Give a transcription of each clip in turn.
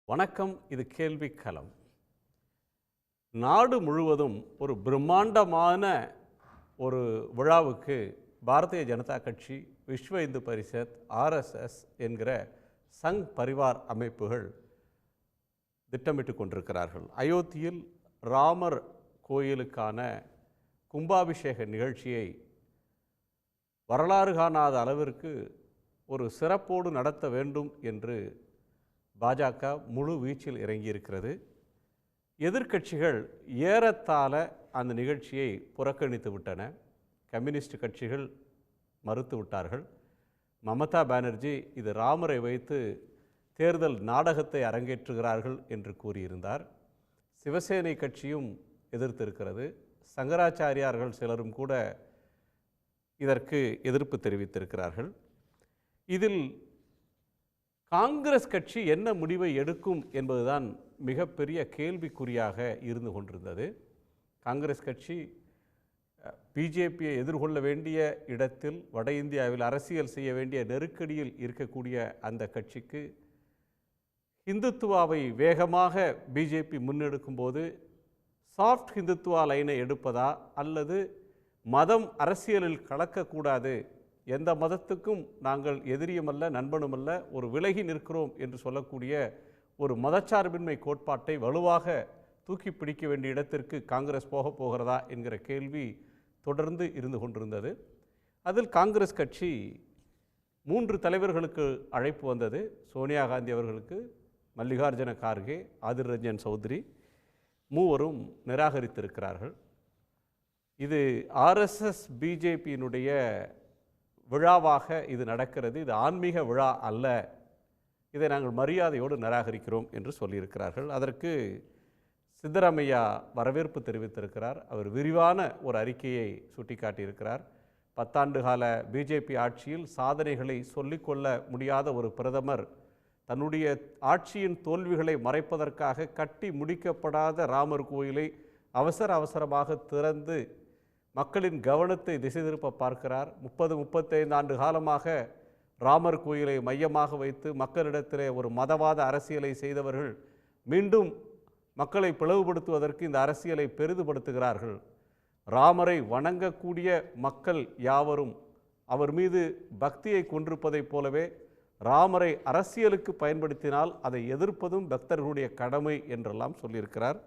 வணக்கம். இது கேள்விக்களம். நாடு முழுவதும் ஒரு பிரம்மாண்டமான ஒரு விழாவுக்கு பாரதிய ஜனதா கட்சி, விஸ்வ இந்து பரிஷத், ஆர்எஸ்எஸ் என்கிற சங் பரிவார் அமைப்புகள் திட்டமிட்டு கொண்டிருக்கிறார்கள். அயோத்தியில் ராமர் கோயிலுக்கான கும்பாபிஷேக நிகழ்ச்சியை வரலாறு காணாத அளவிற்கு ஒரு சிறப்போடு நடத்த வேண்டும் என்று பாஜக முழு வீச்சில் இறங்கியிருக்கிறது. எதிர்க்கட்சிகள் ஏறத்தாழ அந்த நிகழ்ச்சியை புறக்கணித்து விட்டன. கம்யூனிஸ்ட் கட்சிகள் மறுத்து விட்டார்கள். மமதா பானர்ஜி இது ராமரை வைத்து தேர்தல் நாடகத்தை அரங்கேற்றுகிறார்கள் என்று கூறியிருந்தார். சிவசேனை கட்சியும் எதிர்த்திருக்கிறது. சங்கராச்சாரியார்கள் சிலரும் கூட இதற்கு எதிர்ப்பு தெரிவித்திருக்கிறார்கள். இதில் காங்கிரஸ் கட்சி என்ன முடிவை எடுக்கும் என்பதுதான் மிகப்பெரிய கேள்விக்குறியாக இருந்து கொண்டிருந்தது. காங்கிரஸ் கட்சி பிஜேபியை எதிர்கொள்ள வேண்டிய இடத்தில், வட இந்தியாவில் அரசியல் செய்ய வேண்டிய நெருக்கடியில் இருக்கக்கூடிய அந்த கட்சிக்கு இந்துத்துவாவை வேகமாக பிஜேபி முன்னெடுக்கும் போது சாஃப்ட் ஹிந்துத்துவா லைனை எடுப்பதா, அல்லது மதம் அரசியலில் கலக்கக்கூடாது, எந்த மதத்துக்கும் நாங்கள் எதிரியுமல்ல நண்பனுமல்ல, ஒரு விலகி நிற்கிறோம் என்று சொல்லக்கூடிய ஒரு மதச்சார்பின்மை கோட்பாட்டை வலுவாக தூக்கி பிடிக்க வேண்டிய இடத்திற்கு காங்கிரஸ் போகிறதா என்கிற கேள்வி தொடர்ந்து இருந்து கொண்டிருந்தது. அதில் காங்கிரஸ் கட்சி 3 தலைவர்களுக்கு அழைப்பு வந்தது. சோனியா காந்தி அவர்களுக்கு, மல்லிகார்ஜுன கார்கே, ஆதிர் ரஞ்சன் சௌத்ரி மூவரும் நிராகரித்திருக்கிறார்கள். இது ஆர்எஸ்எஸ் பிஜேபியினுடைய விழாவாக இது நடக்கிறது, இது ஆன்மீக விழா அல்ல, இதை நாங்கள் மரியாதையோடு நிராகரிக்கிறோம் என்று சொல்லியிருக்கிறார்கள். அதற்கு சித்தராமையா வரவேற்பு தெரிவித்திருக்கிறார். அவர் விரிவான ஒரு அறிக்கையை சுட்டிக்காட்டியிருக்கிறார். 10 ஆண்டு கால பிஜேபி ஆட்சியில் சாதனைகளை சொல்லிக்கொள்ள முடியாத ஒரு பிரதமர் தன்னுடைய ஆட்சியின் தோல்விகளை மறைப்பதற்காக கட்டி முடிக்கப்படாத ராமர் கோயிலை அவசரமாக திறந்து மக்களின் கவனத்தை திசை திருப்ப பார்க்கிறார். 30-35 ஆண்டு காலமாக ராமர் கோயிலை மையமாக வைத்து மக்களிடத்திலே ஒரு மதவாத அரசியலை செய்தவர்கள் மீண்டும் மக்களை பிளவுபடுத்துவதற்கு இந்த அரசியலை பெரிதுபடுத்துகிறார்கள். ராமரை வணங்கக்கூடிய மக்கள் யாவரும் அவர் மீது பக்தியை கொண்டிருப்பதைப் போலவே ராமரை அரசியலுக்கு பயன்படுத்தினால் அதை எதிர்ப்பதும் பக்தர்களுடைய கடமை என்றெல்லாம் சொல்லியிருக்கிறார்.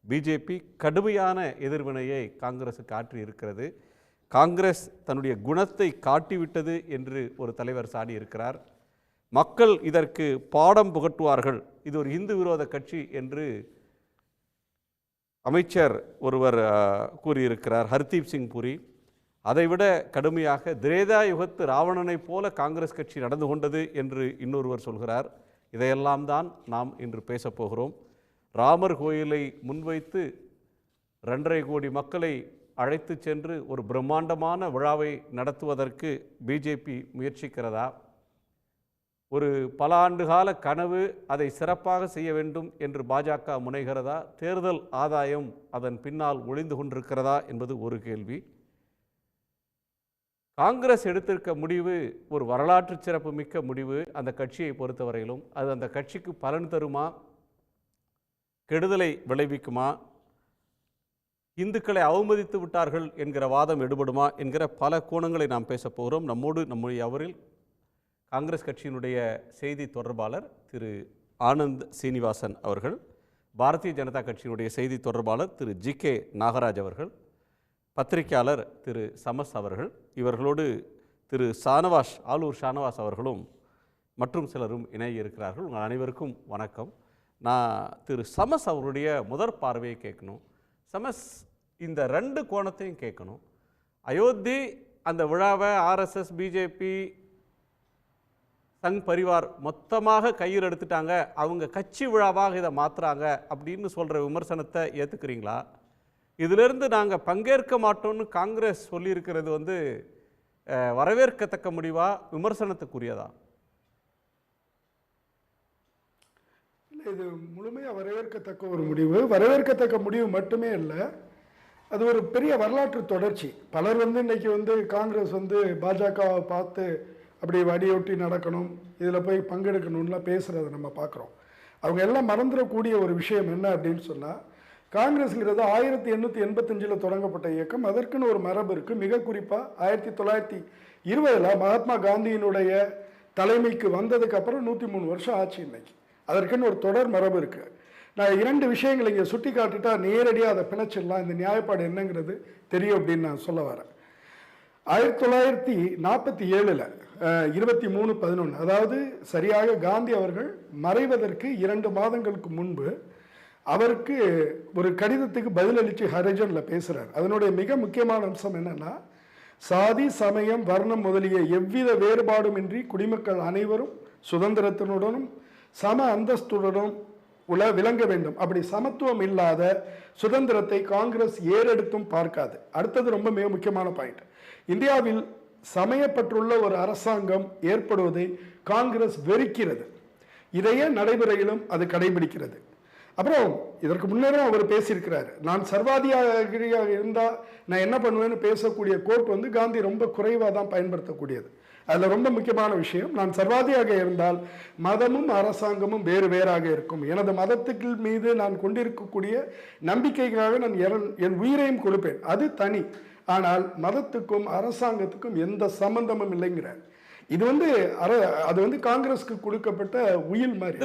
பிஜேபி கடுமையான எதிர்வினையை காங்கிரஸுக்கு ஆற்றியிருக்கிறது. காங்கிரஸ் தன்னுடைய குணத்தை காட்டிவிட்டது என்று ஒரு தலைவர் சாடியிருக்கிறார். மக்கள் இதற்கு பாடம் புகட்டுவார்கள், இது ஒரு இந்து விரோத கட்சி என்று அமைச்சர் ஒருவர் கூறியிருக்கிறார், ஹர்தீப் சிங் புரி. அதைவிட கடுமையாக திரேதா யுகத்து ராவணனைப் போல காங்கிரஸ் கட்சி நடந்து கொண்டது என்று இன்னொருவர் சொல்கிறார். இதையெல்லாம் தான் நாம் இன்று பேசப்போகிறோம். ராமர் கோயிலை முன்வைத்து 2.5 கோடி மக்களை அழைத்து சென்று ஒரு பிரம்மாண்டமான விழாவை நடத்துவதற்கு பிஜேபி முயற்சிக்கிறதா? ஒரு பல ஆண்டுகால கனவு, அதை சிறப்பாக செய்ய வேண்டும் என்று பாஜக முனைகிறதா? தேர்தல் ஆதாயம் அதன் பின்னால் ஒளிந்து கொண்டிருக்கிறதா என்பது ஒரு கேள்வி. காங்கிரஸ் எடுத்திருக்க முடிவு ஒரு வரலாற்று சிறப்பு மிக்க முடிவு. அந்த கட்சியை பொறுத்தவரையிலும் அது அந்த கட்சிக்கு பலன் தருமா, கெடுதலை விளைவிக்குமா, இந்துக்களை அவமதித்து விட்டார்கள் என்கிற வாதம் எடுபடுமா என்கிற பல கோணங்களை நாம் பேசப் போகிறோம். நம்மோடு நம்முடைய அவரில் காங்கிரஸ் கட்சியினுடைய செய்தி தொடர்பாளர் திரு ஆனந்த் சீனிவாசன் அவர்கள், பாரதிய ஜனதா கட்சியினுடைய செய்தி தொடர்பாளர் திரு ஜி.கே. நாகராஜ் அவர்கள், பத்திரிகையாளர் திரு சமஸ் அவர்கள், இவர்களோடு திரு ஆலூர் ஷானவாஸ் அவர்களும் மற்றும் சிலரும் இணைய இருக்கிறார்கள். உங்கள் அனைவருக்கும் வணக்கம். நான் திரு சமஸ் அவருடைய முதற் பார்வையை கேட்கணும். சமஸ், இந்த 2 கோணத்தையும் கேட்கணும். அயோத்தி அந்த விழாவை ஆர்எஸ்எஸ், பிஜேபி, சங் பரிவார் மொத்தமாக கையில் எடுத்துட்டாங்க, அவங்க கட்சி விழாவாக இதை மாற்றுறாங்க அப்படின்னு சொல்கிற விமர்சனத்தை ஏற்றுக்கிறீங்களா? இதிலிருந்து நாங்கள் பங்கேற்க மாட்டோம்னு காங்கிரஸ் சொல்லியிருக்கிறது வரவேற்கத்தக்க முடிவா, விமர்சனத்துக்குரியதா? இது முழுமையாக வரவேற்கத்தக்க ஒரு முடிவு. வரவேற்கத்தக்க முடிவு மட்டுமே இல்லை, அது ஒரு பெரிய வரலாற்று தொடர்ச்சி. பலர் இன்னைக்கு காங்கிரஸ் பாஜகவை பார்த்து அப்படி வடியொட்டி நடக்கணும், இதில் போய் பங்கெடுக்கணும்லாம் பேசுகிறத நம்ம பார்க்குறோம். அவங்க எல்லாம் மறந்துடக்கூடிய ஒரு விஷயம் என்ன அப்படின்னு சொன்னால், காங்கிரஸுங்கிறது 1885 தொடங்கப்பட்ட இயக்கம். அதற்குன்னு ஒரு மரபு இருக்குது. மிக குறிப்பாக 1920 மகாத்மா காந்தியினுடைய தலைமைக்கு வந்ததுக்கு அப்புறம் 103 வருஷம் ஆச்சு இன்னைக்கு. அதற்குன்னு ஒரு தொடர் மரபு இருக்குது. நான் 2 விஷயங்களை இங்கே சுட்டி காட்டிட்டா நேரடியாக அதை பிணைச்சிடலாம், இந்த நியாயப்பாடு என்னங்கிறது தெரியும் அப்படின்னு நான் சொல்ல வரேன். 1947 23/11, அதாவது சரியாக காந்தி அவர்கள் மறைவதற்கு 2 மாதங்களுக்கு முன்பு அவருக்கு ஒரு கடிதத்துக்கு பதிலளித்து ஹரிஜனில் பேசுகிறார். அதனுடைய மிக முக்கியமான அம்சம் என்னன்னா, சாதி சமயம் வர்ணம் முதலிய எவ்வித வேறுபாடுமின்றி குடிமக்கள் அனைவரும் சுதந்திரத்தினுடனும் சம அந்தஸ்துடனும் விளங்க வேண்டும். அப்படி சமத்துவம் இல்லாத சுதந்திரத்தை காங்கிரஸ் ஏறெடுத்தும் பார்க்காது. அடுத்தது ரொம்ப மிக முக்கியமான பாயிண்ட், இந்தியாவில் சமயப்பட்டுள்ள ஒரு அரசாங்கம் ஏற்படுவதை காங்கிரஸ் வெறுக்கிறது. இதையே நடைமுறையிலும் அது கடைபிடிக்கிறது. அப்புறம் இதற்கு முன்னரும் அவர் பேசியிருக்கிறார், நான் சர்வாதிகாரியாக இருந்தால் நான் என்ன பண்ணுவேன்னு பேசக்கூடிய கோட் வந்து காந்தி ரொம்ப குறைவாக தான் பயன்படுத்தக்கூடியது. அதில் ரொம்ப முக்கியமான விஷயம், நான் சர்வாதியாக இருந்தால் மதமும் அரசாங்கமும் வேறு வேறாக இருக்கும். எனது மதத்துக்கு மீது நான் கொண்டிருக்கக்கூடிய நம்பிக்கைக்காக நான் என் உயிரையும் கொடுப்பேன், அது தனி. ஆனால் மதத்துக்கும் அரசாங்கத்துக்கும் எந்த சம்பந்தமும் இல்லைங்கிறார். இது வந்து அது வந்து காங்கிரஸ்க்கு கொடுக்கப்பட்ட உயில் மாதிரி.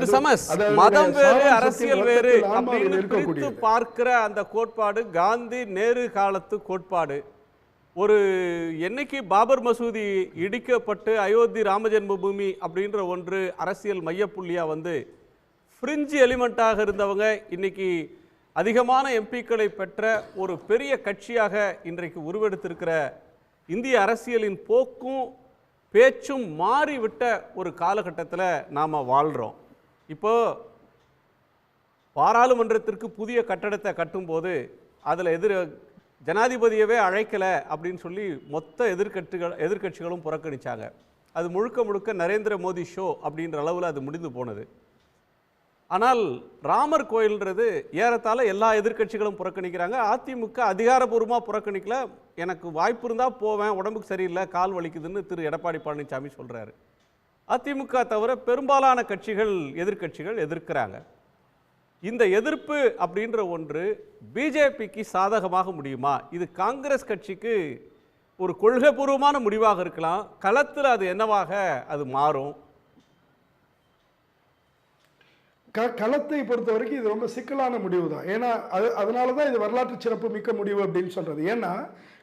மதம் வேறு அரசியல் வேறு அப்படின்னு பார்க்கிற அந்த கோட்பாடு காந்தி நேரு காலத்து கோட்பாடு. ஒரு என்னைக்கு பாபர் மசூதி இடிக்கப்பட்டு அயோத்தி ராமஜென்ம பூமி அப்படின்ற ஒன்று அரசியல் மையப்புள்ளியா வந்து ஃப்ரிஞ்ச் எலிமெண்ட்டாக இருந்தவங்க இன்னைக்கு அதிகமான எம்பிக்களை பெற்ற ஒரு பெரிய கட்சியாக இன்றைக்கு உருவெடுத்திருக்கிற இந்திய அரசியலின் போக்கும் பேச்சும் மாறிவிட்ட ஒரு காலகட்டத்தில் நாம் வாழ்கிறோம். இப்போ பாராளுமன்றத்திற்கு புதிய கட்டடத்தை கட்டும்போது அதில் ஜனாதிபதியவே அழைக்கலை அப்படின்னு சொல்லி மொத்த எதிர்கட்சிகளும் புறக்கணித்தாங்க. அது முழுக்க முழுக்க நரேந்திர மோடி ஷோ அப்படின்ற அளவில் அது முடிந்து போனது. ஆனால் ராமர் கோயில்ன்றது ஏறத்தாழ எல்லா எதிர்கட்சிகளும் புறக்கணிக்கிறாங்க. அதிமுக அதிகாரபூர்வமாக புறக்கணிக்கல. எனக்கு வாய்ப்பு இருந்தால் போவேன், உடம்புக்கு சரியில்லை, கால் வலிக்குதுன்னு திரு எடப்பாடி பழனிசாமி சொல்கிறாரு. அதிமுக தவிர பெரும்பாலான கட்சிகள் எதிர்கட்சிகள் எதிர்க்கிறாங்க. இந்த எதிர்ப்பு அப்படின்ற ஒன்று பிஜேபிக்கு சாதகமாக முடியுமா? இது காங்கிரஸ் கட்சிக்கு ஒரு கொள்கைபூர்வமான முடிவாக இருக்கலாம். களத்தில் அது என்னவாக அது மாறும்? களத்தை பொறுத்த வரைக்கும் இது ரொம்ப சிக்கலான முடிவு தான். ஏன்னா அதனால தான் இது வரலாற்று சிறப்பு மிக்க முடிவு அப்படின்னு சொல்றது. ஏன்னா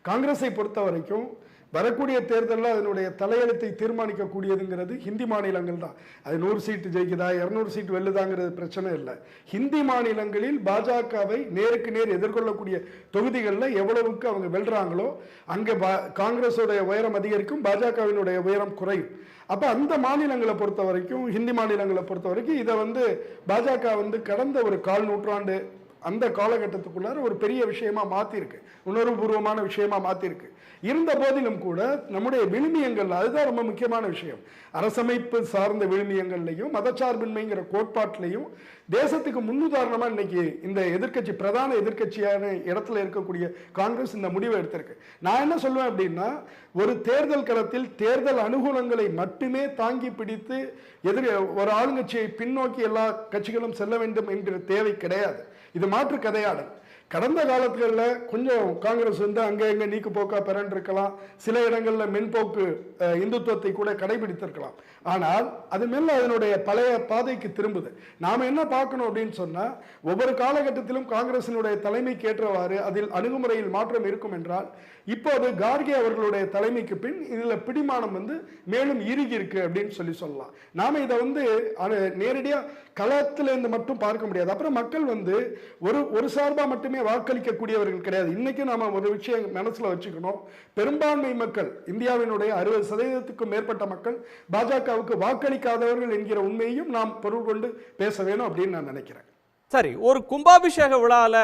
காங்கிரஸை பொறுத்த வரைக்கும் வரக்கூடிய தேர்தலில் அதனுடைய தலையெழுத்தை தீர்மானிக்கக்கூடியதுங்கிறது ஹிந்தி மாநிலங்கள் தான். அது 100 சீட்டு ஜெயிக்குதா 200 சீட்டு வெல்லுதாங்கிறது பிரச்சனை இல்லை. ஹிந்தி மாநிலங்களில் பாஜகவை நேருக்கு நேர் எதிர்கொள்ளக்கூடிய தொகுதிகளில் எவ்வளவுக்கு அவங்க வெல்றாங்களோ அங்கே காங்கிரஸோடைய உயரம் அதிகரிக்கும், பாஜகவினுடைய உயரம் குறையும். அப்போ அந்த மாநிலங்களை பொறுத்த வரைக்கும், ஹிந்தி மாநிலங்களை பொறுத்த வரைக்கும் இதை வந்து பாஜக வந்து கடந்த ஒரு 1/4 நூற்றாண்டு அந்த காலகட்டத்துக்குள்ளார ஒரு பெரிய விஷயமா மாற்றிருக்கு, உணர்வுபூர்வமான விஷயமா மாற்றிருக்கு. இருந்த போதிலும் கூட நம்முடைய விழுமியங்கள், அதுதான் ரொம்ப முக்கியமான விஷயம், அரசமைப்பு சார்ந்த விழுமியங்கள்லையும் மதச்சார்பின்மைங்கிற கோட்பாட்டிலையும் தேசத்துக்கு முன்னுதாரணமாக இன்னைக்கு இந்த எதிர்கட்சி பிரதான எதிர்கட்சியான இடத்துல இருக்கக்கூடிய காங்கிரஸ் இந்த முடிவை எடுத்திருக்கு. நான் என்ன சொல்லுவேன் அப்படின்னா, ஒரு தேர்தல் களத்தில் தேர்தல் அனுகூலங்களை மட்டுமே தாங்கி பிடித்து ஒரு ஆளுங்கட்சியை பின்னோக்கி எல்லா கட்சிகளும் செல்ல வேண்டும் என்கிற தேவை கிடையாது. இது மாற்று கதையாடல். கடந்த காலங்களில் கொஞ்சம் காங்கிரஸ் வந்து அங்கே எங்கே நீக்கு போக்கா பிறண்டிருக்கலாம், சில இடங்களில் மென்போக்கு இந்துத்துவத்தை கூட கடைபிடித்திருக்கலாம். ஆனால் அது மேல அதனுடைய பழைய பாதைக்கு திரும்புது. நாம் என்ன பார்க்கணும் அப்படின்னு சொன்னால், ஒவ்வொரு காலகட்டத்திலும் காங்கிரசினுடைய தலைமைக்கு ஏற்றவாறு அதில் அணுகுமுறையில் மாற்றம் இருக்கும் என்றால், இப்போது கார்கே அவர்களுடைய தலைமைக்கு பின் இதில் பிடிமானம் வந்து மேலும் இறுகி இருக்கு அப்படின்னு சொல்லலாம். நாம் இதை வந்து நேரடியாக களத்திலிருந்து மட்டும் பார்க்க முடியாது. அப்புறம் மக்கள் வந்து ஒரு சார்பாக மட்டுமே வாக்களிக்கக்கூடியவர்கள் கிடையாது. இன்னைக்கு நாம ஒரு விஷயம் மனசுல வச்சுக்கணும், பெரும்பான்மை மக்கள், இந்தியாவினுடைய 60% மேற்பட்ட மக்கள் பாஜகவுக்கு வாக்களிக்காதவர்கள் என்கிற உண்மையையும் நாம் பொருள் கொண்டு பேச வேணும் அப்படின்னு நான் நினைக்கிறேன். சரி, ஒரு கும்பாபிஷேக விழாவில்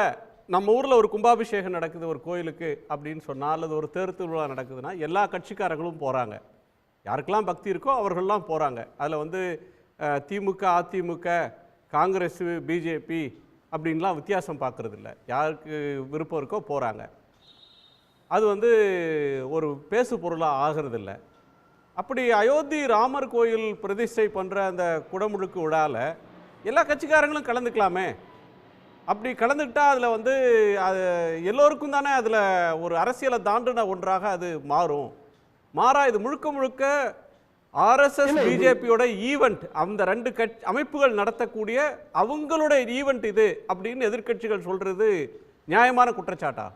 நம்ம ஊரில் ஒரு கும்பாபிஷேகம் நடக்குது ஒரு கோயிலுக்கு அப்படின்னு சொன்னால், அல்லது ஒரு தேர் திருவிழா நடக்குதுன்னா எல்லா கட்சிக்காரர்களும் போகிறாங்க. யாருக்கெல்லாம் பக்தி இருக்கோ அவர்கள்லாம் போகிறாங்க. அதில் வந்து திமுக, அதிமுக, காங்கிரஸ், பிஜேபி அப்படின்லாம் வித்தியாசம் பார்க்குறது இல்லை. யாருக்கு விருப்பம் இருக்கோ போகிறாங்க. அது வந்து ஒரு பேசு பொருளாக ஆகிறதில்ல. அப்படி அயோத்தி ராமர் கோயில் பிரதிஷ்டை பண்ணுற அந்த குடமுழுக்கு விழாவில் எல்லா கட்சிக்காரங்களும் கலந்துக்கலாமே. அப்படி கலந்துக்கிட்டா அதில் வந்து அது எல்லோருக்கும் தானே அதில் ஒரு அரசியலை தாண்டின ஒன்றாக அது மாறும். இது முழுக்க முழுக்க ஆர்எஸ்எஸ் பிஜேபியோட ஈவெண்ட். அந்த 2 அமைப்புகள் நடத்தக்கூடிய அவங்களுடைய ஈவெண்ட் இது அப்படின்னு எதிர்க்கட்சிகள் சொல்றது நியாயமான குற்றச்சாட்டா?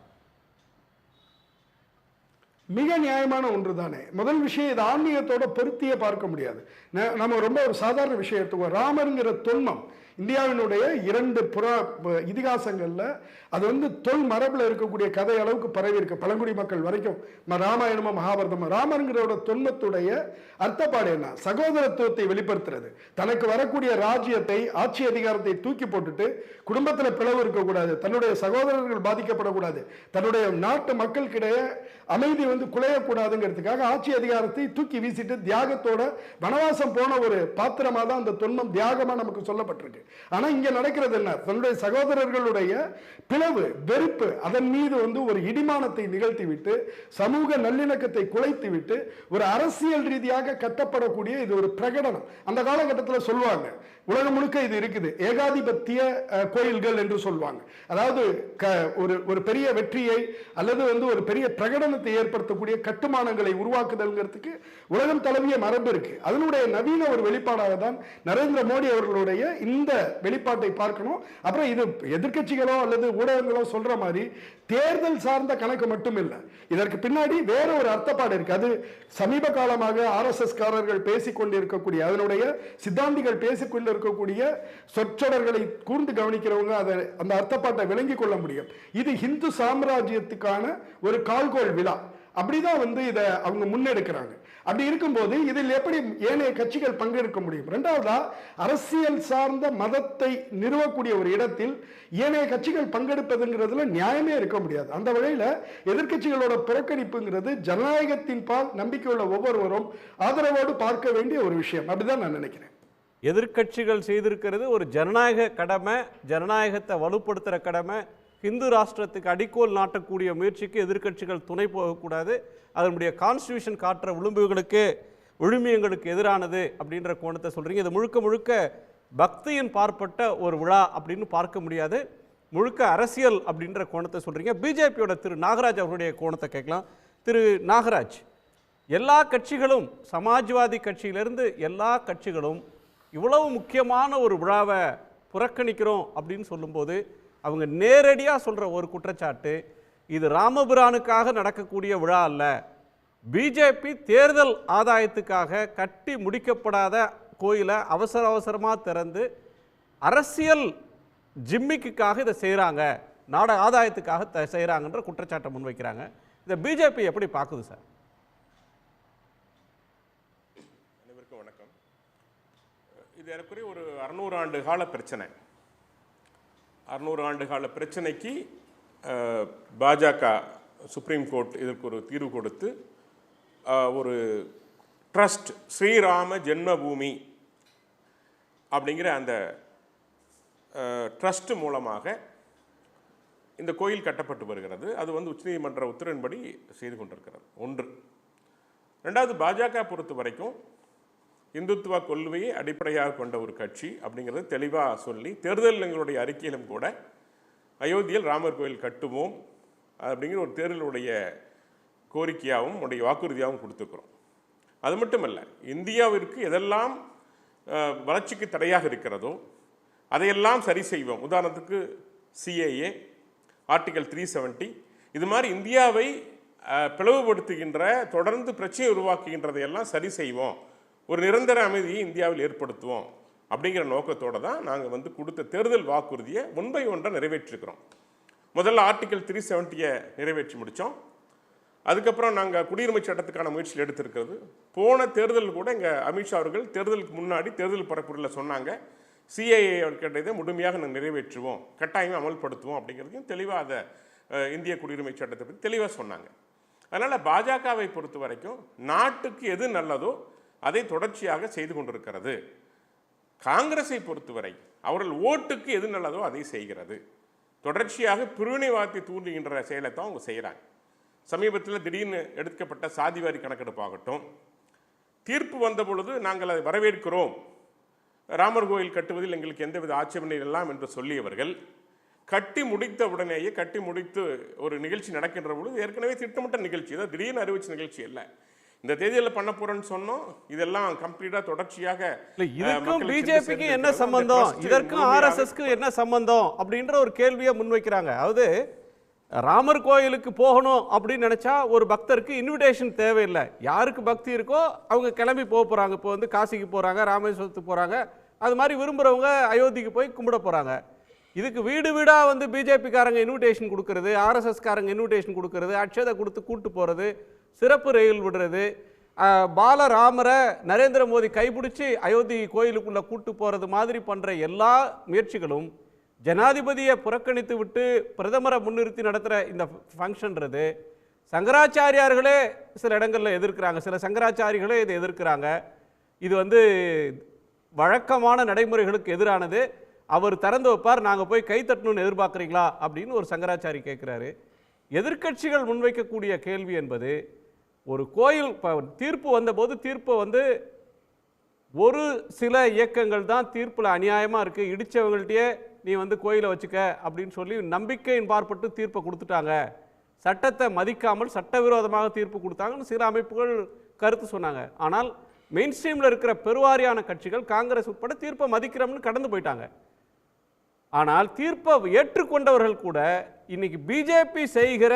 மிக நியாயமான ஒன்று தானே. முதல் விஷயம், இது ஆன்மீகத்தோட பொருத்தியே பார்க்க முடியாது. நம்ம ரொம்ப ஒரு சாதாரண விஷயத்துக்கு, ராமருங்கிற தொன்மம் இந்தியாவினுடைய 2 இதிகாசங்கள்ல அது வந்து தொல் மரபில் இருக்கக்கூடிய கதை அளவுக்கு பரவி இருக்கு, பழங்குடி மக்கள் வரைக்கும். ராமாயணமும் மகாபாரதமும். ராமருங்கிற தொன்மத்துடைய அர்த்தப்பாடு என்ன? சகோதரத்துவத்தை வெளிப்படுத்துறது. தனக்கு வரக்கூடிய ராஜ்யத்தை, ஆட்சி அதிகாரத்தை தூக்கி போட்டுட்டு குடும்பத்தில் பிளவு இருக்கக்கூடாது, தன்னுடைய சகோதரர்கள் பாதிக்கப்படக்கூடாது, தன்னுடைய நாட்டு மக்களுக்கிடையே அமைதி வந்து குலையக்கூடாதுங்கிறதுக்காக ஆட்சி அதிகாரத்தை தூக்கி வீசிட்டு தியாகத்தோட வனவாசம் போன ஒரு பாத்திரமா தான் அந்த தொன்மம் தியாகமா நமக்கு சொல்லப்பட்டிருக்கு. ஆனா இங்க நடக்கிறது என்ன? தன்னுடைய சகோதரர்களுடைய பிளவு, வெறுப்பு, அதன் மீது வந்து ஒரு இடிமானத்தை நிகழ்த்தி விட்டு சமூக நல்லிணக்கத்தை குலைத்து விட்டு ஒரு அரசியல் ரீதியாக கட்டப்படக்கூடிய இது ஒரு பிரகடனம். அந்த காலகட்டத்தில் சொல்லுவாங்க, உலகம் முழுக்க இது இருக்குது, ஏகாதிபத்திய கோயில்கள் என்று சொல்லுவாங்க. அதாவது ஒரு பெரிய வெற்றியை அல்லது வந்து ஒரு பெரிய பிரகடனத்தை ஏற்படுத்தக்கூடிய கட்டுமானங்களை உருவாக்குதல்ங்கிறதுக்கு உலகம் தழுவிய மரபு இருக்கு. அதனுடைய நவீன ஒரு வெளிப்பாடாக தான் நரேந்திர மோடி அவர்களுடைய இந்த வெளிப்பாட்டை பார்க்கணும். அப்புறம் இது எதிர்க்கட்சிகளோ அல்லது ஊடகங்களோ சொல்ற மாதிரி தேர்தல் சார்ந்த கணக்கு மட்டும் இல்லை, இதற்கு பின்னாடி வேற ஒரு அர்த்தப்பாடு இருக்கு. அது சமீப காலமாக ஆர்எஸ்எஸ் காரர்கள் பேசிக்கொண்டிருக்கக்கூடிய, அதனுடைய சித்தாந்திகள் பேசிக்கொண்டிருக்கக்கூடிய சொற்றொடர்களை கூர்ந்து கவனிக்கிறவங்க அந்த அர்த்தப்பாட்டை விளங்கிக் கொள்ள முடியும். இது இந்து சாம்ராஜ்யத்துக்கான ஒரு கால்கோள் விழா, அப்படிதான் வந்து இதை அவங்க முன்னெடுக்கிறாங்க. அப்படி இருக்கும்போது இதில் எப்படி ஏனைய கட்சிகள் பங்கெடுக்க முடியும்? இரண்டாவதா, அரசியல் சார்ந்த மதத்தை நிறுவக்கூடிய ஒரு இடத்தில் ஏனைய கட்சிகள் பங்கெடுப்பதுங்கிறதுல நியாயமே இருக்க முடியாது. அந்த வகையில எதிர்க்கட்சிகளோட புறக்கணிப்புங்கிறது ஜனநாயகத்தின் பால் நம்பிக்கையுள்ள ஒவ்வொருவரும் ஆதரவோடு பார்க்க வேண்டிய ஒரு விஷயம். அப்படிதான் நான் நினைக்கிறேன். எதிர்க்கட்சிகள் செய்திருக்கிறது ஒரு ஜனநாயக கடமை, ஜனநாயகத்தை வலுப்படுத்துகிற கடமை. இந்து ராஷ்டிரத்துக்கு அடிக்கோல் நாட்டக்கூடிய முயற்சிக்கு எதிர்க்கட்சிகள் துணை போகக்கூடாது. அதனுடைய கான்ஸ்டியூஷன் காட்டுற விழுமியங்களுக்கு எதிரானது அப்படின்ற கோணத்தை சொல்றீங்க. இது முழுக்க முழுக்க பக்தியின் பார்ப்பட்ட ஒரு விழா அப்படின்னு பார்க்க முடியாது, முழுக்க அரசியல் அப்படின்ற கோணத்தை சொல்றீங்க. பிஜேபியோட திரு நாகராஜ் அவருடைய கோணத்தை கேட்கலாம். திரு நாகராஜ், எல்லா கட்சிகளும், சமாஜ்வாதி கட்சியிலிருந்து எல்லா கட்சிகளும் இவ்வளவு முக்கியமான ஒரு விழாவை புறக்கணிக்கிறோம் அப்படின்னு சொல்லும்போது அவங்க நேரடியாக சொல்கிற ஒரு குற்றச்சாட்டு, இது ராமபிரானுக்காக நடக்கக்கூடிய விழா அல்ல, பிஜேபி தேர்தல் ஆதாயத்துக்காக கட்டி முடிக்கப்படாத கோயிலை அவசரமாக திறந்து அரசியல் ஜிம்மிக்குக்காக இதை செய்கிறாங்க, நாட ஆதாயத்துக்காக செய்கிறாங்கன்ற குற்றச்சாட்டை முன்வைக்கிறாங்க. இதை பிஜேபி எப்படி பார்க்குது சார்? அனைவருக்கும் வணக்கம். இது ஏறக்குறைய ஒரு 600 ஆண்டு கால பிரச்சனை. 600 ஆண்டு கால பிரச்சனைக்கு பாஜக சுப்ரீம் கோர்ட் இதற்கு ஒரு தீர்வு கொடுத்து ஒரு ட்ரஸ்ட், ஸ்ரீராம ஜென்மபூமி அப்படிங்கிற அந்த ட்ரஸ்ட் மூலமாக இந்த கோயில் கட்டப்பட்டு வருகிறது. அது வந்து உச்சநீதிமன்ற உத்தரவின்படி செய்து கொண்டிருக்கிறது. ஒன்று. ரெண்டாவது, பாஜக பொறுத்த வரைக்கும் இந்துத்துவ கொள்கையை அடிப்படையாக கொண்ட ஒரு கட்சி அப்படிங்கிறது தெளிவாக சொல்லி, தேர்தல் எங்களுடைய அறிக்கையிலும் கூட அயோத்தியில் ராமர் கோயில் கட்டுவோம் அப்படிங்கிற ஒரு தேர்தலுடைய கோரிக்கையாகவும் உடைய வாக்குறுதியாகவும் கொடுத்துருக்குறோம். அது மட்டுமல்ல, இந்தியாவிற்கு எதெல்லாம் வளர்ச்சிக்கு தடையாக இருக்கிறதோ அதையெல்லாம் சரி செய்வோம். உதாரணத்துக்கு சிஏஏ, ஆர்டிகல் 370, இது மாதிரி இந்தியாவை பிளவுபடுத்துகின்ற, தொடர்ந்து பிரச்சனையை உருவாக்குகின்றதையெல்லாம் சரி செய்வோம், ஒரு நிரந்தர அமைதியை இந்தியாவில் ஏற்படுத்துவோம் அப்படிங்கிற நோக்கத்தோடு தான் நாங்கள் வந்து கொடுத்த தேர்தல் வாக்குறுதியை ஒன் பை ஒன்றாக நிறைவேற்றிருக்கிறோம். முதல்ல ஆர்டிகல் 370 நிறைவேற்றி முடித்தோம். அதுக்கப்புறம் நாங்கள் குடியுரிமை சட்டத்துக்கான முயற்சியில் எடுத்திருக்கிறது. போன தேர்தல் கூட எங்கள் அமித்ஷா அவர்கள் தேர்தலுக்கு முன்னாடி தேர்தல் பரப்புரையில் சொன்னாங்க, சிஏஏ கேட்டதை முழுமையாக நாங்கள் நிறைவேற்றுவோம், கட்டாயமாக அமல்படுத்துவோம் அப்படிங்கிறதையும் தெளிவாக அதை இந்திய குடியுரிமை சட்டத்தை பற்றி தெளிவாக சொன்னாங்க. அதனால் பாஜகவை பொறுத்த வரைக்கும் நாட்டுக்கு எது நல்லதோ அதை தொடர்ச்சியாக செய்து கொண்டிருக்கிறது. காங்கிரஸை பொறுத்தவரை அவர்கள் ஓட்டுக்கு எது நல்லதோ அதை செய்கிறது. தொடர்ச்சியாக பிரிவினைவாதத்தை தூண்டுகின்ற செயலை தான் அவங்க செய்கிறாங்க. சமீபத்தில் திடீர்னு எடுக்கப்பட்ட சாதிவாரி கணக்கெடுப்பாகட்டும், தீர்ப்பு வந்த பொழுது நாங்கள் அதை வரவேற்கிறோம், ராமர் கோயில் கட்டுவதில் எங்களுக்கு எந்தவித ஆட்சேபனை இல்லாம் என்று சொல்லியவர்கள் கட்டி முடித்த உடனேயே கட்டி முடித்து ஒரு நிகழ்ச்சி நடக்கின்ற பொழுது ஏற்கனவே திட்டமிட்ட நிகழ்ச்சி, ஏதோ திடீர்னு அறிவிச்ச நிகழ்ச்சி இல்லை. இந்த தேதியில் பண்ண போறேன்னு சொன்னோம். இதெல்லாம் கம்ப்ளீட்டா தொடர்ச்சியாக இதுக்கும் பிஜேபிக்கு என்ன சம்பந்தம், இதற்கும் ஆர்எஸ்எஸ்க்கு என்ன சம்பந்தம் அப்படின்ற ஒரு கேள்வியை முன்வைக்கிறாங்க. அதாவது ராமர் கோயிலுக்கு போகணும் அப்படின்னு நினைச்சா ஒரு பக்தருக்கு இன்விடேஷன் தேவையில்லை. யாருக்கு பக்தி இருக்கோ அவங்க கிளம்பி போக போறாங்க. இப்போ வந்து காசிக்கு போறாங்க, ராமேஸ்வரத்துக்கு போறாங்க, அது மாதிரி விரும்புறவங்க அயோத்திக்கு போய் கும்பிட போறாங்க. இதுக்கு வீடு வீடா வந்து பிஜேபிக்காரங்க இன்விடேஷன் கொடுக்கறது, ஆர்எஸ்எஸ்காரங்க இன்விடேஷன் கொடுக்கறது, அட்சதை கொடுத்து கூட்டு போறது, சிறப்பு ரயில் விடுறது, பாலராமரை நரேந்திர மோடி கைப்பிடிச்சு அயோத்தி கோயிலுக்குள்ள கூட்டு போறது மாதிரி பண்ற எல்லா முயற்சிகளும் ஜனாதிபதியை புறக்கணித்து விட்டு பிரதமரை முன்னிறுத்தி நடத்துகிற இந்த ஃபங்க்ஷன்றது சங்கராச்சாரியார்களே சில இடங்களில் எதிர்க்கிறாங்க. சில சங்கராச்சாரிகளே இதை எதிர்க்கிறாங்க. இது வந்து வழக்கமான நடைமுறைகளுக்கு எதிரானது. அவர் திறந்து வைப்பார், நாங்கள் போய் கை தட்டணும்னு எதிர்பார்க்குறீங்களா அப்படின்னு ஒரு சங்கராச்சாரி கேட்குறாரு. எதிர்க்கட்சிகள் முன்வைக்கக்கூடிய கேள்வி என்பது, ஒரு கோயில் தீர்ப்பு வந்தபோது தீர்ப்பை வந்து ஒரு சில இயக்கங்கள் தான் தீர்ப்பில் அநியாயமாக இருக்குது, இடித்தவங்கள்ட்டே நீ வந்து கோயிலை வச்சுக்க அப்படின்னு சொல்லி நம்பிக்கையின் பார்ப்பட்டு தீர்ப்பை கொடுத்துட்டாங்க, சட்டத்தை மதிக்காமல் சட்டவிரோதமாக தீர்ப்பு கொடுத்தாங்கன்னு சில அமைப்புகள் கருத்து சொன்னாங்க. ஆனால் மெயின் ஸ்ட்ரீமில் இருக்கிற பெருவாரியான கட்சிகள் காங்கிரஸ் உட்பட தீர்ப்பை மதிக்கிறோம்னு கடந்து போயிட்டாங்க. ஆனால் தீர்ப்பை ஏற்றுக்கொண்டவர்கள் கூட இன்னைக்கு பிஜேபி செய்கிற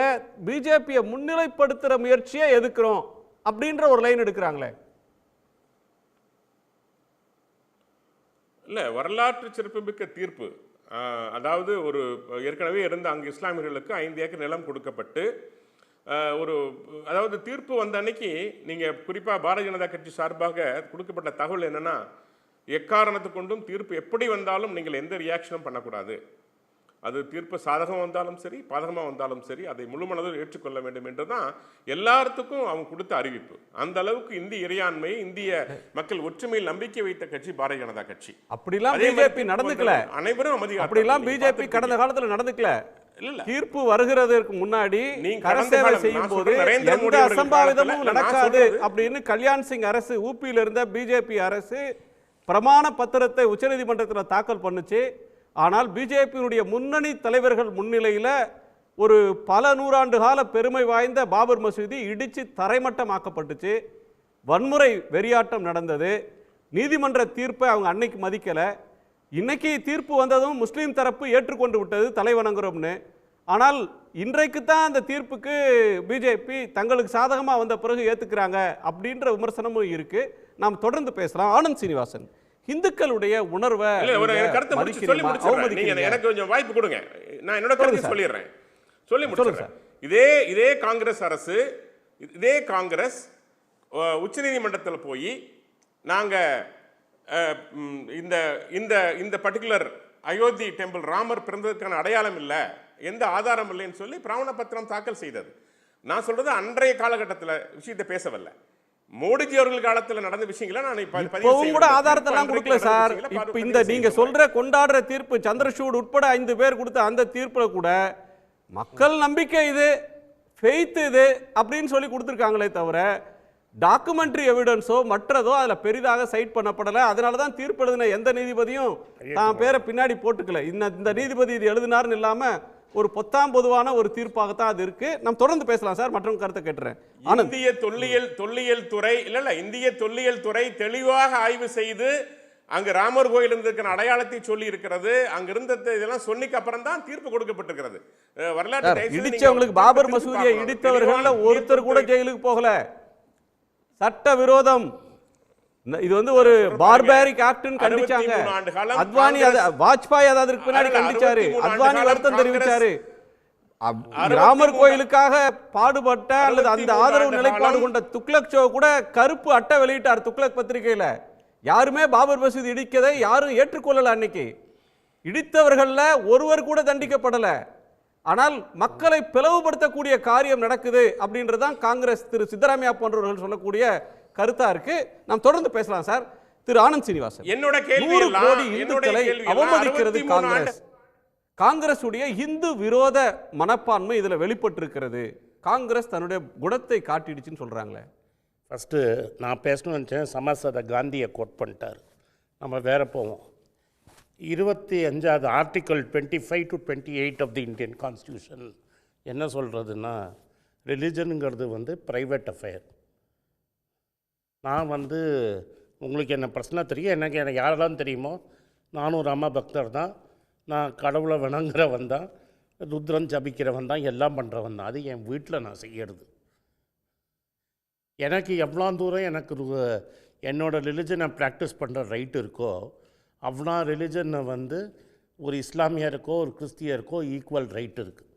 பிஜேபியை முன்னிலைப்படுத்துகிற முயற்சியை எதுக்குறோம் அப்படின்ற ஒரு லைன் எடுக்கிறாங்களே. இல்லை, வரலாற்று சிறப்புமிக்க தீர்ப்பு. அதாவது ஒரு ஏற்கனவே இருந்த அங்கு இஸ்லாமியர்களுக்கு 5 ஏக்கர் நிலம் கொடுக்கப்பட்டு அதாவது தீர்ப்பு வந்த அன்னைக்கு நீங்கள் குறிப்பாக பாரதிய ஜனதா கட்சி சார்பாக கொடுக்கப்பட்ட தகவல் என்னென்னா, எக்காரணத்து கொண்டும் தீர்ப்பு எப்படி வந்தாலும் நீங்கள் எந்த ரியாக்ஷனும் பண்ணக்கூடாது. அது தீர்ப்பு சாதகம் வந்தாலும் சரி பாதகமாக வந்தாலும் சரி அதை முழுமனதில் ஏற்றுக்கொள்ள வேண்டும் என்று தான் எல்லாத்துக்கும் அவங்க கொடுத்த அறிவிப்பு. அந்த அளவுக்கு இந்திய இறையாண்மை, இந்திய மக்கள் ஒற்றுமையில் நம்பிக்கை வைத்த கட்சி பாரதிய ஜனதா கட்சி. அப்படிலாம் பிஜேபி நடந்துக்கல. அனைவரும் அப்படிலாம் பிஜேபி கடந்த காலத்தில் நடந்துக்கல. தீர்ப்பு வருகிறதுக்கு முன்னாடி கரசேவை செய்யும் போது எந்த அசம்பாவிதமும் நடக்காது அப்படின்னு கல்யாண் சிங் அரசு, ஊபியில் இருந்த பிஜேபி அரசு பிரமாண பத்திரத்தை உச்சநீதிமன்றத்தில் தாக்கல் பண்ணுச்சு. ஆனால் பிஜேபியினுடைய முன்னணி தலைவர்கள் முன்னிலையில் ஒரு பல நூறாண்டு கால பெருமை வாய்ந்த பாபர் மசூதி இடித்து தரைமட்டமாக்கப்பட்டுச்சு. வன்முறை வெறியாட்டம் நடந்தது. நீதிமன்ற தீர்ப்பை அவங்க அன்னைக்கு மதிக்கலை. இன்னைக்கு தீர்ப்பு வந்ததும் முஸ்லீம் தரப்பு ஏற்றுக்கொண்டு விட்டது, தலைவணங்குறோம்னு. ஆனால் இன்றைக்கு தான் அந்த தீர்ப்புக்கு பிஜேபி தங்களுக்கு சாதகமாக வந்த பிறகு ஏற்றுக்கிறாங்க அப்படின்ற விமர்சனமும் இருக்கு. நாம் தொடர்ந்து பேசலாம். ஆனந்த் சீனிவாசன், இந்துக்களுடைய உணர்வை எனக்கு கொஞ்சம் வாய்ப்பு கொடுங்க, நான் என்னோட கருத்தை சொல்லிடுறேன். இதே காங்கிரஸ் அரசு, இதே காங்கிரஸ் உச்சநீதிமன்றத்தில் போய் நாங்கள் இந்த பர்டிகுலர் அயோத்தி டெம்பிள் ராமர் பிறந்ததற்கான அடையாளம் இல்லை, எந்த ஆதாரம் இல்லைன்னு சொல்லி பிராமண பத்திரம் தாக்கல் செய்தது. நான் சொல்றது அன்றைய காலகட்டத்தில் விஷயத்தை பேசவில்லை. மோடிஜி அவர்கள் காலத்தில் நடந்த விஷயங்களை நான் இப்பவும் கூட ஆதாரத்தெல்லாம் கொடுக்கல சார். இப்ப இந்த நீங்க சொல்ற கொண்டாடுற தீர்ப்பு சந்திரசூட் உட்பட 5 பேர் கொடுத்த அந்த தீர்ப்புல கூட மக்கள் நம்பிக்கை இது, ஃபெய்த் இது அப்படின்னு சொல்லி கொடுத்துருக்காங்களே தவிர டாக்குமெண்ட்ரி எவிடன்ஸோ மற்றதோ அதில் பெரிதாக சைட் பண்ணப்படலை. அதனால தான் தீர்ப்பு எழுதின எந்த நீதிபதியும் தான் பேரை பின்னாடி போட்டுக்கல. இந்த நீதிபதி இது எழுதினார்னு இல்லாமல் ஒரு பொதுவான ஒரு தீர்ப்பாகத்தான் அது இருக்கு. நாம் தொடர்ந்து பேசலாம் சார். மற்றும் கருத்தை கேட்டுறேன். இந்திய தொல்லியல் துறை இந்திய தொல்லியல் துறை தெளிவாக ஆய்வு செய்து அங்கு ராமர் கோயில் இருந்திருக்கிற அடையாளத்தை சொல்லி இருக்கிறது. அங்க இருந்த இதெல்லாம் சொன்னிக்கு அப்புறம் தான் தீர்ப்பு கொடுக்கப்பட்டிருக்கிறது. வரலாற்று இடிச்சவங்களுக்கு பாபர் மசூதியை இடித்தவர்கள் ஒருத்தர் கூட ஜெயிலுக்கு போகல. சட்ட விரோதம், இது வந்து ஒரு பார்பாரிக் ஆக்ட்னு கண்டிச்சாங்க. அத்வானி வாஜ்பாய் அதற்கு பின்னாடி கண்டிச்சாரு, அத்வானி வருத்தம் தெரிவிச்சாரு. ராமர் கோயிலுக்காக பாடுபட்ட அல்லது அந்த ஆதரவு நிலைப்பாடு கொண்ட துக்ளக் ஷோ கூட கருப்பு அட்டை வெளியிட்டார் துக்ளக் பத்திரிகையில. யாருமே பாபர் மசூதி இடிக்கதை யாரும் ஏற்றுக்கொள்ளல. அன்னைக்கு இடித்தவர்கள்ல ஒருவர் கூட தண்டிக்கப்படல. ஆனால் மக்களை பிளவுபடுத்தக்கூடிய காரியம் நடக்குது அப்படின்றதான் காங்கிரஸ் திரு சித்தராமையா போன்றவர்கள் சொல்லக்கூடிய கருத்தா இருக்கு. நாம் தொடர்ந்து பேசலாம் சார். திரு ஆனந்த் சீனிவாசன், என்னோட கேள்வி இந்துக்களை அவமதிக்கிறது காங்கிரஸ். காங்கிரஸ் உடைய இந்து விரோத மனப்பான்மை இதுல வெளிப்பட்டிருக்கிறது. காங்கிரஸ் தன்னுடைய குணத்தை காட்டிடுச்சுன்னு சொல்றாங்களே. ஃபஸ்ட்டு நான் பேசணும்னு நினச்சேன், சமஸ்த காந்தியை கோட் பண்ணிட்டார். நம்ம வேற போவோம். 25வது article 25 to 28 of the Indian constitution என்ன சொல்கிறதுன்னா, ரிலிஜனுங்கிறது வந்து ப்ரைவேட் அஃபேர். நான் வந்து உங்களுக்கு என்ன பர்சனலாக தெரியும், எனக்கு யாரெல்லாம் தெரியுமோ, நானும் ராம பக்தர் தான், நான் கடவுளை வணங்குறவன் தான், ருத்ரன் ஜபிக்கிறவன் தான், எல்லாம் பண்ணுறவன் தான். அது என் வீட்டில் நான் செய்கிறது. எனக்கு எவ்வளோ தூரம் எனக்கு என்னோடய ரிலிஜனை ப்ராக்டிஸ் பண்ணுற ரைட் இருக்கோ, அவ்வளோ ரிலிஜனை வந்து ஒரு இஸ்லாமியருக்கோ ஒரு கிறிஸ்தியருக்கோ ஈக்குவல் ரைட் இருக்குது.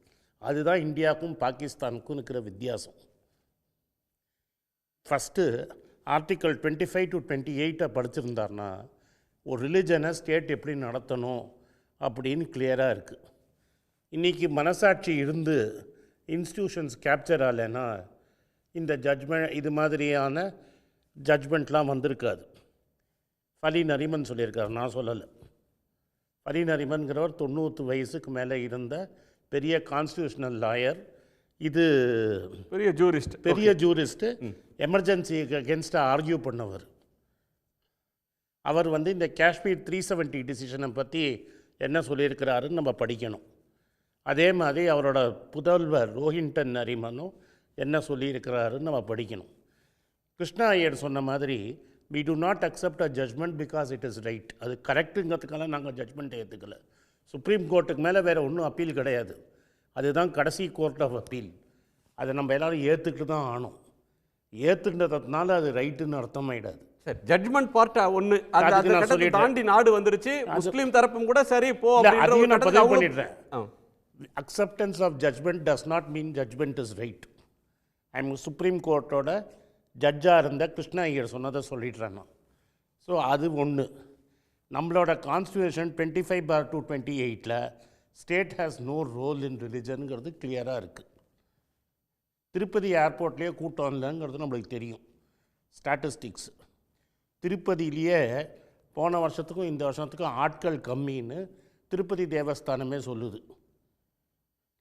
அதுதான் இந்தியாவுக்கும் பாகிஸ்தானுக்கும் இருக்கிற வித்தியாசம். ஃபஸ்ட்டு ஆர்டிக்கல் 25 to 28 படிச்சிருந்தார்னா ஒரு ரிலிஜனை ஸ்டேட் எப்படி நடத்தணும் அப்படின்னு கிளியராக இருக்குது. இன்றைக்கி மனசாட்சி இருந்து இன்ஸ்டிடியூஷன்ஸ் கேப்சர் ஆகலைன்னா இந்த ஜட்மெண்ட் இது மாதிரியான ஜட்மெண்ட்லாம் வந்திருக்காது. ஃபலி நரிமன் சொல்லியிருக்கார், நான் சொல்லலை. ஃபலி நரிமன்கிறவர் 90 வயசுக்கு மேலே இருந்த பெரிய கான்ஸ்டியூஷனல் லாயர். இது பெரிய ஜூரிஸ்ட்டு எமர்ஜென்சிக்கு அகேன்ஸ்டாக ஆர்கியூ பண்ணவர். அவர் வந்து இந்த காஷ்மீர் 370 டிசிஷனை பற்றி என்ன சொல்லியிருக்கிறாருன்னு நம்ம படிக்கணும். அதே மாதிரி அவரோட புதல்வர் ரோஹின்டன் நரிமனும் என்ன சொல்லியிருக்கிறாருன்னு நம்ம படிக்கணும். கிருஷ்ணா ஐயர் சொன்ன மாதிரி we do not accept a judgment because it is right. அது கரெக்டுங்கிறதுக்காக நாங்கள் ஜட்ஜ்மெண்ட்டை ஏற்றுக்கலை. சுப்ரீம் கோர்ட்டுக்கு மேலே வேறு ஒன்றும் அப்பீல் கிடையாது. அதுதான் கடைசி கோர்ட் ஆஃப் அப்பீல். அதை நம்ம எல்லோரும் ஏற்றுக்கிட்டு தான் ஆகணும். ஏற்றுன்றதுனால அது ரைட்டுன்னு அர்த்தம் ஆகிடாது. சரி, ஜட்ஜ்மெண்ட் பார்ட் ஒன்று தாண்டி நாடு வந்துருச்சு. முஸ்லீம் தரப்பும் கூட சரி போ அதையும் நான் பதிவு பண்ணிடுறேன். Acceptance of judgement does not mean judgement is right. I'm supreme கோர்ட்டோட ஜட்ஜாக இருந்த கிருஷ்ணா ஐயர் சொன்னதை சொல்லிடுறேன் நான். ஸோ அது ஒன்று. நம்மளோட constitution 25/228 state has no role in ரிலிஜனுங்கிறது கிளியராக இருக்குது. திருப்பதி ஏர்போர்ட்லேயே கூட்டம் இல்லைங்கிறது நம்மளுக்கு தெரியும். ஸ்டாட்டிஸ்டிக்ஸ் திருப்பதியிலேயே போன வருஷத்துக்கும் இந்த வருஷத்துக்கும் ஆட்கள் கம்மின்னு திருப்பதி தேவஸ்தானமே சொல்லுது.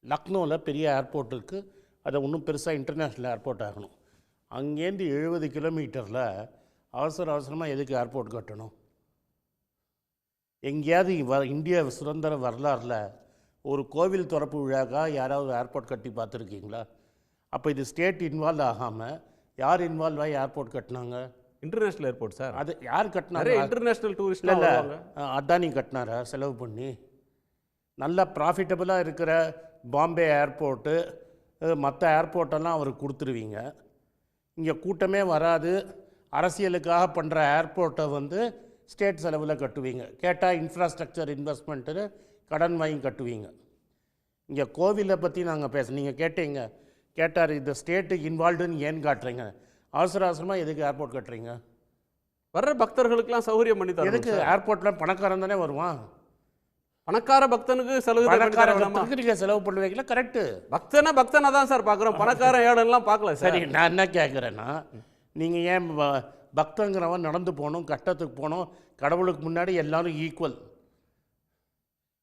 லக்னோவில் பெரிய ஏர்போர்ட் இருக்குது, அதை இன்னும் பெருசாக இன்டர்நேஷ்னல் ஏர்போர்ட் ஆகணும். அங்கேருந்து 70 கிலோமீட்டரில் அவசரமாக எதுக்கு ஏர்போர்ட் கட்டணும்? எங்கேயாவது இந்திய சுதந்திர வரலாறில் ஒரு கோவில் திறப்பு விழாக்காக யாராவது ஏர்போர்ட் கட்டி பார்த்துருக்கீங்களா? அப்போ இது ஸ்டேட் இன்வால்வ் ஆகாமல் யார் இன்வால்வ் ஆகி ஏர்போர்ட் கட்டினாங்க? International airport sir. அது யார் கட்டினாங்க? இன்டர்நேஷ்னல் டூரிஸ்ட் இல்லை, அதானி கட்டினாரா செலவு பண்ணி? நல்லா ப்ராஃபிட்டபுளாக இருக்கிற பாம்பே ஏர்போர்ட்டு மற்ற ஏர்போர்ட்டெல்லாம் அவருக்கு கொடுத்துருவீங்க. இங்கே கூட்டமே வராது, அரசியலுக்காக பண்ணுற ஏர்போர்ட்டை வந்து ஸ்டேட் செலவில் கட்டுவீங்க. கேட்டால் இன்ஃப்ராஸ்ட்ரக்சர் இன்வெஸ்ட்மெண்ட்டுன்னு கடன் வாங்கி கட்டுவீங்க. இங்கே கோவிலை பற்றி நாங்கள் நீங்கள் கேட்டார் இந்த ஸ்டேட்டு இன்வால்வ்டுன்னு ஏன் காட்டுறீங்க? அவசரமாக எதுக்கு ஏர்போர்ட் கட்டுறீங்க? வர்ற பக்தர்களுக்கெல்லாம் சௌகரியம் பண்ணி தரணும். எதுக்கு ஏர்போர்ட்டில் பணக்காரன் தானே வருவான்? பணக்கார பக்தனுக்கு செலவு நீங்கள் செலவு பண்ணுவீங்களா? கரெக்டு. பக்தனை தான் சார் பார்க்குறோம், பணக்கார ஏடெல்லாம் பார்க்கல. சரி, நான் என்ன கேட்குறேன்னா, நீங்கள் ஏன் பக்தங்கிறவன் நடந்து போகணும், கட்டத்துக்கு போகணும், கடவுளுக்கு முன்னாடி எல்லாரும் ஈக்குவல்?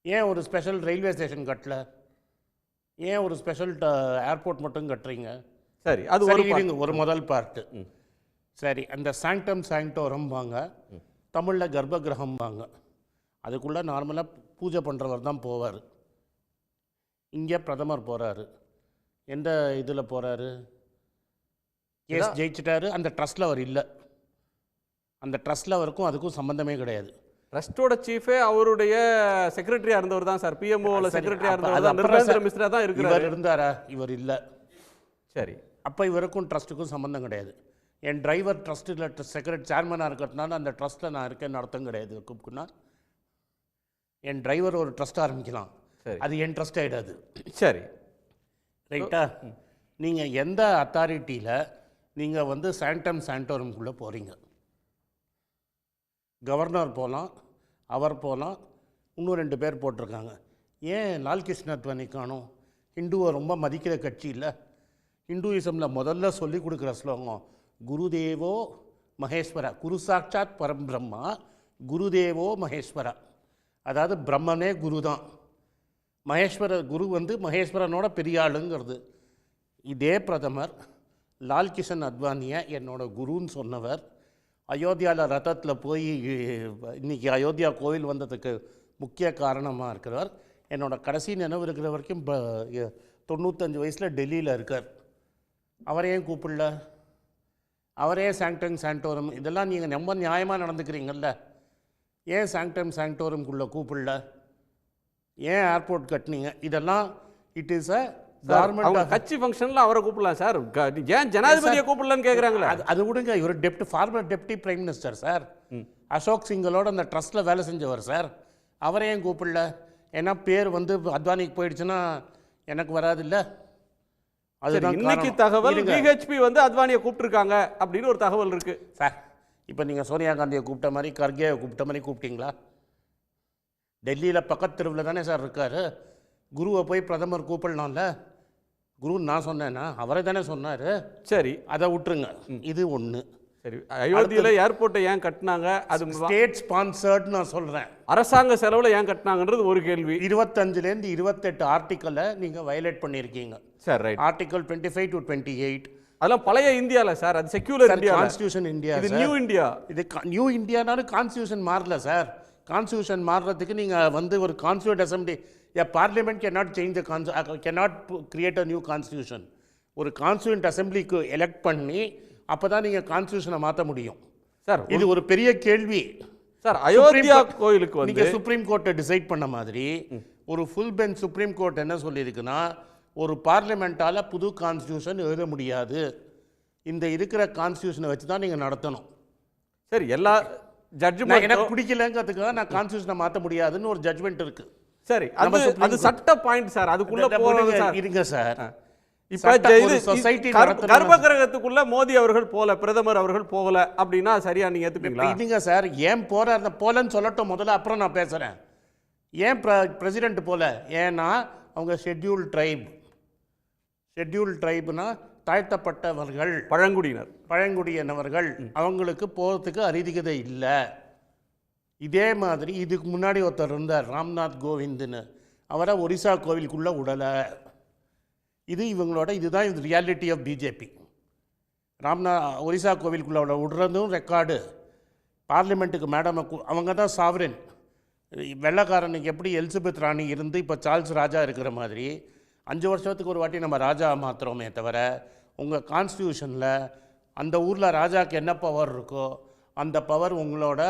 ஏன் ஒரு ஸ்பெஷல் ரயில்வே ஸ்டேஷன் கட்டல? ஏன் ஒரு ஸ்பெஷல் ஏர்போர்ட் மட்டும் கட்டுறீங்க? சரி, அது ஒரு முதல் பார்ட்டு. சரி, அந்த சாங்டம் சாங்டோரம்பாங்க, தமிழில் கர்ப்பகிரகம்பாங்க. அதுக்குள்ளே நார்மலாக பூஜை பண்ணுறவர் தான் போவார். இங்கே பிரதமர் போகிறாரு. எந்த இதில் போகிறாரு? கேஸ் ஜெயிச்சிட்டாரு, அந்த ட்ரஸ்ட்டில் அவர் இல்லை. அந்த ட்ரஸ்ட்டில் அவருக்கும் அதுக்கும் சம்மந்தமே கிடையாது. ட்ரஸ்டோட சீஃபே அவருடைய செக்ரட்டரியாக இருந்தவர் தான் சார். பிஎம்ஓவில் செக்ரட்டரியாக இருந்தவர் தான், நிர்மேந்திர மிஸ்ரா தான் இருக்கிறார். இவர் இருந்தாரா? இவர் இல்லை. சரி, அப்போ இவருக்கும் ட்ரஸ்ட்டுக்கும் சம்மந்தம் கிடையாது. என் டிரைவர் ட்ரஸ்ட்டில் செக்ரட்டரி சேர்மனாக இருக்கிறதுனால அந்த ட்ரஸ்ட்டில் நான் இருக்கேன்னு அர்த்தம் கிடையாது. கூப்பிட்டுனா என் டிரைவர் ஒரு ட்ரஸ்ட் ஆரம்பிக்கலாம், அது என் ட்ரஸ்ட் ஆகிடாது. சரி, ரைட்டா? நீங்கள் எந்த அத்தாரிட்டியில் நீங்கள் வந்து சாங்டம் சாண்டோரம்குள்ளே போகிறீங்க? கவர்னர் போகலாம், அவர் போகலாம், இன்னும் 2 பேர் போட்டிருக்காங்க. ஏன் லால் கிருஷ்ண அத்வானி காணும்? ஹிந்துவை ரொம்ப மதிக்கிற கட்சி இல்லை. ஹிந்துயிசமில் முதல்ல சொல்லி கொடுக்குற ஸ்லோகம் குருதேவோ மகேஸ்வரா, குரு சாட்சாத் பரம்பிரம்மா, குருதேவோ மகேஸ்வரா. அதாவது பிரம்மனே குரு தான், குரு வந்து மகேஸ்வரனோட பெரிய ஆளுங்கிறது. இதே பிரதமர் லால் கிஷன் அத்வானியை என்னோட குருன்னு சொன்னவர். அயோத்தியாவில் ரதத்தில் போய் இன்றைக்கி அயோத்தியா கோவில் வந்ததுக்கு முக்கிய காரணமாக இருக்கிறவர். என்னோட கடைசி நினைவு இருக்கிற வரைக்கும் 95 வயசில் டெல்லியில் இருக்கார். அவரே கூப்பிடல, அவரே சாங்டம் சாண்டோரம், இதெல்லாம் நீங்கள் ரொம்ப நியாயமாக நடந்துக்கிறீங்கல்ல, ஏன் சாங்டம் சாண்டோரம்குள்ளே கூப்பிடல, ஏன் ஏர்போர்ட் கட்டினீங்க, இதெல்லாம் இட் இஸ் அ கவர்மெண்ட் கட்சி ஃபங்க்ஷனில் அவரை கூப்பிடலாம் சார், ஏன் ஜனாதிபதியை கூப்பிடலன்னு கேட்குறாங்களே. அது விடுங்க, இவர் former deputy prime minister sir, Ashok சிங்கலோட அந்த ட்ரஸ்ட்டில் வேலை செஞ்சவர் சார், அவரே ஏன் கூப்பிடல? ஏன்னா பேர் வந்து அத்வானிக்கு போயிடுச்சுன்னா எனக்கு வராது இல்லை. அதுதான் இன்னைக்கு தகவல் பிஹெச்பி வந்து அத்வானியை கூப்பிட்டுருக்காங்க அப்படின்னு ஒரு தகவல் இருக்கு சார். இப்போ நீங்கள் சோனியா காந்தியை கூப்பிட்ட மாதிரி கர்கேவை கூப்பிட்ட மாதிரி கூப்பிட்டீங்களா? டெல்லியில் பக்கத்து தெருவில் தானே சார் இருக்கார். குருவை போய் பிரதமர் கூப்பிடலாம்ல. குரு நான் சொன்னேன்னா அவரை தானே சொன்னார். சரி, அதை விட்டுருங்க. இது ஒன்று. சரி, அயோத்தியில் ஏர்போர்ட்டை ஏன் கட்டினாங்க? அது ஸ்டேட் ஸ்பான்சர்டு நான் சொல்கிறேன். அரசாங்க செலவில் ஏன் கட்டினாங்கன்றது ஒரு கேள்வி. 25லேருந்து 28 ஆர்டிக்கலை நீங்கள் வயலேட் பண்ணியிருக்கீங்க சார். ரைட். ஆர்டிக்கல் 25 to 28 அதெல்லாம் பழைய இந்தியாவில் சார், அது செக்யூலர் இந்தியா, கான்ஸ்டியூஷன் இந்தியா. இது நியூ இந்தியா. இது நியூ இந்தியானாலும் கான்ஸ்டியூஷன் மாறல சார். கான்ஸ்டியூஷன் மாறுறதுக்கு நீங்கள் வந்து ஒரு constituent assembly, a parliament cannot change the cannot create a new constitution. ஒரு கான்ஸ்டியூண்ட் அசம்பிளிக்கு எலெக்ட் பண்ணி அப்போ தான் நீங்கள் கான்ஸ்டியூஷனை மாற்ற முடியும் சார். இது ஒரு பெரிய கேள்வி சார். அயோத்தியா கோயிலுக்கு வந்து நீங்கள் சுப்ரீம் கோர்ட்டை டிசைட் பண்ண மாதிரி ஒரு ஃபுல் பெஞ்ச் சுப்ரீம் கோர்ட் என்ன சொல்லியிருக்குன்னா, ஒரு பார்லிமெண்ட்டால் புது கான்ஸ்டியூஷன் எழுத முடியாது, இந்த இருக்கிற கான்ஸ்டியூஷனை வச்சு தான் நீங்கள் நடத்தணும். சரி, எல்லா ஜட்ஜ்மெண்ட் எனக்கு பிடிக்கலங்கிறதுக்காக நான் கான்ஸ்டியூஷனை மாற்ற முடியாதுன்னு ஒரு ஜட்ஜ்மெண்ட் இருக்கு. சரி, அது சட்ட பாயிண்ட் சார். அதுக்குள்ள போறது சார். இருங்க சார். இப்ப சொசைட்டி கர்ப்பகிரகத்துக்குள்ள மோடி அவர்கள் போல, பிரதமர் அவர்கள் போகல அப்படின்னா சரியா நீங்க ஏத்துப்பீங்களா? இதுங்க சார், ஏன் போலன்னு சொல்லட்டும் முதல்ல, அப்புறம் நான் பேசுறேன். ஏன் பிரசிடென்ட் போல? ஏன்னா அவங்க ஷெட்யூல் ட்ரைப்னா தாழ்த்தப்பட்டவர்கள், பழங்குடியினவர்கள், அவங்களுக்கு போகிறதுக்கு அருகதை இல்லை. இதே மாதிரி இதுக்கு முன்னாடி ஒருத்தர் இருந்தார், ராம்நாத் கோவிந்துன்னு, அவரை ஒரிசா கோவிலுக்குள்ளே விடலை. இது இவங்களோட இதுதான் இது ரியாலிட்டி ஆஃப் பிஜேபி. ஒரிசா கோவிலுக்குள்ளே விடுறதும் ரெக்கார்டு. பார்லிமெண்ட்டுக்கு மேடம் அவங்க தான் சாவரன். வெள்ளைக்காரனுக்கு எப்படி எலிசபெத் ராணி இருந்து இப்போ சார்ல்ஸ் ராஜா இருக்கிற மாதிரி 5 வருஷத்துக்கு ஒரு வாட்டி நம்ம ராஜா மாத்திரமே தவிர, உங்கள் கான்ஸ்டியூஷனில் அந்த ஊரில் ராஜாவுக்கு என்ன பவர் இருக்கோ அந்த பவர் உங்களோட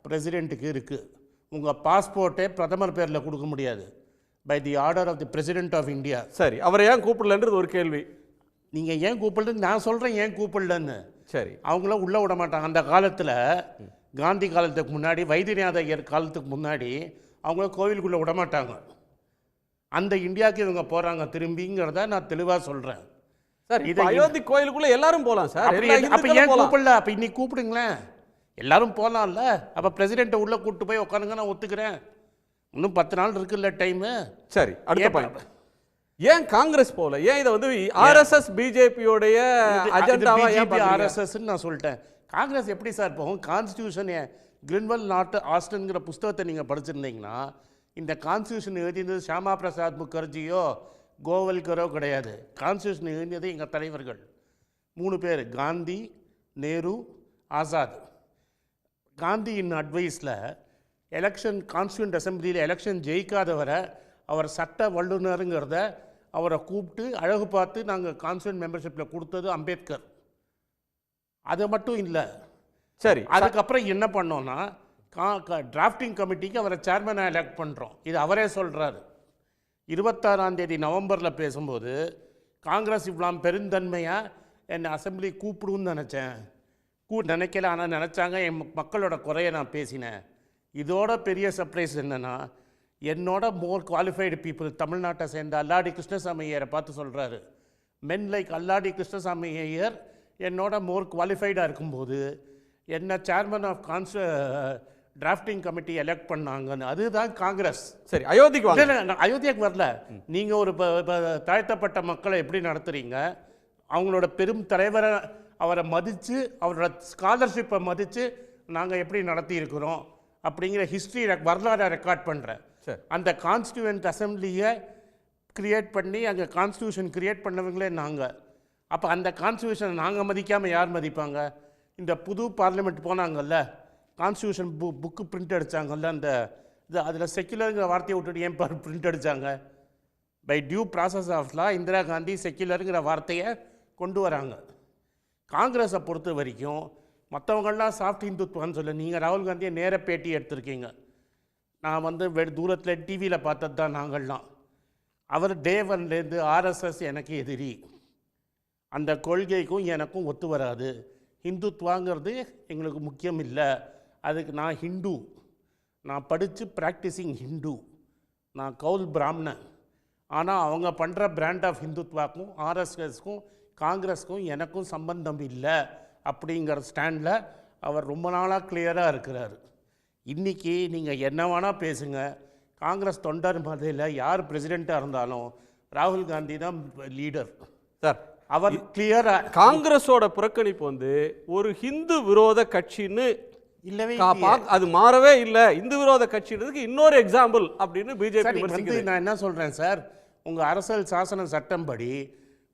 பிரசிடெண்ட்டுக்கு இருக்குது. உங்கள் பாஸ்போர்ட்டே பிரதமர் பேரில் கொடுக்க முடியாது, by the order of the president of India. சரி, அவரை ஏன் கூப்பிடலன்றது ஒரு கேள்வி. நீங்கள் ஏன் கூப்பிடலன்னு நான் சொல்கிறேன், ஏன் கூப்பிடலன்னு. சரி, அவங்கள உள்ளே விட மாட்டாங்க. அந்த காலத்தில் காந்தி காலத்துக்கு முன்னாடி, வைத்தியநாத ஐயர் காலத்துக்கு முன்னாடி அவங்கள கோவிலுக்குள்ளே விட மாட்டாங்க. அந்த இந்தியாவுக்கு இவங்க போகிறாங்க திரும்பிங்கிறத நான் தெளிவாக சொல்கிறேன் சார். இது அயோத்தி கோயிலுக்குள்ளே எல்லாரும் போகலாம் சார். அப்போ ஏன் கூப்பிடல? அப்போ இன்னைக்கு கூப்பிடுங்களேன், எல்லாரும் போகலாம்ல. அப்போ பிரசிடெண்ட்டை உள்ளே கூப்பிட்டு போய் உட்காருங்க, நான் ஒத்துக்கிறேன். இன்னும் 10 நாள் இருக்குல்ல டைமு. சரி, அடுத்த பாயிண்ட். ஏன் காங்கிரஸ் போல? ஏன் இதை வந்து ஆர்எஸ்எஸ் பிஜேபியோடைய அஜெண்டாவா? ஆர்எஸ்எஸ்ன்னு நான் சொல்லிட்டேன். காங்கிரஸ் எப்படி சார் போகும்? கான்ஸ்டியூஷன் கிரின்வெல் நாட் ஆஸ்டன்ங்கிற புஸ்தகத்தை நீங்கள் படிச்சிருந்தீங்கன்னா, இந்த கான்ஸ்டியூஷன் எழுதியது ஷியாமா பிரசாத் முகர்ஜியோ கோவல்கரோ கிடையாது. கான்ஸ்டியூஷன் எழுதியது எங்கள் தலைவர்கள் 3 பேர், காந்தி, நேரு, ஆசாத். காந்தியின் அட்வைஸில் எலெக்ஷன் கான்ஸ்டியூண்ட் அசம்பிளியில் எலெக்ஷன் ஜெயிக்காதவரை அவர் சட்ட வல்லுநருங்கிறத அவரை கூப்பிட்டு அழகு பார்த்து நாங்கள் கான்ஸ்டியூண்ட் மெம்பர்ஷிப்பில் கொடுத்தது அம்பேத்கர். அது மட்டும் இல்லை. சரி, அதுக்கப்புறம் என்ன பண்ணோன்னா டிராஃப்டிங் கமிட்டிக்கு அவரை சேர்மனாக எலெக்ட் பண்ணுறோம். இது அவரே சொல்கிறாரு. 26ஆம் தேதி நவம்பரில் பேசும்போது, காங்கிரஸ் இவ்வளோ பெருந்தன்மையாக என்னை அசம்பிளி கூப்பிடுன்னு நினச்சேன், நினைக்கல, ஆனால் நினச்சாங்க. என் மக்களோட குறையை நான் பேசினேன். இதோட பெரிய சர்ப்ரைஸ் என்னென்னா, என்னோட மோர் குவாலிஃபைடு பீப்புள், தமிழ்நாட்டை சேர்ந்த அல்லாடி கிருஷ்ணசாமி ஐயரை பார்த்து சொல்கிறாரு, மென் லைக் அல்லாடி கிருஷ்ணசாமி ஐயர் என்னோட மோர் குவாலிஃபைடாக இருக்கும்போது என்ன chairman of drafting committee elect பண்ணாங்கன்னு. அதுதான் காங்கிரஸ். சரி, அயோத்திக்கு அயோத்தியாவுக்கு வரல. நீங்கள் ஒரு தாழ்த்தப்பட்ட மக்களை எப்படி நடத்துகிறீங்க? அவங்களோட பெரும் தலைவரை அவரை மதித்து, அவரோட ஸ்காலர்ஷிப்பை மதித்து நாங்கள் எப்படி நடத்தி இருக்கிறோம் அப்படிங்கிற ஹிஸ்ட்ரி வரலாறை ரெக்கார்ட் பண்ணுறேன். அந்த கான்ஸ்டியூண்ட் அசம்பிளியை கிரியேட் பண்ணி அங்கே கான்ஸ்டியூஷன் கிரியேட் பண்ணவங்களே நாங்கள். அப்போ அந்த கான்ஸ்டியூஷனை நாங்கள் மதிக்காமல் யார் மதிப்பாங்க? இந்த புது பார்லிமெண்ட் போனாங்கல்ல, கான்ஸ்டியூஷன் புக்கு பிரிண்ட் அடித்தாங்கல்ல, அந்த இது அதில் செக்யுலருங்கிற வார்த்தையை விட்டுட்டு ஏன் பிரிண்ட் அடித்தாங்க? By due process of law Indira Gandhi செக்யுலருங்கிற வார்த்தையை கொண்டு வராங்க. காங்கிரஸை பொறுத்த வரைக்கும் மற்றவங்கள்லாம் சாஃப்ட் இந்துத்துவான்னு சொல்ல, நீங்கள் ராகுல் காந்தியை நேர பேட்டி எடுத்திருக்கீங்க. நான் வந்து தூரத்தில் டிவியில் பார்த்தது தான் நாங்கள்லாம். அவர் டே ஒன்லேருந்து ஆர்எஸ்எஸ் எனக்கு எதிரி, அந்த கொள்கைக்கும் எனக்கும் ஒத்து வராது, ஹிந்துத்வாங்கிறது எங்களுக்கு முக்கியம் இல்லை, அதுக்கு நான் ஹிந்து, நான் படித்து ப்ராக்டிஸிங் ஹிந்து, நான் கவுல் பிராமணன், ஆனால் அவங்க பண்ணுற பிராண்ட் ஆஃப் ஹிந்துத்வாக்கும் ஆர்எஸ்எஸ்க்கும் காங்கிரஸுக்கும் எனக்கும் சம்பந்தம் இல்லை அப்படிங்கிற ஸ்டாண்டில் அவர் ரொம்ப நாளாக கிளியராக இருக்கிறார். இன்றைக்கி நீங்கள் என்ன வேணால் பேசுங்க, காங்கிரஸ் தொண்டர் மதையில் யார் பிரசிடெண்ட்டாக இருந்தாலும் ராகுல் காந்தி தான் லீடர் சார். அவர் கிளியராக காங்கிரஸோட புறக்கணிப்பு வந்து ஒரு ஹிந்து விரோத கட்சின்னு இல்லவே அது மாறவே இல்லை. இந்து விரோத கட்சின்றதுக்கு இன்னொரு எக்ஸாம்பிள் அப்படின்னு பிஜேபி வந்து நான் என்ன சொல்கிறேன் சார், உங்கள் அரசியல் சாசன சட்டம்படி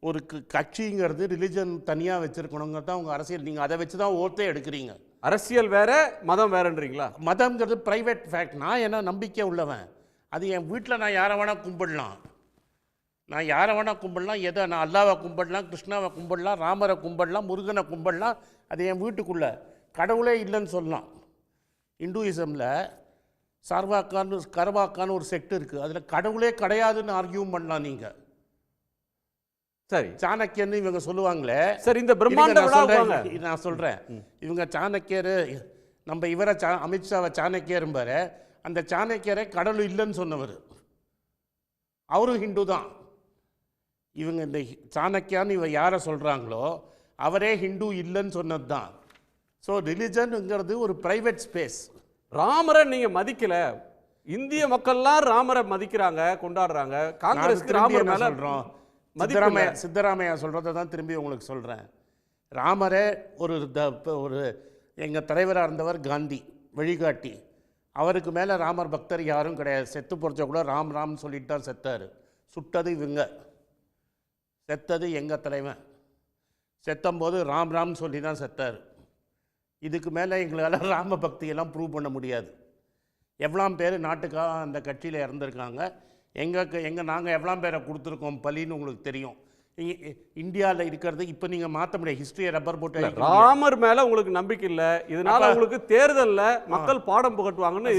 ஒரு கட்சிங்கிறது ரிலிஜன் தனியாக வச்சுருக்கணுங்கிறது தான் உங்கள் அரசியல். நீங்கள் அதை வச்சு தான் ஓட்டே எடுக்கிறீங்க. அரசியல் வேற, மதம் வேறன்றீங்களா? மதம்ங்கிறது ப்ரைவேட் ஃபேக்ட். நான் என்ன நம்பிக்கை உள்ளவன், அது என் வீட்டில் நான் யாரை வேணால் கும்பிடலாம், நான் யாரை வேணால் கும்பிடலாம், எதை நான் அல்லாவை கும்பிடலாம், கிருஷ்ணாவை கும்பிடலாம், ராமரை கும்பிடலாம், முருகனை கும்பிடலாம், அது என் வீட்டுக்குள்ளே. கடவுளே இல்லைன்னு சொல்லலாம். இந்துயிசமில் கர்வாக்கான்னு ஒரு செக்ட் இருக்குது, அதில் கடவுளே கிடையாதுன்னு ஆர்கியூம் பண்ணலாம் நீங்கள். சரி, சாணக்கியன்னு இவங்க சொல்லுவாங்களே. சரி, இந்த பிரம்மாண்ட நான் சொல்கிறேன், இவங்க சாணக்கியர், நம்ம இவரை அமித்ஷாவை சாணக்கியரும்பாரு, அந்த சாணக்கியரை கடவுள் இல்லைன்னு சொன்னவர், அவரும் ஹிந்து தான். இவங்க இந்த சாணக்கியான்னு இவ யாரை சொல்கிறாங்களோ அவரே ஹிந்து இல்லைன்னு சொன்னது தான். ஸோ ரிலிஜனுங்கிறது ஒரு ப்ரைவேட் ஸ்பேஸ். ராமரை நீங்க மதிக்கல, இந்திய மக்கள்லாம் ராமரை மதிக்கிறாங்க, கொண்டாடுறாங்க. காங்கிரஸ்க்கு ராமர் மேல சொல்கிறோம், சித்தராமையா சொல்கிறத தான் திரும்பி உங்களுக்கு சொல்கிறேன். ராமரே ஒரு எங்கள் தலைவராக இருந்தவர் காந்தி வழிகாட்டி, அவருக்கு மேலே ராமர் பக்தர் யாரும் கிடையாது. செத்து போகிறச்ச கூட ராம் ராம்னு சொல்லிட்டு தான் செத்தார். சுட்டது இவங்க, செத்தது எங்கள் தலைவன். செத்தும்போது ராம் ராம்னு சொல்லி தான் செத்தார். இதுக்கு மேலே எங்களால் ராம பக்தியெல்லாம் ப்ரூவ் பண்ண முடியாது. எவ்வளோ பேர் நாட்டுக்காக அந்த கட்சியில் இறந்துருக்காங்க, நாங்கள் எவ்வளோ பேரை கொடுத்துருக்கோம் பலின்னு உங்களுக்கு தெரியும். இந்தியாவில் இருக்கிறது இப்போ நீங்கள் மாற்ற முடியாது. ஹிஸ்டரியை ரப்பர் போட்டு ராமர் மேலே உங்களுக்கு நம்பிக்கை இல்லை, இதனால உங்களுக்கு தேர்தலில் மக்கள் பாடம் புகட்டுவாங்கன்னு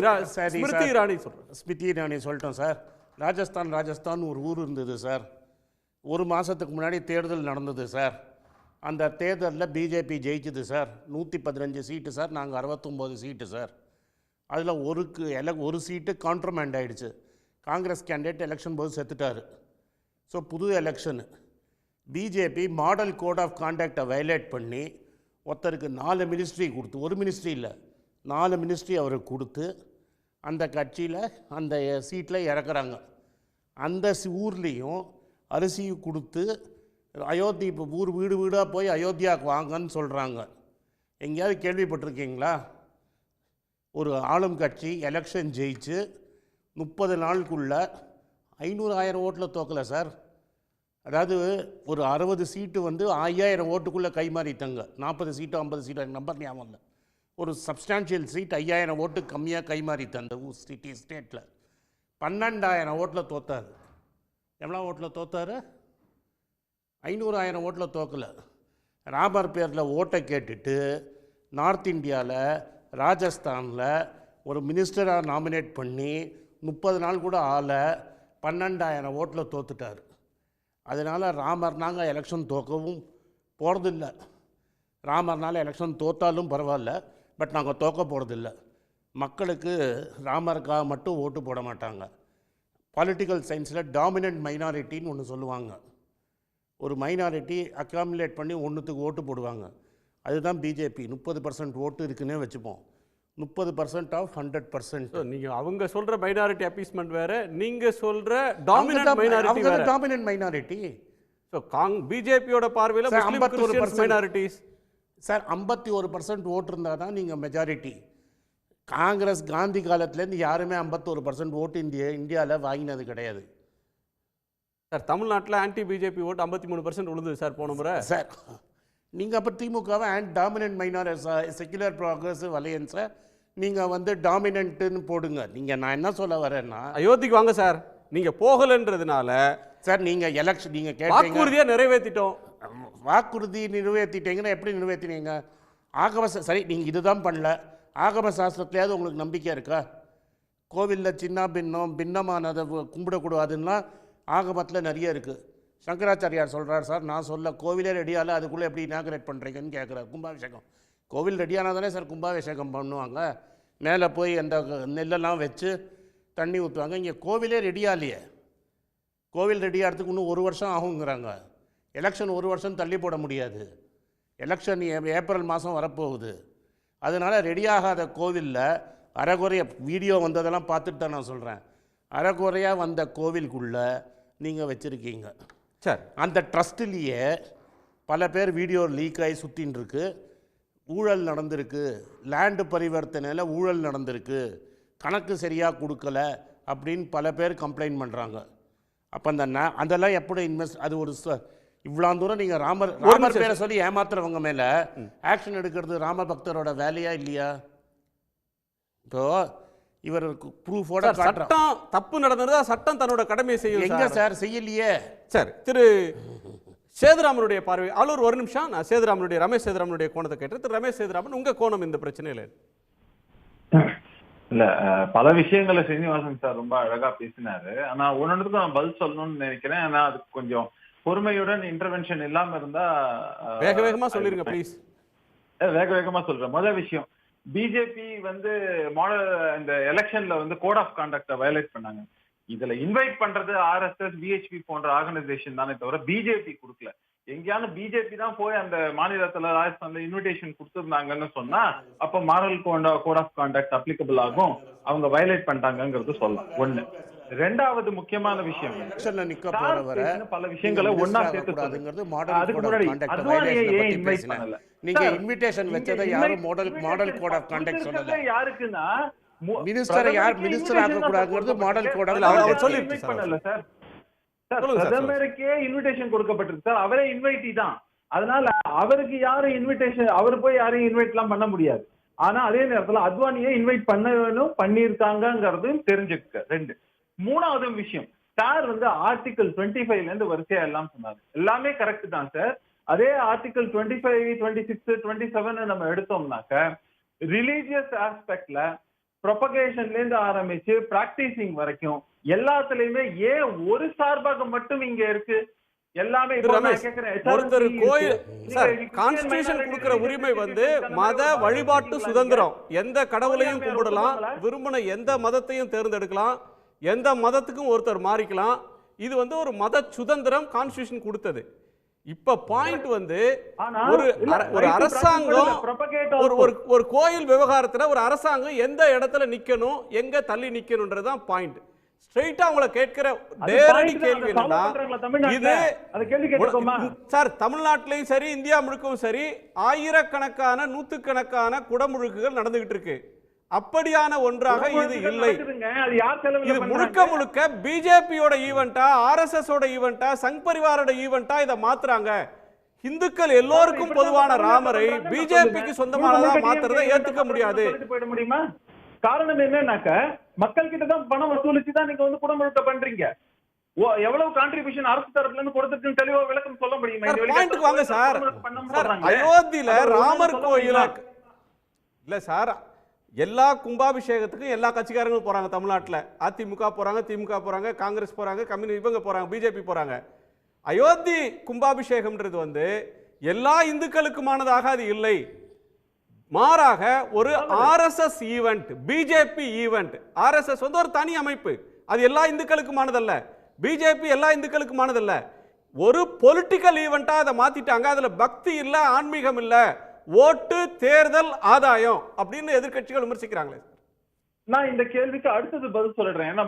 ஸ்மிருதி இரானி சொல்கிறேன். ஸ்மிருதி இரானி சொல்லிட்டோம் சார். ராஜஸ்தான் ஒரு ஊர் இருந்தது சார். ஒரு மாதத்துக்கு முன்னாடி தேர்தல் நடந்தது சார். அந்த தேர்தலில் பிஜேபி ஜெயிச்சுது சார். 115 சீட்டு சார், நாங்கள் 69 சீட்டு சார். அதில் ஒரு சீட்டு கான்ட்ரமேண்ட் ஆகிடுச்சு. காங்கிரஸ் கேண்டிடேட் எலெக்ஷன் போது செத்துட்டார். ஸோ புது election BJP model code of கான்டாக்டை வயலேட் பண்ணி ஒருத்தருக்கு 4 மினிஸ்ட்ரி கொடுத்து, ஒரு மினிஸ்ட்ரி இல்லை 4 மினிஸ்ட்ரி அவருக்கு கொடுத்து அந்த கட்சியில் அந்த சீட்டில் இறக்குறாங்க. அந்த ஊர்லேயும் அரிசி கொடுத்து அயோத்தி, இப்போ வீடு வீடாக போய் அயோத்தியாவுக்கு வாங்கன்னு சொல்கிறாங்க. எங்கேயாவது கேள்விப்பட்டிருக்கீங்களா? ஒரு ஆளும் கட்சி எலெக்ஷன் ஜெயிச்சு 30 நாளுக்குள்ள 500,000 ஓட்டில் தோக்கலை சார். அதாவது ஒரு 60 சீட்டு வந்து 5000 ஓட்டுக்குள்ளே கைமாறிட்டாங்க. 40 சீட்டு 50 சீட்டு நம்பர் ஞாபகம் இல்லை. ஒரு சப்ஸ்டான்ஷியல் சீட் 5000 ஓட்டு கம்மியாக கைமாறித்தான் அந்த ஸ்டேட்டில். 12,000 ஓட்டில் தோத்தார். எவ்வளோ ஓட்டில் தோத்தார்? 500,000 ஓட்டில் தோக்கலை. ராமர் பேரில் ஓட்டை கேட்டுட்டு நார்த் இந்தியாவில் ராஜஸ்தானில் ஒரு மினிஸ்டராக நாமினேட் பண்ணி 30 நாள் கூட ஆளை 12,000 ஓட்டில் தோத்துட்டார். அதனால் ராமர்னாங்க எலெக்ஷன் தோக்கவும் போகிறதில்ல. ராமர்னால எலெக்ஷன் தோத்தாலும் பரவாயில்ல, பட் நாங்கள் தோக்க போகிறதில்ல. மக்களுக்கு ராமருக்காக மட்டும் ஓட்டு போட மாட்டாங்க. பொலிட்டிக்கல் சயின்ஸில் டாமினன்ட் மைனாரிட்டின்னு ஒன்று சொல்லுவாங்க. ஒரு மைனாரிட்டி அக்காமுலேட் பண்ணி ஒன்றுத்துக்கு ஓட்டு போடுவாங்க. அதுதான் பிஜேபி. 30% ஓட்டு இருக்குன்னே வச்சுப்போம். 30% ஆஃப் 100%. நீங்கள் அவங்க சொல்கிற மைனாரிட்டி அப்பீஸ்மெண்ட் வேறு, நீங்கள் சொல்கிற டாமினன்ட் மைனாரிட்டி வேறு. Dominant minority. ஸோ பிஜேபியோட பார்வையில் 51% மைனாரிட்டிஸ் சார். 51% ஓட்டு இருந்தால் தான் நீங்கள் மெஜாரிட்டி. காங்கிரஸ் காந்தி காலத்துலேருந்து யாருமே 51% ஓட்டு இந்தியாவில் வாங்கினது கிடையாது சார். தமிழ்நாட்டில் ஆன்டி பிஜேபி ஓட்டு 53% விழுந்தது சார் போன முறை சார். நீங்கள் அப்போ திமுகவை அண்ட் டாமினன்ட் செக்யுலர் ப்ராக்ரஸிவ் அலையன்ஸை நீங்கள் வந்து டாமினன்ட்டுன்னு போடுங்க. நீங்கள் நான் என்ன சொல்ல வரேன்னா, அயோத்திக்கு வாங்க சார், நீங்கள் போகலைன்றதுனால சார் நீங்கள் எலெக்ஷன் நீங்கள் கேட்டீங்க, வாக்குறுதியாக நிறைவேற்றிட்டோம். வாக்குறுதி நிறைவேற்றிட்டீங்கன்னா எப்படி நிறைவேற்றினீங்க? ஆகம சரி, நீங்கள் இதுதான் பண்ணல, ஆகம சாஸ்திரத்துலையாவது உங்களுக்கு நம்பிக்கை இருக்கா? கோவிலில் சின்ன பின்னமானதை கும்பிடக்கூடாதுன்னா ஆகமத்தில் நிறைய இருக்குது. சங்கராச்சாரியார் சொல்கிறார், சார் நான் சொல்ல கோவிலே ரெடியால அதுக்குள்ளே எப்படி இனாகரேட் பண்ணுறீங்கன்னு கேட்குறாரு. கும்பாபிஷேகம் கோவில் ரெடியானால் தானே சார் கும்பாபிஷேகம் பண்ணுவாங்க. மேலே போய் அந்த நெல்லெல்லாம் வச்சு தண்ணி ஊற்றுவாங்க. இங்கே கோவிலே ரெடியாலையே. கோவில் ரெடியாகிறதுக்கு இன்னும் 1 வருஷம் ஆகுங்கிறாங்க. எலெக்ஷன் 1 வருஷம் தள்ளி போட முடியாது. எலெக்ஷன் ஏப்ரல் மாதம் வரப்போகுது. அதனால் ரெடியாகாத கோவிலில் அரைகுறைய வீடியோ வந்ததெல்லாம் பார்த்துட்டு தான் நான் சொல்கிறேன், அரைகுறையாக வந்த கோவிலுக்குள்ளே நீங்கள் வச்சுருக்கீங்க. சார் அந்த ட்ரஸ்ட்லேயே பல பேர் வீடியோ லீக் ஆகி சுற்றின்னு இருக்கு. ஊழல் நடந்திருக்கு, லேண்டு பரிவர்த்தனையில் ஊழல் நடந்திருக்கு, கணக்கு சரியாக கொடுக்கல அப்படின்னு பல பேர் கம்ப்ளைண்ட் பண்ணுறாங்க. அப்போ அதெல்லாம் எப்படி அது ஒரு இவ்வளோ தூரம் நீங்கள் ராமர் பேரை சொல்லி ஏமாத்துறவங்க மேலே ஆக்ஷன் எடுக்கிறது ராம பக்தரோட வேலையா இல்லையா? இப்போ இவர் ப்ரூஃபோட சட்டம் தப்பு நடந்ததா சட்டம் தன்னோட கடமையை செய்யும். எங்க சார் செய்யலையே? சார் திரு சேதுராமனுடைய பார்வை ஆளூர் ஒரு நிமிஷம். நான் சேதுராமனுடைய ரமேஷ் சேதுராமனுடைய கோணத்தை கேட்டு, திரு ரமேஷ் சேதுராமன் உங்க கோணம் இந்த பிரச்சனையில? இல்ல, பல விஷயங்களை சீனிவாசன் சார் ரொம்ப அழகா பேசினாரு. ஆனா ஒன்னொன்றுக்கும் நான் பதில் சொல்லணும்னு நினைக்கிறேன். ஆனா அதுக்கு கொஞ்சம் பொறுமையுடன் இன்டர்வென்ஷன் இல்லாம இருந்தா வேக வேகமா சொல்லிருங்க ப்ளீஸ். வேக வேகமா சொல்றேன். முதல் விஷயம், பிஜேபி வந்து மாடல் இந்த எலெக்ஷன்ல வந்து கோட் ஆஃப் கான்டக்ட வயலேட் பண்ணாங்க. இதுல இன்வைட் பண்றது ஆர்எஸ்எஸ் பிஹெச்பி போன்ற ஆர்கனைசேஷன் தானே தவிர பிஜேபி கொடுக்கல. எங்கேயான பிஜேபி தான் போய் அந்த மாநிலத்துல ராஜஸ்தான்ல இன்விடேஷன் கொடுத்துருந்தாங்கன்னு சொன்னா அப்ப moral code of conduct applicable ஆகும். அவங்க வயலேட் பண்ணிட்டாங்கிறது சொல்லலாம். ஒண்ணு. ரெண்டாவது முக்கியமான விஷயம், பல விஷயங்களை ஒன்னா சேர்த்து அதுக்கு முன்னாடி அத்வானியை ஏன் இன்வைட் பண்ணல? நீங்க இன்விடேஷன் வச்சதை யாரும் மாடல் கோட் ஆஃப் கான்டக்ட் சொல்லல. யாருக்குன்னா மினிஸ்டர் யார் மினிஸ்டர் ஆக கூடாதுங்கிறது மாடல் கோட் ஆஃப் கான்டக்ட் சொல்லி பண்ணல சார். பிரதமருக்கே இன்விடேஷன் கொடுக்கப்பட்டிருக்கு சார். அவரே இன்வைட்டி தான். அதனால அவருக்கு யாரும் இன்விடேஷன், அவர் போய் யாரையும் இன்வைட் எல்லாம் பண்ண முடியாது. ஆனா அதே நேரத்துல அத்வானியை இன்வைட் பண்ணணும், பண்ணிருக்காங்கிறதும் தெரிஞ்சுக்க. ரெண்டு. மூணாவது விஷயம், சார் வந்து ஆர்டிகல் 25ல இருந்து வரிசையா எல்லாம் சொன்னாரு. எல்லாமே கரெக்ட் தான் சார். அதே ஆர்டிகல் 25, 26, 27 நம்ம எடுத்தோம்னாக்க ரிலீஜியஸ் ஆஸ்பெக்ட்ல ப்ரொபகேஷன்ல இருந்து ஆரம்பிச்சு பிராக்டிசிங் வரைக்கும் எல்லாத்துலயுமே ஏன் ஒரு சார்பாக மட்டும் இங்க இருக்கு? எல்லாமே ஒருத்தர் கோயில் கான்ஸ்டிடியூஷன் கொடுக்கிற உரிமை வந்து மத வழிபாட்டு சுதந்திரம். எந்த கடவுளையும் கும்பிடலாம், விரும்பின எந்த மதத்தையும் தேர்ந்தெடுக்கலாம், எந்த மதத்துக்கும் ஒருத்தர் மாறிக்கலாம். இது வந்து ஒரு மத சுதந்திரம் கான்ஸ்டிடியூஷன் கொடுத்தது. இப்ப பாயிண்ட் வந்து ஒரு அரசாங்கம் ஒரு கோயில் விவகாரத்துல ஒரு அரசாங்கம் எந்த இடத்துல நிக்கணும், எங்க தள்ளி நிக்கணும்ன்றதுதான் பாயிண்ட். ஸ்ட்ரைட்டா உங்களை கேட்கிற நேரடி கேள்வி என்னன்னா, இது சார் தமிழ்நாட்டிலையும் சரி இந்தியா முழுக்கவும் சரி ஆயிரக்கணக்கான நூத்துக்கணக்கான குடமுழுக்குகள் நடந்துகிட்டு இருக்கு. அப்படியான ஒன்றாக இது இல்லை. இது முழுக்க முழுக்க பிஜேபியோட ஈவெண்டா, ஆர்எஸ்எஸ் ஓட ஈவெண்டா, சங் பரிவாரோட ஈவெண்டா இதை மாத்துறாங்க. இந்துக்கள் எல்லோருக்கும் பொதுவான ராமரை பிஜேபிக்கு சொந்தமானதா மாத்துறதை ஏத்துக்க முடியாது. காரணம் என்னன்னாக்க மக்கள் கிட்ட தான் பணம் வசூலிச்சு தான் நீங்க வந்து குடமுழுக்க பண்றீங்க. எவ்வளவு கான்ட்ரிபியூஷன் அரசு தரப்புல இருந்து கொடுத்துட்டு தெளிவா விளக்கம் சொல்ல முடியுமா? பாயிண்ட்க்கு வாங்க சார். அயோத்தியில ராமர் கோயில இல்ல சார், எல்லா கும்பாபிஷேகத்துக்கும் எல்லா கட்சிக்காரங்களும் போறாங்க. தமிழ்நாட்டில் அதிமுக போறாங்க, திமுக போறாங்க, காங்கிரஸ் போறாங்க, கம்யூனிஸ்ட் இவங்க போறாங்க, பிஜேபி போறாங்க. அயோத்தி கும்பாபிஷேகம்ன்றது வந்து எல்லா இந்துக்களுக்குமானதாக அது இல்லை. மாறாக ஒரு RSS event, BJP event. RSS வந்து ஒரு தனி அமைப்பு, அது எல்லா இந்துக்களுக்குமானதல்ல. பிஜேபி எல்லா இந்துக்களுக்குமானதல்ல. ஒரு பொலிட்டிக்கல் ஈவெண்டா அதை மாத்திட்டாங்க. அதுல பக்தி இல்ல, ஆன்மீகம் இல்ல, ஓட்டு தேர்தல் ஆதாயம் அப்படின்னு எதிர்க்கட்சிகள் விமர்சிக்கிறாங்களே. நான் இந்த கேள்விக்கு அடுத்தது பதில் சொல்லிடுறேன். ஏன்னா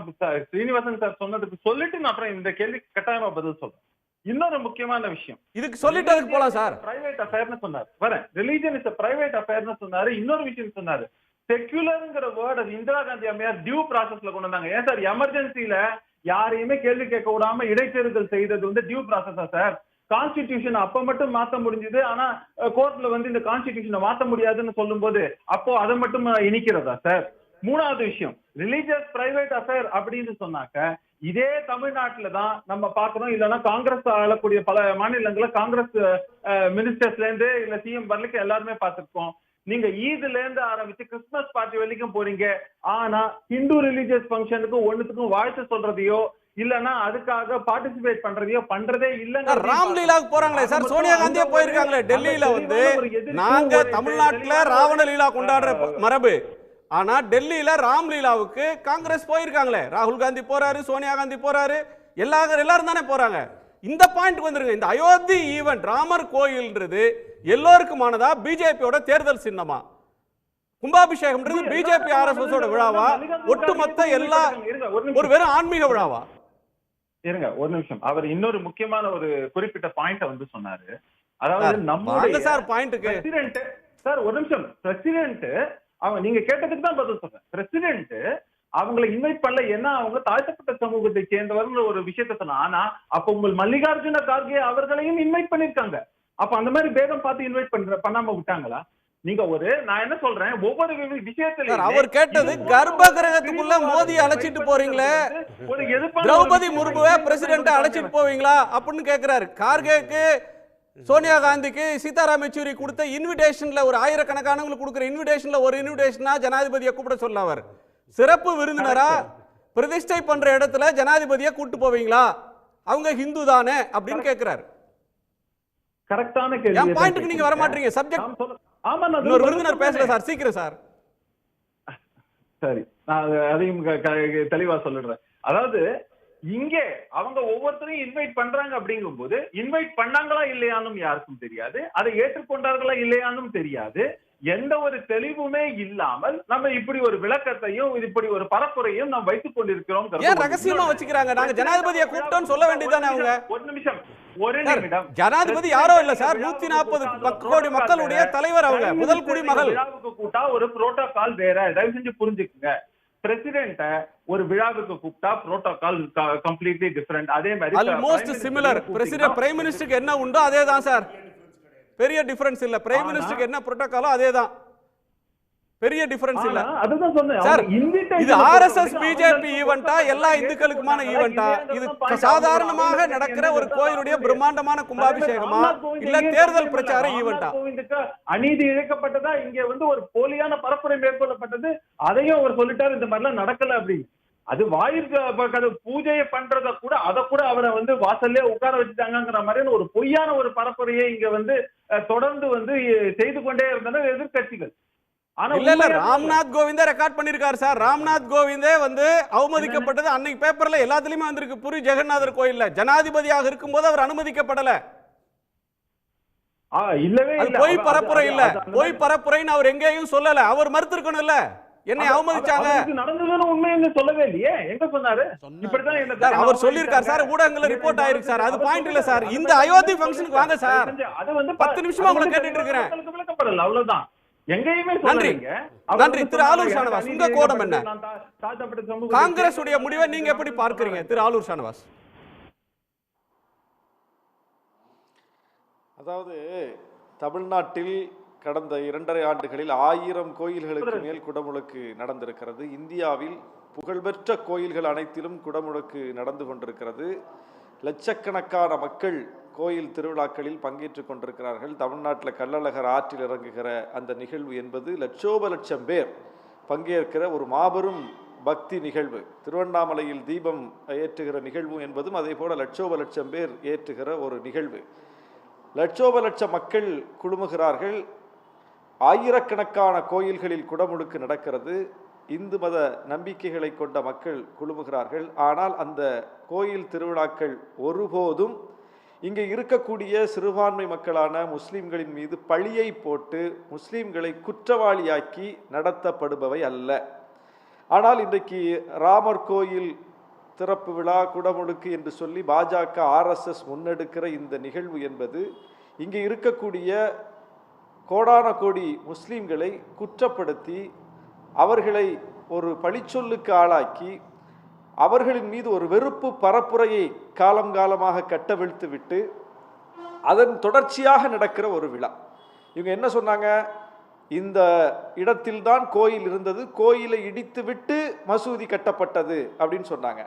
ஸ்ரீனிவாசன் சார் சொன்னதுக்கு சொல்லிட்டு நான் அப்புறம் இந்த கேள்விக்கு கட்டாயமா பதில் சொல்றேன். இன்னொரு முக்கியமான விஷயம், இதுக்கு சொல்லிட்டு அதுக்கு போலாம் சார். பிரைவேட் அஃபேர்னு சொன்னாரு. வரேன், ரிலிஜன் இஸ் பிரைவேட் அஃபேர்னு சொன்னாரு. இன்னொரு விஷயம் சொன்னாரு, செக்யூலர்ங்கிற வேர்ட் அது இந்திரா காந்தி அம்மையார் டியூ ப்ராசஸ்ல கொண்டு வந்தாங்க. ஏன் சார் எமர்ஜென்சில யாரையுமே கேள்வி கேட்க விடாம இடைத்தேர்தல் செய்தது வந்து டியூ ப்ராசஸா சார்? கான்ஸ்டிடியூஷன் அப்ப மட்டும் மாத்த முடிஞ்சது, ஆனா கோர்ட்ல வந்து இந்த கான்ஸ்டிடியூஷனை மாத்த முடியாதுன்னு சொல்லும் போது அப்போ அதை மட்டும் இணைக்கிறதா சார்? மூணாவது விஷயம், ரிலீஜியஸ் பிரைவேட் அஃபேர் அப்படின்னு சொன்னாக்க இதே தமிழ்நாட்டுல தான் நம்ம பாக்குறோம். இல்லைன்னா காங்கிரஸ் ஆளக்கூடிய பல மாநிலங்கள காங்கிரஸ் மினிஸ்டர்ஸ்ல இருந்து இல்ல சிஎம் வரலுக்கு எல்லாருமே பார்த்திருக்கோம். நீங்க ஈத்ல இருந்து ஆரம்பிச்சு கிறிஸ்துமஸ் பார்ட்டி வரைக்கும் போறீங்க, ஆனா ஹிந்து ரிலீஜியஸ் ஃபங்க்ஷனுக்கும் ஒண்ணுத்துக்கும் வாழ்த்து சொல்றதையோ இல்லன்னா அதுக்காக பார்ட்டிசிபேட் பண்றதையோ பண்றதே இல்லங்க. ராம்லீலாவுக்கு போறாங்களே சார், சோனியா காந்தியே போயிருக்காங்களே டெல்லியில. வந்து நாங்க தமிழ்நாட்டுல ராவண லீலா கொண்டாடுற மரபு, ஆனா டெல்லியில ராம்லீலாவுக்கு காங்கிரஸ் போயிருக்காங்களே. ராகுல் காந்தி போறாரு, சோனியா காந்தி போறாரு, எல்லாரும் தானே போறாங்க. இந்த பாயிண்ட் வந்துருங்க. இந்த அயோத்தி ஈவென்ட், ராமர் கோயில்ன்றது எல்லோருக்குமானதா? பிஜேபியோட தேர்தல் சின்னமா? கும்பாபிஷேகம்ன்றது பிஜேபி ஆர்எஸ்எஸ் ஓட விழாவா? ஒட்டுமொத்த எல்லா ஒரு வெறும் ஆன்மீக விழாவா? இருங்க ஒரு நிமிஷம், அவர் இன்னொரு முக்கியமான ஒரு குறிப்பிட்ட பாயிண்ட வந்து சொன்னாரு. அதாவது நம்மளுடைய சார் பாயிண்ட்க்கு பிரசிடென்ட், சார் ஒரு நிமிஷம், பிரசிடென்ட் அவங்க நீங்க கேட்டதுக்கு தான் பதில் சொல்றேன். பிரசிடென்ட் அவங்களை இன்வைட் பண்ணல, ஏன்னா அவங்க தாழ்த்தப்பட்ட சமூகத்தை சேர்ந்தவர்கள் ஒரு விஷயத்த சொன்னா. ஆனா அப்ப உங்கள் மல்லிகார்ஜுன கார்கே அவர்களையும் இன்வைட் பண்ணிருக்காங்க. அப்ப அந்த மாதிரி பேதம் பார்த்து இன்வைட் பண்ணாம விட்டாங்களா? நீங்க நான் என்ன சொல்றேன், ஒவ்வொரு விஷயத்துல அவர் கேட்டது கர்ப்ப கிரகத்துக்குள்ள மோடி அழைச்சிட்டு போறீங்களே, திரௌபதி முர்முவை பிரசிடென்ட் அழைச்சிட்டு போவீங்களா அப்படின்னு கேட்கிறாரு. கார்கேக்கு, சோனியா காந்திக்கு சீதாராம் யெச்சூரி கொடுத்த இன்விடேஷன்ல ஒரு ஆயிரக்கணக்கானவங்களுக்கு கொடுக்குற இன்விடேஷன்ல ஒரு இன்விடேஷனா ஜனாதிபதியை கூப்பிட சொல்ல, அவர் சிறப்பு விருந்தினரா பிரதிஷ்டை பண்ற இடத்துல ஜனாதிபதியை கூட்டு போவீங்களா? அவங்க ஹிந்து தானே அப்படின்னு கேட்கிறாரு. கரெக்டான கேள்வி. என் பாயிண்ட்க்கு நீங்க வர மாட்டீங்க. சப்ஜெக்ட் ஆமா, நான் ஒரு விருந்தினர் பேசல சார், சீக்கிரம் சார். சரி, நான் அதையும் தெளிவா சொல்லிடுறேன். அதாவது இங்கே அவங்க ஒவ்வொருத்தரையும் இன்வைட் பண்றாங்க அப்படிங்கும் போது இன்வைட் பண்ணாங்களா இல்லையானும் யாருக்கும் தெரியாது, அதை ஏற்றுக்கொண்டார்களா இல்லையானும் தெரியாது. எந்த ஒரு தெளிவுமே இல்லாமல் நம்ம இப்படி ஒரு விளக்கத்தையும் இப்படி ஒரு பரப்புரையும் நாம் வைத்துக் கொண்டிருக்கிறோம். ஏன் ரகசியமா வச்சுக்கிறாங்க? நாங்க ஜனாதிபதியை கூப்பிட்டோம்னு சொல்ல வேண்டியதானே அவங்க? ஒரு நிமிஷம், ஒரு நிமிடம். ஜனாதிபதி யாரோ இல்ல சார், 140 கோடி மக்களுடைய தலைவர், அவங்க முதல் குடிமகள். விழாவுக்கு கூட்டா ஒரு புரோட்டோகால் வேற, தயவு செஞ்சு புரிஞ்சுக்குங்க. பிரசிடென்ட் ஒரு விழாவுக்கு கூப்பிட்டா புரோட்டோகால் கம்ப்ளீட்லி டிஃபரண்ட். அதே மாதிரி ஆல்மோஸ்ட் சிமிலர். பிரசிடென்ட் பிரைம் மினிஸ்டருக்கு என்ன உண்டோ அதே தான் சார், பெரிய டிஃபரன்ஸ் இல்ல. பிரைம் மினிஸ்டருக்கு என்ன புரோட்டோகாலோ அதே தான், பெரிய டிஃபரன்ஸ் இல்ல. அதுதான் சொன்னேன் சார். இது ஆர்எஸ்எஸ் பிஜேபி ஈவென்ட்டா, எல்லா இந்துக்களுக்குமான ஈவென்ட்டா? இது சாதாரணமாக நடக்கிற ஒரு கோயிலுடைய பிரம்மாண்டமான கும்பாபிஷேகமா, இல்ல தேர்தல் பிரச்சார ஈவென்ட்டா? அநீதி இழைக்கப்பட்டதா, இங்க வந்து ஒரு போலியான பரப்புரை மேற்கொள்ளப்பட்டது, அதையும் அவர் சொல்லிட்டாரு இந்த மாதிரிலாம் நடக்கல அப்படின்னு. அது வாயிற்கு பூஜையை பண்றத கூட அதை கூட அவரை வந்து வாசல்லே உட்கார வச்சுட்டாங்கிற மாதிரி ஒரு பொய்யான ஒரு பரப்புரையை இங்க வந்து தொடர்ந்து வந்து செய்து கொண்டே இருந்தனர் எதிர்கட்சிகள். இல்ல இல்ல, ராம்நாத் கோவிந்தே ரெக்கார்ட் பண்ணிருக்காரு சார். ராம்நாத் கோவிந்தே வந்து அவமதிக்கப்பட்டது அன்னைக்கு பேப்பர்ல எல்லாத்துலயுமே வந்திருக்கு. புரி ஜெகநாதர் கோயில்ல ஜனாதிபதியாக இருக்கும்போது அவர் அனுமதிக்கப்படல. இல்லவே இல்ல, பொய் பரப்புரை இல்ல, பொய் பரப்புரைன்னு அவர் எங்கேயும் சொல்லல. அவர் மறுத்திருக்கணும் இல்ல, என்னை அவமதிச்சாங்க நடந்ததுன்னு உண்மையை சொல்லவே இல்லையே. எங்க சொன்னாரு? இப்படிதான் என்ன அவர் சொல்லியிருக்காரு சார், ஊடகங்கள்ல ரிப்போர்ட் ஆயிருக்கு சார். அது பாயிண்ட் இல்ல சார். இந்த அயோத்தி ஃபங்க்ஷனுக்கு வாங்க சார், அது வந்து 10 நிமிஷமா உங்களை கேட்டுட்டு இருக்கிறேன். விளக்கப்படல, அவ்வளவுதான். எங்கேயுமே நன்றி நன்றி. திரு ஆலூர் ஷானவாஸ், உங்க கோடம் என்ன? காங்கிரஸ் உடைய முடிவை நீங்க எப்படி பார்க்கிறீங்க திரு ஆலூர் ஷானவாஸ்? அதாவது தமிழ்நாட்டில் கடந்த 2.5 ஆண்டுகளில் 1000 கோயில்களுக்கு மேல் குடமுழுக்கு நடந்திருக்கிறது. இந்தியாவில் புகழ்பெற்ற கோயில்கள் அனைத்திலும் குடமுழுக்கு நடந்து கொண்டிருக்கிறது. லட்சக்கணக்கான மக்கள் கோயில் திருவிழாக்களில் பங்கேற்றுக் கொண்டிருக்கிறார்கள். தமிழ்நாட்டில் கள்ளழகர் ஆற்றில் இறங்குகிற அந்த நிகழ்வு என்பது லட்சோபலட்சம் பேர் பங்கேற்கிற ஒரு மாபெரும் பக்தி நிகழ்வு. திருவண்ணாமலையில் தீபம் ஏற்றுகிற நிகழ்வு என்பதும் அதே போல லட்சோபலட்சம் பேர் ஏற்றுகிற ஒரு நிகழ்வு. லட்சோபலட்சம் மக்கள் குழுமுகிறார்கள். ஆயிரக்கணக்கான கோயில்களில் குடமுழுக்கு நடக்கிறது. இந்து மத நம்பிக்கைகளை கொண்ட மக்கள் குழுமுகிறார்கள். ஆனால் அந்த கோயில் திருவிழாக்கள் ஒருபோதும் இங்கே இருக்கக்கூடிய சிறுபான்மை மக்களான முஸ்லீம்களின் மீது பழியை போட்டு முஸ்லீம்களை குற்றவாளியாக்கி நடத்தப்படுபவை அல்ல. ஆனால் இன்றைக்கு ராமர் கோயில் திறப்பு விழா குடமுழுக்கு என்று சொல்லி பாஜக RSS முன்னெடுக்கிற இந்த நிகழ்வு என்பது இங்கே இருக்கக்கூடிய கோடான கோடி முஸ்லீம்களை குற்றப்படுத்தி அவர்களை ஒரு பழிச்சொல்லுக்கு ஆளாக்கி அவர்களின் மீது ஒரு வெறுப்பு பரப்புரையை காலம் காலமாக கட்டவிழ்த்து விட்டு அதன் தொடர்ச்சியாக நடக்கிற ஒரு விழா. இவங்க என்ன சொன்னாங்க, இந்த இடத்தில்தான் கோயில் இருந்தது, கோயிலை இடித்து விட்டு மசூதி கட்டப்பட்டது அப்படின்னு சொன்னாங்க.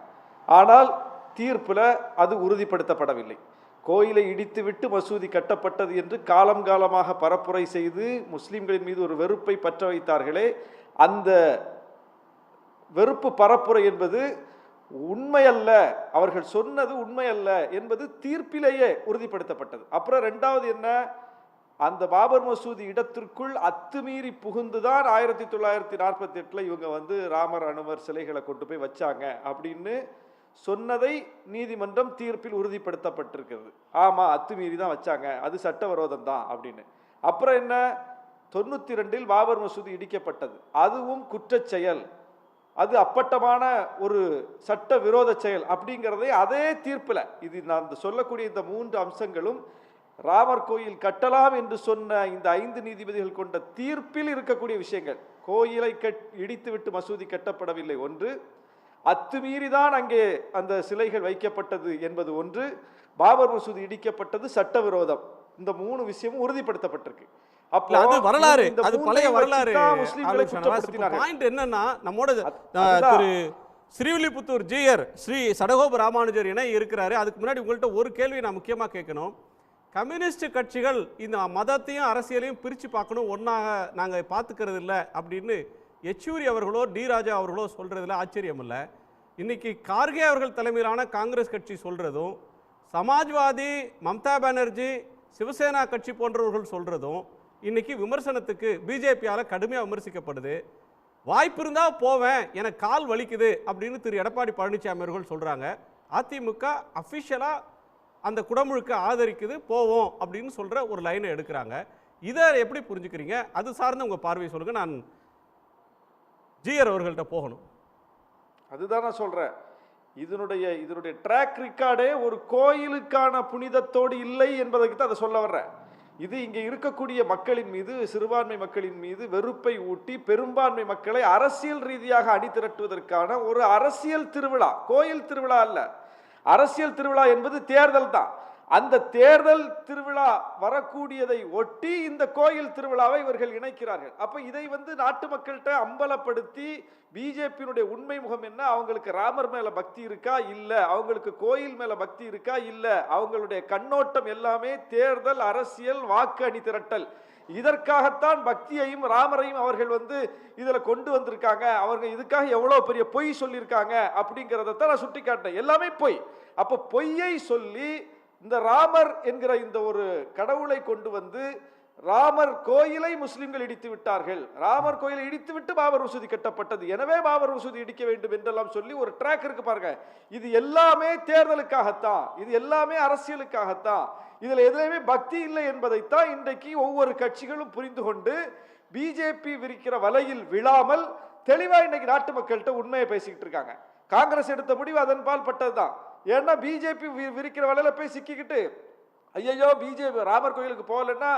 ஆனால் தீர்ப்பில் அது உறுதிப்படுத்தப்படவில்லை. கோயிலை இடித்து விட்டு மசூதி கட்டப்பட்டது என்று காலம் காலமாக பரப்புரை செய்து முஸ்லிம்களின் மீது ஒரு வெறுப்பை பற்ற வைத்தார்களே, அந்த வெறுப்பு பரப்புரை என்பது உண்மையல்ல, அவர்கள் சொன்னது உண்மையல்ல என்பது தீர்ப்பிலேயே உறுதிப்படுத்தப்பட்டது. அப்புறம் ரெண்டாவது என்ன, அந்த பாபர் மசூதி இடத்திற்குள் அத்துமீறி புகுந்துதான் 1948 இவங்க வந்து ராமர் அனுமர் சிலைகளை கொண்டு போய் வச்சாங்க அப்படின்னு சொன்னதை நீதிமன்றம் தீர்ப்பில் உறுதிப்படுத்தப்பட்டிருக்கிறது. ஆமா, அத்துமீறி தான் வச்சாங்க, அது சட்டவிரோதம் தான் அப்படின்னு. அப்புறம் என்ன, 92 பாபர் மசூதி இடிக்கப்பட்டது, அதுவும் குற்றச் செயல், அது அப்பட்டமான ஒரு சட்ட விரோத செயல் அப்படிங்கிறதே அதே தீர்ப்பில். இது நான் சொல்லக்கூடிய இந்த 3 அம்சங்களும் ராமர் கோயில் கட்டலாம் என்று சொன்ன இந்த 5 நீதிபதிகள் கொண்ட தீர்ப்பில் இருக்கக்கூடிய விஷயங்கள். கோயிலை இடித்து விட்டு மசூதி கட்டப்படவில்லை ஒன்று, அத்துமீறிதான் அங்கே அந்த சிலைகள் வைக்கப்பட்டது என்பது ஒன்று, பாபர் மசூதி இடிக்கப்பட்டது சட்டவிரோதம். இந்த 3 விஷயமும் உறுதிப்படுத்தப்பட்டிருக்கு. அது வரலாறு, அது பழைய வரலாறு. பாயிண்ட் என்னன்னா, நம்மோட திரு ஸ்ரீவில்லிபுத்தூர் ஜீயர் ஸ்ரீ சடகோப ராமானுஜர் இணை இருக்கிறாரு. அதுக்கு முன்னாடி உங்கள்கிட்ட ஒரு கேள்வி நான் முக்கியமாக கேட்கணும். கம்யூனிஸ்ட் கட்சிகள் இந்த மதத்தையும் அரசியலையும் பிரித்து பார்க்கணும், ஒன்றாக நாங்கள் பார்த்துக்கிறது இல்லை அப்படின்னு யெச்சூரி அவர்களோ டி ராஜா அவர்களோ சொல்கிறதுல ஆச்சரியம் இல்லை. இன்னைக்கு கார்கே அவர்கள் தலைமையிலான காங்கிரஸ் கட்சி சொல்கிறதும், சமாஜ்வாதி மம்தா பானர்ஜி சிவசேனா கட்சி போன்றவர்கள் சொல்கிறதும் இன்னைக்கு விமர்சனத்துக்கு பிஜேபியால் கடுமையாக விமர்சிக்கப்படுது. வாய்ப்பு இருந்தால் போவேன், எனக்கு கால் வலிக்குது அப்படின்னு திரு எடப்பாடி பழனிசாமி அவர்கள் சொல்கிறாங்க. அதிமுக அஃபிஷியலாக அந்த குடமுழுக்க ஆதரிக்குது, போவோம் அப்படின்னு சொல்கிற ஒரு லைனை எடுக்கிறாங்க. இதை எப்படி புரிஞ்சுக்கிறீங்க? அது சார்ந்த உங்கள் பார்வையை சொல்லுங்கள். நான் ஜீயர் அவர்கள்ட்ட போகணும். அதுதான் நான் சொல்கிறேன், இதனுடைய ட்ராக் ரெக்கார்டே ஒரு கோயிலுக்கான புனிதத்தோடு இல்லை என்பதற்கு தான் அதை சொல்ல வர்றேன். இது இங்கே இருக்கக்கூடிய மக்களின் மீது, சிறுபான்மை மக்களின் மீது வெறுப்பை ஊட்டி பெரும்பான்மை மக்களை அரசியல் ரீதியாக அணிதிரட்டுவதற்கான ஒரு அரசியல் திருவிழா, கோயில் திருவிழா அல்ல. அரசியல் திருவிழா என்பது தேர்தல் தான். அந்த தேர்தல் திருவிழா வரக்கூடியதை ஒட்டி இந்த கோயில் திருவிழாவை இவர்கள் இணைக்கிறார்கள். அப்ப இதை வந்து நாட்டு மக்கள்கிட்ட அம்பலப்படுத்தி பிஜேபியினுடைய உண்மை முகம் என்ன, அவங்களுக்கு ராமர் மேல பக்தி இருக்கா இல்ல, அவங்களுக்கு கோயில் மேல பக்தி இருக்கா இல்ல, அவங்களுடைய கண்ணோட்டம் எல்லாமே தேர்தல் அரசியல் வாக்கு அணி திரட்டல். இதற்காகத்தான் பக்தியையும் ராமரையும் அவர்கள் வந்து இதுல கொண்டு வந்திருக்காங்க. அவர்கள் இதுக்காக எவ்வளவு பெரிய பொய் சொல்லியிருக்காங்க அப்படிங்கிறத நான் சுட்டி காட்டினேன். எல்லாமே பொய். அப்ப பொய்யை சொல்லி இந்த ராமர் என்கிற இந்த ஒரு கடவுளை கொண்டு வந்து ராமர் கோயிலை முஸ்லிம்கள் இடித்து விட்டார்கள், ராமர் கோயிலை இடித்து விட்டு பாபர் மசூதி கட்டப்பட்டது, எனவே பாபர் மசூதி இடிக்க வேண்டும் என்றெல்லாம் சொல்லி ஒரு ட்ராக் இருக்கு பாருங்க. இது எல்லாமே தேர்தலுக்காகத்தான், இது எல்லாமே அரசியலுக்காகத்தான், இதுல எதுலையுமே பக்தி இல்லை என்பதைத்தான் இன்றைக்கு ஒவ்வொரு கட்சிகளும் புரிந்து கொண்டு பிஜேபி விரிக்கிற வலையில் விழாமல் தெளிவா இன்னைக்கு நாட்டு மக்கள்கிட்ட உண்மையை பேசிக்கிட்டு இருக்காங்க. காங்கிரஸ் எடுத்த முடிவு அதன் பால் பட்டதுதான். ஏன்னா பிஜேபி விரிக்கிற வலையில போய் சிக்கிக்கிட்டு ஐயோ பிஜேபி ராமர் கோயிலுக்கு போகலன்னா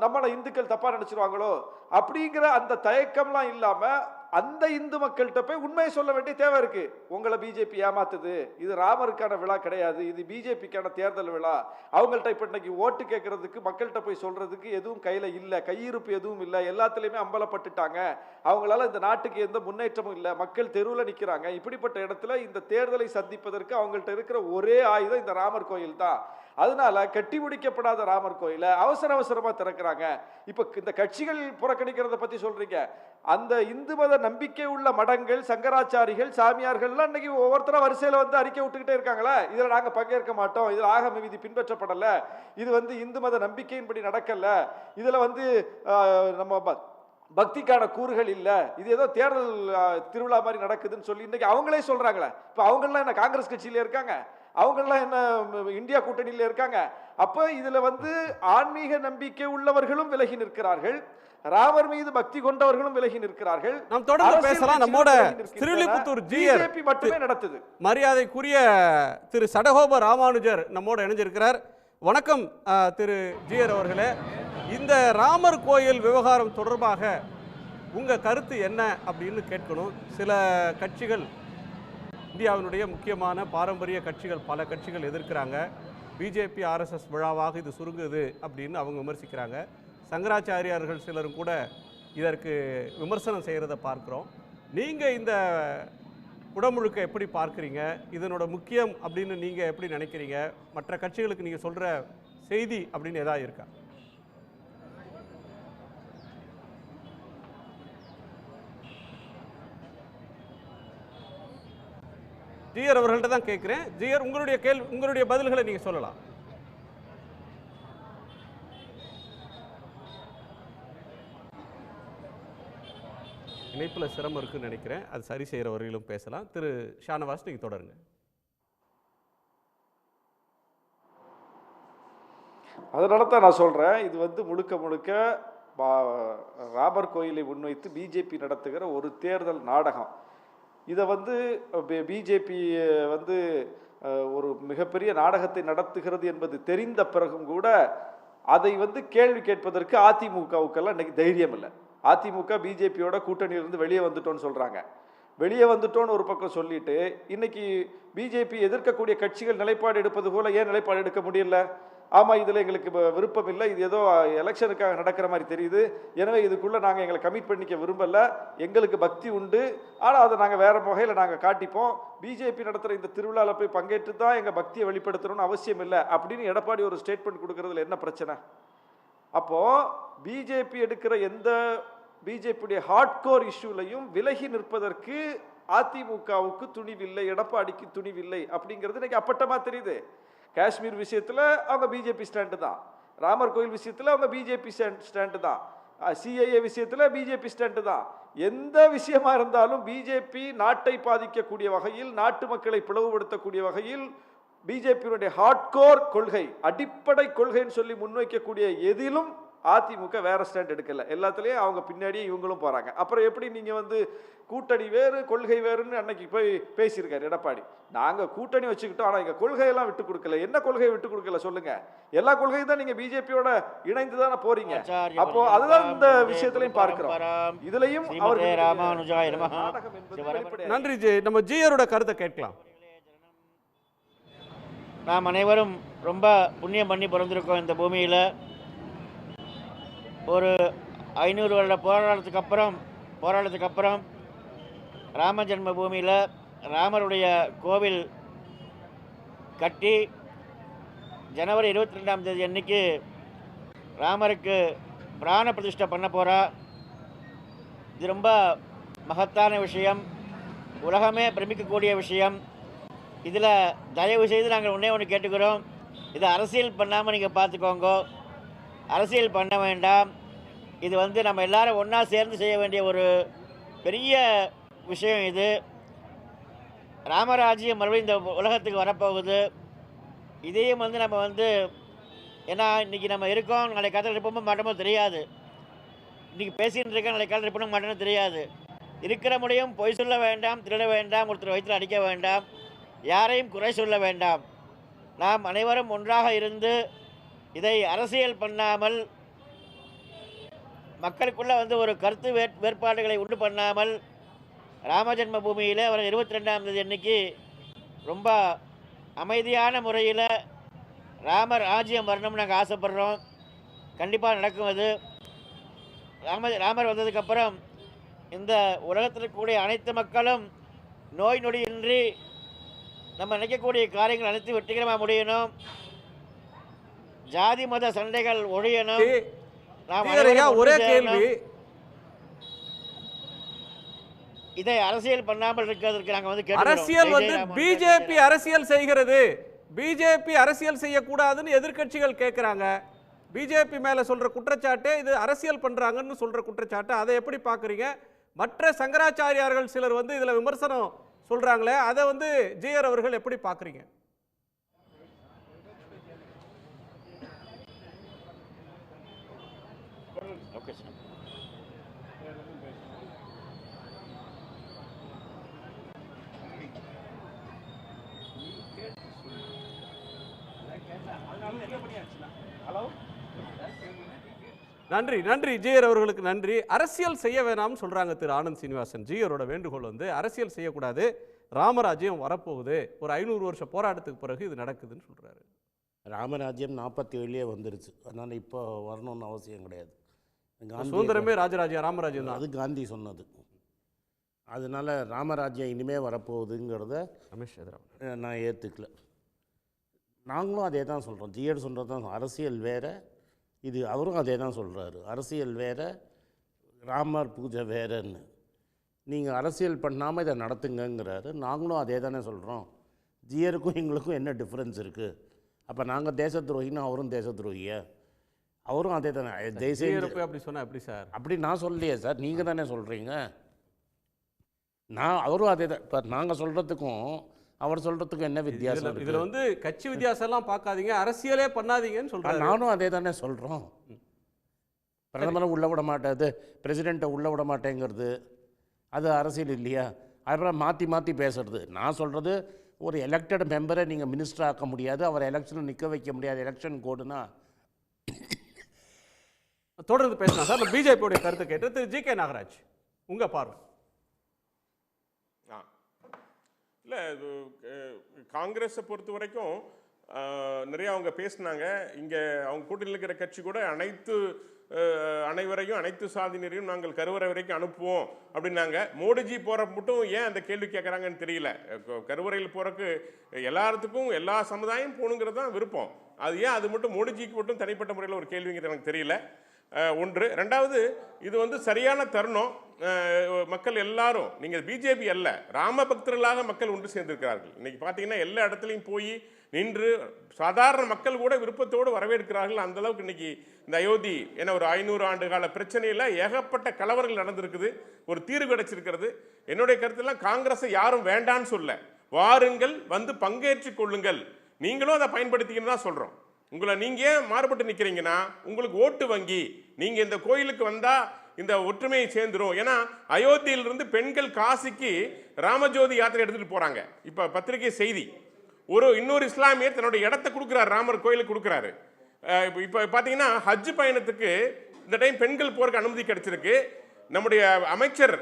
நம்மளை இந்துக்கள் தப்பா நினைச்சிருவாங்களோ அப்படிங்கிற அந்த தயக்கம்லாம் இல்லாம அந்த இந்து மக்கள்கிட்ட போய் உண்மையை சொல்ல வேண்டிய தேவை இருக்கு. உங்களை பிஜேபி ஏமாத்துது, இது ராமருக்கான விழா கிடையாது, இது பிஜேபிக்கான தேர்தல் விழா. அவங்கள்ட்ட இப்ப இன்னைக்கு ஓட்டு கேட்கறதுக்கு மக்கள்கிட்ட போய் சொல்றதுக்கு எதுவும் கையில இல்ல, கையிருப்பு எதுவும் இல்லை, எல்லாத்துலயுமே அம்பலப்பட்டுட்டாங்க. அவங்களால இந்த நாட்டுக்கு எந்த முன்னேற்றமும் இல்லை, மக்கள் தெருவில் நிற்கிறாங்க. இப்படிப்பட்ட இடத்துல இந்த தேர்தலை சந்திப்பதற்கு அவங்கள்ட்ட இருக்கிற ஒரே ஆயுதம் இந்த ராமர் கோயில் தான். அதனால கட்டி முடிக்கப்படாத ராமர் கோயிலை அவசர அவசரமா திறக்கிறாங்க. இப்ப இந்த கட்சிகள் புறக்கணிக்கிறத பத்தி சொல்றீங்க, அந்த இந்து மத நம்பிக்கை உள்ள மடங்கள், சங்கராச்சாரிகள், சாமியார்கள்லாம் இன்னைக்கு ஒவ்வொருத்தரா வரிசையில வந்து அறிக்கை விட்டுக்கிட்டே இருக்காங்களா, இதுல நாங்க பங்கேற்க மாட்டோம், இதுல ஆகம விதி பின்பற்றப்படல, இது வந்து இந்து மத நம்பிக்கையின்படி நடக்கல, இதுல வந்து நம்ம பக்திக்கான கூறுகள் இல்ல, இது ஏதோ தேர்தல் திருவிழா மாதிரி நடக்குதுன்னு சொல்லி இன்னைக்கு அவங்களே சொல்றாங்களே. இப்ப அவங்கெல்லாம் என்ன காங்கிரஸ் கட்சியில இருக்காங்க, அவங்கெல்லாம் என்ன இந்தியா கூட்டணியில இருக்காங்க. அப்ப இதுல வந்து ஆன்மீக நம்பிக்கை உள்ளவர்களும் விலகி நிற்கிறார்கள், ராமர் மீது பக்தி கொண்டவர்களும் விலகி நிற்கிறார்கள். நாம் தொடர்ந்து பேசலாம். நம்மோட ஸ்ரீவில்லிபுத்தூர் ஜீயர் மட்டுமே நடத்துது. மரியாதைக்குரிய திரு சடகோப ராமானுஜர் நம்மோட இணைஞ்சிருக்கிறார். வணக்கம் திரு ஜீயர் அவர்களே. இந்த ராமர் கோயில் விவகாரம் தொடர்பாக உங்க கருத்து என்ன அப்படின்னு கேட்கணும். சில கட்சிகள், இந்தியாவினுடைய முக்கியமான பாரம்பரிய கட்சிகள், பல கட்சிகள் எதிர்க்கிறாங்க. பிஜேபி ஆர்எஸ்எஸ் விழாவாக இது சுருங்குது அப்படின்னு அவங்க விமர்சிக்கிறாங்க. சங்கராச்சாரியார்கள் சிலரும் கூட இதற்கு விமர்சனம் செய்கிறத பார்க்குறோம். நீங்கள் இந்த குடமுழுக்க எப்படி பார்க்குறீங்க? இதனோட முக்கியம் அப்படின்னு நீங்கள் எப்படி நினைக்கிறீங்க? மற்ற கட்சிகளுக்கு நீங்கள் சொல்கிற செய்தி அப்படின்னு எதாவது இருக்கா? ஜிஆர் அவர்கள்ட்ட தான் கேட்குறேன். ஜிஆர், உங்களுடைய பதில்களை நீங்கள் சொல்லலாம். இணைப்பில் சிரமம் இருக்குன்னு நினைக்கிறேன். அது சரி செய்கிற வரையிலும் பேசலாம். திரு ஷானவாஸ், நீங்கள் தொடருங்க. அதனால தான் நான் சொல்கிறேன், இது வந்து முழுக்க முழுக்க ராமர் கோயிலை முன்வைத்து பிஜேபி நடத்துகிற ஒரு தேர்தல் நாடகம். இதை வந்து பிஜேபி வந்து ஒரு மிகப்பெரிய நாடகத்தை நடத்துகிறது என்பது தெரிந்த பிறகும் கூட அதை வந்து கேள்வி கேட்பதற்கு அதிமுகவுக்கெல்லாம் இன்னைக்கு தைரியம் இல்லை. அதிமுக பிஜேபியோட கூட்டணியிலிருந்து வெளியே வந்துட்டோன்னு சொல்கிறாங்க. வெளியே வந்துட்டோன்னு ஒரு பக்கம் சொல்லிட்டு இன்னைக்கு பிஜேபி எதிர்க்கக்கூடிய கட்சிகள் நிலைப்பாடு எடுப்பது போல ஏன் நிலைப்பாடு எடுக்க முடியல? ஆமாம், இதில் எங்களுக்கு விருப்பம் இல்லை, இது ஏதோ எலெக்ஷனுக்காக நடக்கிற மாதிரி தெரியுது, எனவே இதுக்குள்ளே நாங்கள் எங்களை கமிட் பண்ணிக்க விரும்பலை, எங்களுக்கு பக்தி உண்டு, ஆனால் அதை நாங்கள் வேறு வகையில் நாங்கள் காட்டிப்போம், பிஜேபி நடத்துகிற இந்த திருவிழாவில் போய் பங்கேற்று தான் எங்கள் பக்தியை வெளிப்படுத்தணும்னு அவசியம் இல்லை அப்படின்னு எடப்பாடி ஒரு ஸ்டேட்மெண்ட் கொடுக்கறதுல என்ன பிரச்சனை? அப்போது பிஜேபி எடுக்கிற எந்த பிஜேபியுடைய ஹார்ட்கோர் இஷ்யூலையும் விலகி நிற்பதற்கு அதிமுகவுக்கு துணிவில்லை, எடப்பாடிக்கு துணிவில்லை அப்படிங்கிறது இன்னைக்கு அப்பட்டமாக தெரியுது. காஷ்மீர் விஷயத்தில் அவங்க பிஜேபி ஸ்டாண்டு தான், ராமர் கோயில் விஷயத்தில் அவங்க பிஜேபி ஸ்டாண்டு தான், சிஐஏ விஷயத்தில் பிஜேபி ஸ்டாண்டு தான். எந்த விஷயமா இருந்தாலும் பிஜேபி நாட்டை பாதிக்கக்கூடிய வகையில், நாட்டு மக்களை பிளவுபடுத்தக்கூடிய வகையில் பிஜேபியினுடைய ஹார்ட்கோர் கொள்கை, அடிப்படை கொள்கைன்னு சொல்லி முன்வைக்கக்கூடிய எதிலும் அதிமுக வேற ஸ்டாண்ட் எடுக்கல. எல்லாத்துலேயும் அவங்க பின்னாடியே இவங்களும் போறாங்க. அப்புறம் எப்படி நீங்க வந்து கூட்டணி வேறு கொள்கை வேறுன்னு அன்னைக்கு போய் பேசியிருக்காரு எடப்பாடி. நாங்க கூட்டணி வச்சுக்கிட்டோம், ஆனா எங்க கொள்கையெல்லாம் விட்டு கொடுக்கல. என்ன கொள்கையை விட்டு கொடுக்கல சொல்லுங்க? எல்லா கொள்கையும் தான் நீங்க பிஜேபியோட இணைந்து தானே போறீங்க. அப்போ அதுதான் இந்த விஷயத்திலையும் பார்க்கிறோம். இதுலயும் நன்றி. நம்ம ஜிஆரோட கருத்தை கேட்கலாம். நாம் அனைவரும் ரொம்ப புண்ணியம் பண்ணி பிறந்திருக்கோம் இந்த பூமியில். ஒரு 500 வருட போராட்டத்துக்கு அப்புறம் ராம ஜென்ம பூமியில் ராமருடைய கோவில் கட்டி ஜனவரி 22ஆம் தேதி அன்னைக்கு ராமருக்கு பிராண பிரதிஷ்டை பண்ண போகிறா. இது ரொம்ப மகத்தான விஷயம், உலகமே பிரமிக்கக்கூடிய விஷயம். இதில் தயவு செய்து நாங்கள் ஒன்று கேட்டுக்கிறோம், இதை அரசியல் பண்ணாமல் நீங்கள் பார்த்துக்கோங்க. அரசியல் பண்ண வேண்டாம். இது வந்து நம்ம எல்லாரும் ஒன்றா சேர்ந்து செய்ய வேண்டிய ஒரு பெரிய விஷயம். இது ராமராஜ்யம் மறுபடியும் இந்த உலகத்துக்கு வரப்போகுது. இதையும் வந்து நம்ம வந்து ஏன்னா இன்றைக்கி நம்ம இருக்கோம், நாளைக்கு காலத்தில் இருப்போமோ மாட்டோமோ தெரியாது. இன்றைக்கி பேசிகிட்டு இருக்கோம், நாளைக்கு காலத்தில் இருப்போம் மாட்டோமோ தெரியாது. இருக்கிற முடியும் பொய் சொல்ல வேண்டாம், திருட வேண்டாம், ஒருத்தர் வயிற்றில் அடிக்க வேண்டாம், யாரையும் குறை சொல்ல வேண்டாம். நாம் அனைவரும் ஒன்றாக இருந்து இதை அரசியல் பண்ணாமல், மக்களுக்குள்ளே வந்து ஒரு கருத்து வேறுபாடுகளை உண்டு பண்ணாமல், ராமஜென்ம பூமியில் வர 22ஆம் தேதி அன்னைக்கு ரொம்ப அமைதியான முறையில் ராமர் ராஜ்யம் வரணும்னு நாங்கள் ஆசைப்படுறோம். கண்டிப்பாக நடக்கும். அது ராமர் வந்ததுக்கப்புறம் இந்த உலகத்தில் இருக்கக்கூடிய அனைத்து மக்களும் நோய் நொடியின்றி நம்ம நினைக்கக்கூடிய காரியங்கள் அனைத்து வெற்றிகரமாக முடியணும். ஜாதி மத சண்டைகள் ஒழியணும். ஒரே கேள்வி, இதை அரசியல் பண்ணாமல் இருக்கிறதுக்கு நாங்கள் வந்து அரசியல் வந்து பிஜேபி அரசியல் செய்கிறது, பிஜேபி அரசியல் செய்யக்கூடாதுன்னு எதிர்க்கட்சிகள் கேட்குறாங்க. பிஜேபி மேலே சொல்கிற குற்றச்சாட்டு இது அரசியல் பண்ணுறாங்கன்னு சொல்கிற குற்றச்சாட்டு, அதை எப்படி பார்க்குறீங்க? மற்ற சங்கராச்சாரியார்கள் சிலர் வந்து இதில் விமர்சனம் சொல்கிறாங்களே, அதை வந்து ஜிஆர் அவர்கள் எப்படி பார்க்குறீங்க? நன்றி நன்றி ஜிஆர் அவர்களுக்கு நன்றி. அரசியல் செய்ய வேணாம்னு சொல்கிறாங்க திரு ஆனந்த் சீனிவாசன். ஜிஆரோட வேண்டுகோள் வந்து அரசியல் செய்யக்கூடாது, ராமராஜ்யம் வரப்போகுது, ஒரு 500 வருஷ போராட்டத்துக்கு பிறகு இது நடக்குதுன்னு சொல்கிறாரு. ராமராஜ்யம் 47 வந்துருச்சு, அதனால் இப்போ வரணும்னு அவசியம் கிடையாது. சுதந்திரமே ராமராஜ்யம் தான். அது காந்தி சொன்னது. அதனால் ராமராஜ்யம் இனிமேல் வரப்போகுதுங்கிறத நான் ஏற்றுக்கல. நாங்களும் அதே தான் சொல்கிறோம். ஜிஎட் சொல்கிறது தான், அரசியல் வேறு, இது அவரும் அதே தான் சொல்கிறாரு. அரசியல் வேறு, ராமர் பூஜை வேறுன்னு. நீங்கள் அரசியல் பண்ணாமல் இதை நடத்துங்கங்கிறாரு. நாங்களும் அதே தானே சொல்கிறோம். ஜிஆருக்கும் எங்களுக்கும் என்ன டிஃப்ரென்ஸ் இருக்குது? அப்போ நாங்கள் தேச துரோகின்னு அவரும் தேச துரோகியா? அவரும் அதே தானே. ஜெய்சேந்திர அப்படி சொன்னால் எப்படி சார்? அப்படி நான் சொல்லலையே சார், நீங்கள் தானே சொல்கிறீங்க. அவரும் அதே தான். இப்போ நாங்கள் சொல்கிறதுக்கும் அவர் சொல்கிறதுக்கும் என்ன வித்தியாசம்? இதில் வந்து கட்சி வித்தியாசம்லாம் பார்க்காதீங்க, அரசியலே பண்ணாதீங்கன்னு சொல்கிறேன். நானும் அதே தானே சொல்கிறோம். பிரதமரை உள்ளே விட மாட்டாது, பிரசிடெண்ட்டை உள்ளே விட மாட்டேங்கிறது, அது அரசியல் இல்லையா? அப்புறம் மாற்றி மாற்றி பேசுறது. நான் சொல்கிறது, ஒரு எலெக்டட் மெம்பரை நீங்கள் மினிஸ்டர் ஆக்க முடியாது, அவர் எலெக்ஷனில் நிற்க வைக்க முடியாது. எலெக்ஷன் கோடுனா தொடர்ந்து பேசலாம் சார். பிஜேபியோடைய கருத்தை கேட்டு திரு ஜி கே நாகராஜ், உங்கள் பார்வை. இல்லை, காங்கிரஸை பொறுத்த வரைக்கும் நிறைய அவங்க பேசினாங்க. இங்கே அவங்க கூட்டணியில் இருக்கிற கட்சி கூட அனைவரையும், அனைத்து சாதியினரையும் நாங்கள் கருவறை வரைக்கும் அனுப்புவோம் அப்படின்னாங்க. மோடிஜி போகிற மட்டும் ஏன் அந்த கேள்வி கேட்குறாங்கன்னு தெரியல. கருவறையில் போகிறக்கு எல்லாத்துக்கும் எல்லா சமுதாயம் போகணுங்கிறது தான் விருப்பம். அது ஏன் அது மட்டும் மோடிஜிக்கு மட்டும் தனிப்பட்ட முறையில் ஒரு கேள்விங்கிறது எனக்கு தெரியல. ஒன்று. ரெண்டாவது, இது வந்து சரியான தருணம். மக்கள் எல்லாரும், நீங்கள் பிஜேபி அல்ல, ராம பக்தர்களாக மக்கள் ஒன்று சேர்ந்திருக்கிறார்கள். இன்னைக்கு பார்த்தீங்கன்னா எல்லா இடத்துலையும் போய் நின்று சாதாரண மக்கள் கூட விருப்பத்தோடு வரவேற்கிறார்கள். அந்த அளவுக்கு இன்னைக்கு இந்த அயோத்தி என ஒரு 500 ஆண்டு கால பிரச்சனையில் ஏகப்பட்ட கலவரங்கள் நடந்திருக்குது, ஒரு தீர்வு கிடைச்சிருக்கிறது. என்னுடைய கருத்தெல்லாம் காங்கிரஸை யாரும் வேண்டான்னு சொல்ல, வாருங்கள், வந்து பங்கேற்று கொள்ளுங்கள், நீங்களும் அதை பயன்படுத்திக்கணும் தான் சொல்கிறோம். உங்களை நீங்கள் ஏன் மாறுபட்டு நிற்கிறீங்கன்னா, உங்களுக்கு ஓட்டு வங்கி, நீங்கள் இந்த கோயிலுக்கு வந்தால் இந்த ஒற்றுமையை சேர்ந்துரும். ஏன்னா அயோத்தியிலிருந்து பெண்கள் காசிக்கு ராமஜோதி யாத்திரை எடுத்துகிட்டு போகிறாங்க. இப்போ பத்திரிகை செய்தி, இன்னொரு இஸ்லாமியர் தன்னுடைய இடத்தை கொடுக்குறாரு, ராமர் கோயிலுக்கு கொடுக்குறாரு. இப்போ பார்த்தீங்கன்னா ஹஜ் பயணத்துக்கு இந்த டைம் பெண்கள் போறதுக்கு அனுமதி கிடைச்சிருக்கு. நம்முடைய அமைச்சர்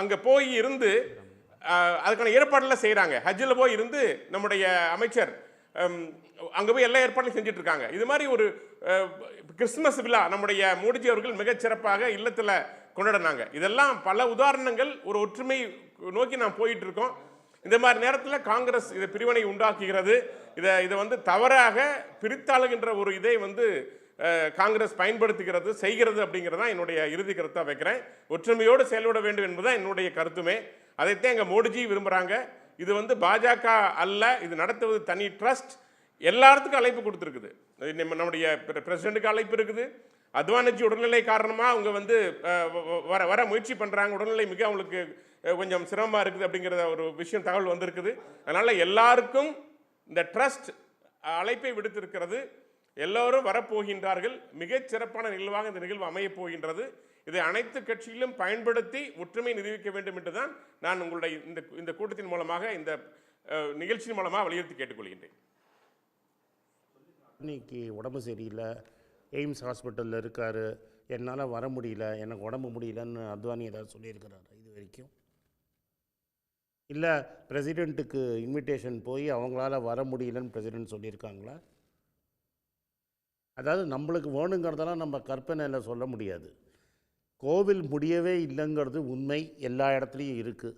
அங்கே போய் இருந்து அதுக்கான ஏற்பாடுலாம் செய்கிறாங்க. ஹஜ்ஜில் போய் இருந்து நம்முடைய அமைச்சர் அங்கே போய் எல்லா ஏற்பாடும் செஞ்சுட்டு இருக்காங்க. இது மாதிரி ஒரு கிறிஸ்துமஸ் விழா நம்முடைய மோடிஜி அவர்கள் மிகச்சிறப்பாக இல்லத்தில் கொண்டாடினாங்க. இதெல்லாம் பல உதாரணங்கள். ஒரு ஒற்றுமை நோக்கி நாம் போயிட்டு இருக்கோம். இந்த மாதிரி நேரத்தில் காங்கிரஸ் இதை பிரிவினை உண்டாக்குகிறது. இதை வந்து தவறாக பிரித்தாளுகின்ற ஒரு இதை வந்து காங்கிரஸ் பயன்படுத்துகிறது, செய்கிறது அப்படிங்கிறதான் என்னுடைய இறுதி கருத்தாக வைக்கிறேன். ஒற்றுமையோடு செயல்பட வேண்டும் என்பதுதான் என்னுடைய கருத்துமே. அதைத்தான் எங்கள் மோடிஜி விரும்புகிறாங்க. இது வந்து பாஜக அல்ல, இது நடத்துவது தனி ட்ரஸ்ட். எல்லாத்துக்கும் அழைப்பு கொடுத்துருக்குது. நம்முடைய பிரசிடென்ட்டுக்கு அழைப்பு இருக்குது. அத்வானிஜி உடல்நிலை காரணமாக அவங்க வந்து வர முயற்சி பண்ணுறாங்க. உடல்நிலை மிக அவங்களுக்கு கொஞ்சம் சிரமமாக இருக்குது அப்படிங்கிற ஒரு விஷயம் தகவல் வந்திருக்குது. அதனால் எல்லாருக்கும் இந்த ட்ரஸ்ட் அழைப்பை விடுத்திருக்கிறது. எல்லோரும் வரப்போகின்றார்கள். மிகச் சிறப்பான நிகழ்வாக இந்த நிகழ்வு அமையப் போகின்றது. இதை அனைத்து கட்சியிலும் பயன்படுத்தி ஒற்றுமை நிரூபிக்க வேண்டும் என்று தான் நான் உங்களுடைய இந்த கூட்டத்தின் மூலமாக, இந்த நிகழ்ச்சியின் மூலமாக வலியுறுத்தி கேட்டுக்கொள்கின்றேன். இன்னைக்கு உடம்பு சரியில்லை, எய்ம்ஸ் ஹாஸ்பிட்டலில் இருக்கார், என்னால் வர முடியல, எனக்கு உடம்பு முடியலன்னு அத்வானி ஏதாவது சொல்லியிருக்கிறாரு இது வரைக்கும்? இல்லை பிரசிடெண்ட்டுக்கு இன்விடேஷன் போய் அவங்களால வர முடியலன்னு பிரசிடெண்ட் சொல்லியிருக்காங்களா? அதாவது நம்மளுக்கு வேணுங்கிறதெல்லாம் நம்ம கற்பனையில் சொல்ல முடியாது. கோவில் முடியவே இல்லைங்கிறது உண்மை, எல்லா இடத்துலையும் இருக்குது.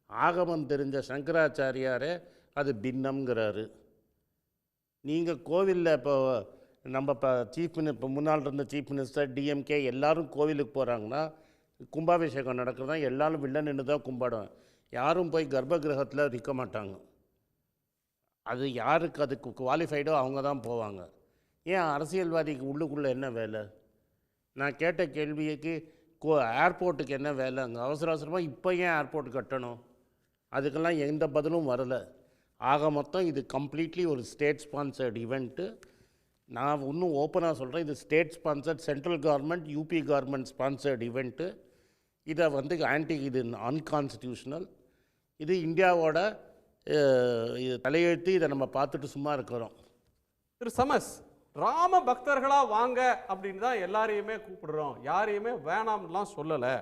ஆகமம் தெரிஞ்ச சங்கராச்சாரியாரே அது பின்னம்ங்கிறாரு. நீங்கள் கோவிலில் இப்போ நம்ம இப்போ முன்னால் இருந்த சீஃப் மினிஸ்டர், டிஎம்கே எல்லாரும் கோவிலுக்கு போகிறாங்கன்னா கும்பாபிஷேகம் நடக்கிறதா எல்லாரும் வில்ல நின்று தான் கும்பிடுவேன். யாரும் போய் கர்ப்ப கிரகத்தில் நிற்க மாட்டாங்க. அது யாருக்கு அதுக்கு குவாலிஃபைடோ அவங்க தான் போவாங்க. ஏன் அரசியல்வாதிக்கு உள்ளுக்குள்ளே என்ன வேலை? நான் கேட்ட கேள்விக்கு ஏர்போர்ட்டுக்கு என்ன வேலை? அங்கே அவசர அவசரமாக இப்போ ஏன் ஏர்போர்ட் கட்டணும்? அதுக்கெல்லாம் எந்த பதிலும் வரலை. ஆக மொத்தம் இது கம்ப்ளீட்லி ஒரு ஸ்டேட் ஸ்பான்சர்டு ஈவெண்ட்டு. நான் இன்னும் ஓப்பனாக சொல்கிறேன், இது state sponsored, central government, UP government sponsored event. இதை வந்து இது அன்கான்ஸ்டியூஷனல். இது இந்தியாவோட இது தலையெழுத்து. இதை நம்ம பார்த்துட்டு சும்மா இருக்கிறோம். திரு சமஸ், ராம பக்தர்களாக வாங்க அப்படின்னு தான் எல்லாரையுமே கூப்பிடுறோம், யாரையுமே வேணாம்லாம் சொல்லலை.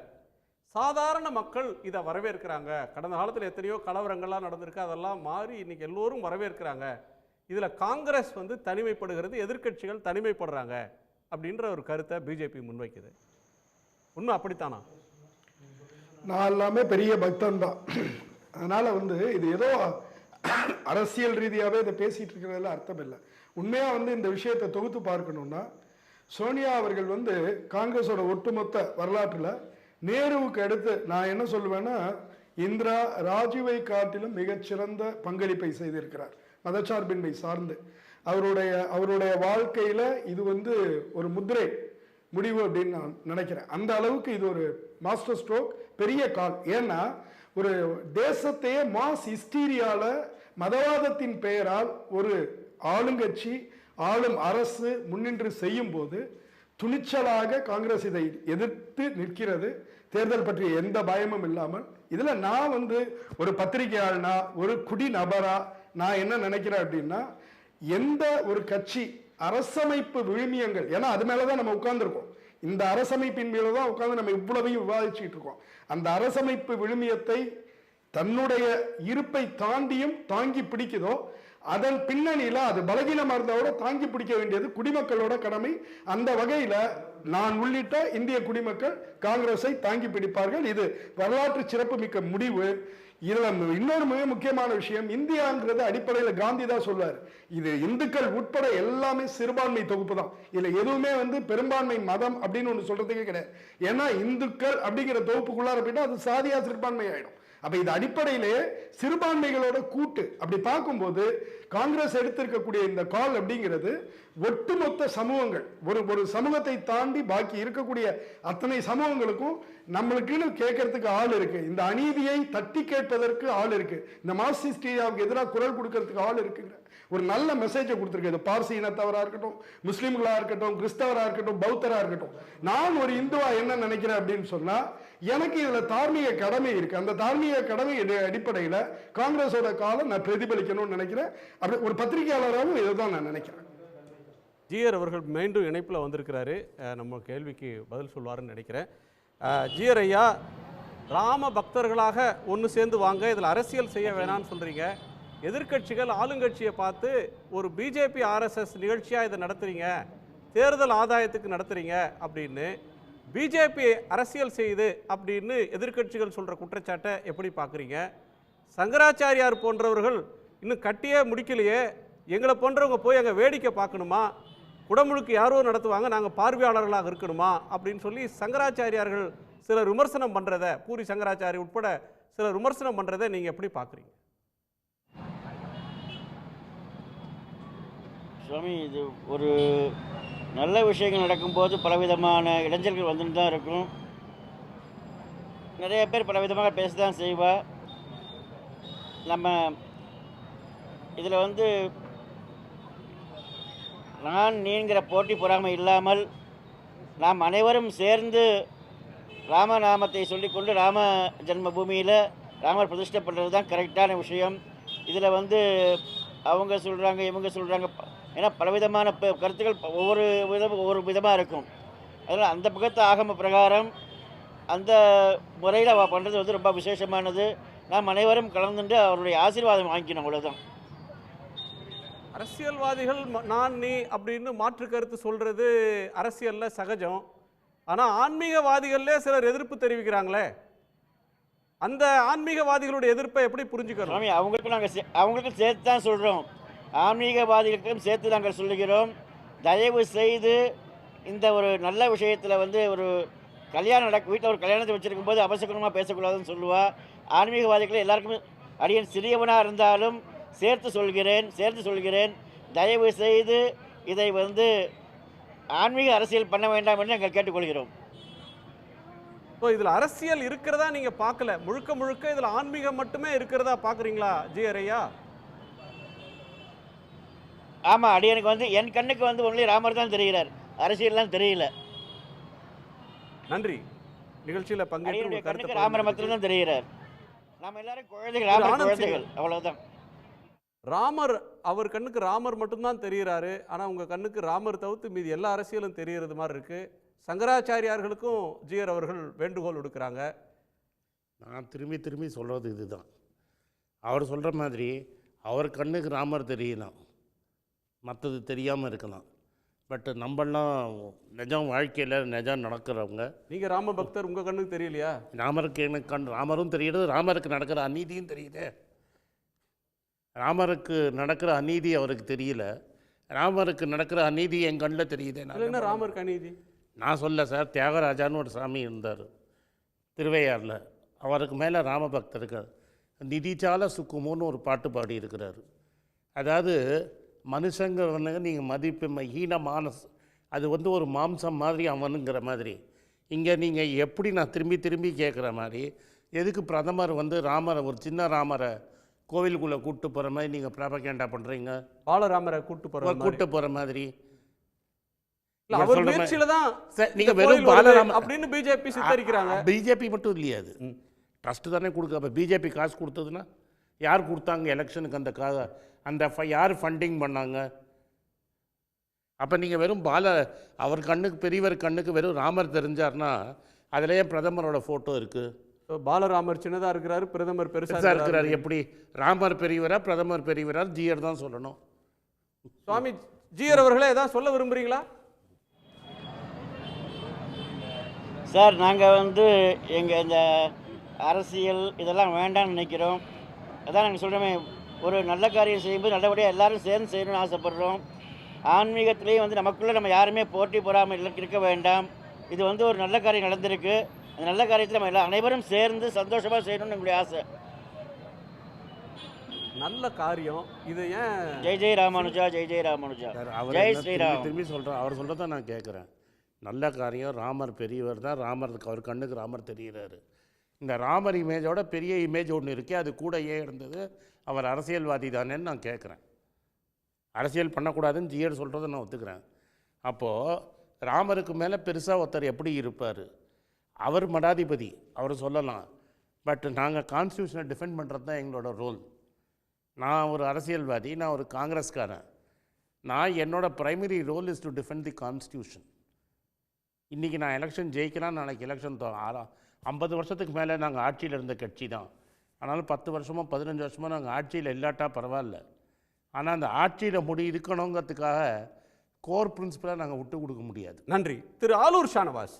சாதாரண மக்கள் இதை வரவேற்கிறாங்க. கடந்த காலத்தில் எத்தனையோ கலவரங்கள்லாம் நடந்திருக்கு, அதெல்லாம் மாறி இன்றைக்கி எல்லோரும் வரவேற்கிறாங்க. இதில் காங்கிரஸ் வந்து தனிமைப்படுகிறது, எதிர்க்கட்சிகள் தனிமைப்படுறாங்க அப்படின்ற ஒரு கருத்தை பிஜேபி முன்வைக்குது. உண்மை அப்படித்தானா? நான் எல்லாமே பெரிய பக்தன் தான். அதனால இது ஏதோ அரசியல் ரீதியாகவே இதை பேசிட்டு இருக்கிறதுல அர்த்தம் இல்லை. உண்மையா இந்த விஷயத்தை தொகுத்து பார்க்கணும்னா, சோனியா அவர்கள் காங்கிரஸோட ஒட்டுமொத்த வரலாற்றில் நேருவுக்கு அடுத்து நான் என்ன சொல்லுவேன்னா, இந்திரா ராஜீவை காட்டிலும் மிகச்சிறந்த பங்களிப்பை செய்திருக்கிறார் மதச்சார்பின்மை சார்ந்து. அவருடைய வாழ்க்கையில இது ஒரு முத்திரை முடிவு அப்படின்னு நான் நினைக்கிறேன். அந்த அளவுக்கு இது ஒரு மாஸ்டர் ஸ்ட்ரோக், பெரிய கால். ஏன்னா ஒரு தேசத்தையே மாஸ் ஹிஸ்டீரியால மதவாதத்தின் பெயரால் ஒரு ஆளுங்கட்சி ஆளும் அரசு முன்னின்று செய்யும் போது துணிச்சலாக காங்கிரஸ் இதை எதிர்த்து நிற்கிறது, தேர்தல் பற்றிய எந்த பயமும் இல்லாமல். இதுல நான் ஒரு பத்திரிகையாளனா, ஒரு குடி நபரா நான் என்ன நினைக்கிறேன் அப்படின்னா, எந்த ஒரு கட்சி அரசமைப்பு விழுமியங்கள், ஏன்னா அது மேலதான் நம்ம உட்கார்ந்துருக்கோம், இந்த அரசமைப்பின் மேலதான் உட்கார்ந்து நம்ம இவ்வளவையும் விவாதிச்சுட்டு இருக்கோம். அந்த அரசமைப்பு விழுமியத்தை தன்னுடைய இருப்பை தாண்டியும் தாங்கி பிடிக்குதோ, அதன் பின்னணியில அது பலகீனமா இருந்தாவோட தாங்கி பிடிக்க வேண்டியது குடிமக்களோட கடமை. அந்த வகையில நான் உள்ளிட்ட இந்திய குடிமக்கள் காங்கிரஸை தாங்கி பிடிப்பார்கள். இது வரலாற்று சிறப்பு மிக்க முடிவு. இதுல இன்னொரு மிக முக்கியமான விஷயம், இந்தியாங்கிறது அடிப்படையில் காந்தி தான் சொல்வார், இது இந்துக்கள் உட்பட எல்லாமே சிறுபான்மை தொகுப்பு தான், இதுல எதுவுமே பெரும்பான்மை மதம் அப்படின்னு ஒன்று சொல்றதுக்கே கிடையாது. ஏன்னா இந்துக்கள் அப்படிங்கிற தொகுப்புக்குள்ளார போயிட்டா அது சாதியா சிறுபான்மை ஆயிடும். அப்ப இது அடிப்படையிலேயே சிறுபான்மைகளோட கூட்டு. அப்படி பார்க்கும்போது காங்கிரஸ் எடுத்திருக்கக்கூடிய இந்த கால் அப்படிங்கிறது ஒட்டுமொத்த சமூகங்கள், ஒரு சமூகத்தை தாண்டி பாக்கி இருக்கக்கூடிய அத்தனை சமூகங்களுக்கும் நம்மளுக்குன்னு கேட்கறதுக்கு ஆள் இருக்கு, இந்த அநீதியை தட்டி கேட்பதற்கு ஆள் இருக்கு, இந்த மார்க்சிஸ்டியாவுக்கு எதிராக குரல் கொடுக்கறதுக்கு ஆள் இருக்குங்கிற ஒரு நல்ல மெசேஜை கொடுத்துருக்கு. இது பார்சி இனத்தவரா இருக்கட்டும், முஸ்லீம்களா இருக்கட்டும், கிறிஸ்தவரா இருக்கட்டும், பௌத்தரா இருக்கட்டும். நான் ஒரு இந்துவா என்ன நினைக்கிறேன் அப்படின்னு சொன்னா, எனக்கு இதுல தார்மீக கடமை இருக்கு. அந்த தார்மீக கடமை அடிப்படையில் காங்கிரஸோட காலம் நான் பிரதிபலிக்கணும்னு நினைக்கிறேன். அப்படி ஒரு பத்திரிகையாளராகவும் இதுதான் நான் நினைக்கிறேன். ஜிஆர் அவர்கள் மீண்டும் இணைப்பில் வந்திருக்கிறாரு, நம்ம கேள்விக்கு பதில் சொல்வாருன்னு நினைக்கிறேன். ஜிஆர் ஐயா, ராம பக்தர்களாக ஒன்று சேர்ந்து வாங்க, இதில் அரசியல் செய்ய வேணான்னு சொல்றீங்க. எதிர்க்கட்சிகள் ஆளுங்கட்சியை பார்த்து ஒரு பிஜேபி ஆர்எஸ்எஸ் நிகழ்ச்சியாக இதை நடத்துறீங்க, தேர்தல் ஆதாயத்துக்கு நடத்துறீங்க அப்படின்னு பிஜேபி அரசியல் செய்யுது அப்படின்னு எதிர்க்கட்சிகள் சொல்கிற குற்றச்சாட்டை எப்படி பார்க்குறீங்க? சங்கராச்சாரியார் போன்றவர்கள் இன்னும் கட்டியே முடிக்கலையே, எங்களை போன்றவங்க போய் அங்கே வேடிக்கை பார்க்கணுமா, குடமுழுக்கு யாரோ நடத்துவாங்க, நாங்கள் பார்வையாளர்களாக இருக்கணுமா அப்படின்னு சொல்லி சங்கராச்சாரியார்கள் சிலர் விமர்சனம் பண்ணுறதை, பூரி சங்கராச்சாரி உட்பட சிலர் விமர்சனம் பண்ணுறதை நீங்கள் எப்படி பார்க்குறீங்க? சுவாமி, இது ஒரு நல்ல விஷயங்கள் நடக்கும்போது பலவிதமான இளைஞர்கள் வந்துட்டு தான் இருக்கும். நிறைய பேர் பலவிதமாக பேச தான் செய்வா. நம்ம இதில் நான் நீங்கிற போட்டி பொறாமை இல்லாமல் நாம் அனைவரும் சேர்ந்து ராமநாமத்தை சொல்லிக்கொண்டு ராம ஜென்ம பூமியில் ராமர் பிரதிஷ்டை பண்ணுறது தான் கரெக்டான விஷயம். இதில் அவங்க சொல்கிறாங்க, இவங்க சொல்கிறாங்க, ஏன்னா பலவிதமான கருத்துக்கள் ஒவ்வொரு விதமாக இருக்கும். அதனால் அந்த பக்கத்து ஆகம பிரகாரம் அந்த முறையில் அவள் பண்ணுறது ரொம்ப விசேஷமானது. நாம் அனைவரும் கலந்துட்டு அவருடைய ஆசீர்வாதம் வாங்கிக்கணும், அவ்வளோதான். அரசியல்வாதிகள் நான் நீ அப்படின்னு மாற்று கருத்து சொல்கிறது அரசியலில் சகஜம். ஆனால் ஆன்மீகவாதிகளே சிலர் எதிர்ப்பு தெரிவிக்கிறாங்களே, அந்த ஆன்மீகவாதிகளுடைய எதிர்ப்பை எப்படி புரிஞ்சுக்கணும்? சுவாமி, அவங்களுக்கும் சேர்த்து தான் சொல்கிறோம், ஆன்மீகவாதிகளுக்கும் சேர்த்து நாங்கள் சொல்லுகிறோம். தயவு செய்து இந்த ஒரு நல்ல விஷயத்தில் ஒரு கல்யாணம் வீட்டில் ஒரு கல்யாணத்தை வச்சுருக்கும் போது அவசரமாக பேசக்கூடாதுன்னு சொல்லுவாள். ஆன்மீகவாதிகளை எல்லாருக்குமே அடியன் சிறியவனாக இருந்தாலும் சேர்த்து சொல்கிறேன். தயவு செய்து இதை ஆன்மீக அரசியல் பண்ண வேண்டாம் என்று நாங்கள் கேட்டுக்கொள்கிறோம். ஸோ இதில் அரசியல் இருக்கிறதா நீங்கள் பார்க்கல, முழுக்க இதில் ஆன்மீகம் மட்டுமே இருக்கிறதா பார்க்குறீங்களா ஜிஆர் ஐயா? ஆமாம், அடியனுக்கு என் கண்ணுக்கு ஒன்லி ராமர் தான் தெரிகிறார், அரசியல்லாம் தெரியல. நன்றி. நிகழ்ச்சியில் பங்கேற்று ராமர் மட்டும் தான் தெரிகிறார். நாம் எல்லாரும் குழந்தைகள், அவ்வளவுதான். ராமர், அவர் கண்ணுக்கு ராமர் மட்டும்தான் தெரிகிறாரு, ஆனால் உங்கள் கண்ணுக்கு ராமர் தவிர்த்து மீதி எல்லா அரசியலும் தெரிகிறது மாதிரி இருக்குது. சங்கராச்சாரியார்களுக்கும் ஜிஆர் அவர்கள் வேண்டுகோள் விடுக்கிறாங்க. நான் திரும்பி சொல்கிறது இதுதான். அவர் சொல்கிற மாதிரி அவர் கண்ணுக்கு ராமர் தெரியலாம், மற்றது தெரியாமல் இருக்கலாம். பட் நம்மளாம் நிஜம் வாழ்க்கையில் நிஜம் நடக்கிறவங்க. நீங்கள் ராம பக்தர், உங்கள் கண்ணுக்கு தெரியலையா? ராமருக்கு எனக்கு ராமரும் தெரியுது, ராமருக்கு நடக்கிற அநீதியும் தெரியுது. ராமருக்கு நடக்கிற அநீதி அவருக்கு தெரியல, ராமருக்கு நடக்கிற அநீதி என் கண்ணில் தெரியுது. என்ன ராமருக்கு அநீதி? நான் சொல்ல சார், தியாகராஜான்னு ஒரு சாமி இருந்தார் திருவையாறில். அவருக்கு மேலே ராமபக்தர்கள் நிதிச்சால சுக்குமோன்னு ஒரு பாட்டு பாடி இருக்கிறாரு. அதாவது மனுஷங்கிறவனுங்க நீங்கள் மதிப்பு ஹீனமான, அது வந்து ஒரு மாம்சம் மாதிரி அவனுங்கிற மாதிரி. இங்கே நீங்கள் எப்படி, நான் திரும்பி திரும்பி கேட்குற மாதிரி, எதுக்கு பிரதமர் வந்து ராமரை, ஒரு சின்ன ராமரை கோவிலுக்குள்ளே கூப்பிட்டு போகிற மாதிரி நீங்கள் ப்ராபகேண்டா பண்ணுறீங்க? பாலராமரை கூப்பிட்டு போகிற மாதிரி அவர் முயற்சியில தான் நீங்கள் வெறும் பாலராம அப்படின்னு பிஜேபி சித்தரிக்கிறாங்க. பிஜேபி மட்டும் இல்லையா, அது ட்ரஸ்ட் தானே கொடுக்க. அப்போ பிஜேபி காசு கொடுத்ததுன்னா யார் கொடுத்தாங்க எலெக்ஷனுக்கு? அந்த யார் ஃபண்டிங் பண்ணாங்க? அப்போ நீங்கள் வெறும் அவர் கண்ணுக்கு, பெரியவர் கண்ணுக்கு வெறும் ராமர் தெரிஞ்சார்னா அதுலேயே பிரதமரோட ஃபோட்டோ இருக்குது. பாலராமர் சின்னதாக இருக்கிறாரு, பிரதமர் பெருசாக இருக்கிறாரு. எப்படி ராமர் பெரியவரா பிரதமர் பெரியவரா? ஜிஆர் தான் சொல்லணும். சுவாமி ஜிஆர் அவர்களே ஏதாவது சொல்ல விரும்புகிறீங்களா? சார், நாங்கள் வந்து எங்கள் இந்த அரசியல் இதெல்லாம் வேண்டாம்னு நினைக்கிறோம். அதான் நாங்கள் சொல்கிறோமே, ஒரு நல்ல காரியம் செய்யும்போது நல்லபடியாக எல்லாரும் சேர்ந்து செய்யணும்னு ஆசைப்படுறோம். ஆன்மீகத்திலேயும் வந்து நமக்குள்ளே நம்ம யாருமே போட்டி போடாமல் இருக்க வேண்டாம். இது வந்து ஒரு நல்ல காரியம் நடந்திருக்கு. அந்த நல்ல காரியத்தில் நம்ம அனைவரும் சேர்ந்து சந்தோஷமாக செய்யணும்னு எங்களுடைய ஆசை. நல்ல காரியம் இது. ஏன் ஜெய் ஜெய் ராமானுஜா, ஜெய் ஜெய் ராமானுஜா, ஜெய் ஸ்ரீராம். திரும்பி சொல்கிறேன், அவர் சொல்கிறத நான் கேட்குறேன். நல்ல காரியம், ராமர் பெரியவர் தான், ராமருக்கு அவர் கண்ணுக்கு ராமர் தெரிகிறாரு. இந்த ராமர் இமேஜோட பெரிய இமேஜ் ஒன்று இருக்கே, அது கூட ஏன் இருந்தது? அவர் அரசியல்வாதி தானேன்னு நான் கேட்குறேன். அரசியல் பண்ணக்கூடாதுன்னு ஜிஆர் சொல்கிறத நான் ஒத்துக்கிறேன். அப்போது ராமருக்கு மேலே பெருசாக ஒருத்தர் எப்படி இருப்பார்? அவர் மடாதிபதி, அவர் சொல்லலாம். பட் நாங்கள் கான்ஸ்டியூஷனை டிஃபெண்ட் பண்ணுறது தான் எங்களோட ரோல். நான் ஒரு அரசியல்வாதி, நான் ஒரு காங்கிரஸ்காரன். என்னோட primary role is to defend the constitution. இன்றைக்கி நான் எலெக்ஷன் ஜெயிக்கிறேன், நாளைக்கு எலெக்ஷன் 50 வருஷத்துக்கு மேலே நாங்கள் ஆட்சியில் இருந்த கட்சி தான். ஆனாலும் 10 வருஷமோ 15 வருஷமோ நாங்கள் ஆட்சியில் இல்லாட்டா பரவாயில்ல. ஆனால் அந்த ஆட்சியில் இருக்கணுங்கிறதுக்காக கோர் பிரின்சிபலாக நாங்கள் விட்டு கொடுக்க முடியாது. நன்றி. திரு ஆலூர் ஷானவாஸ்,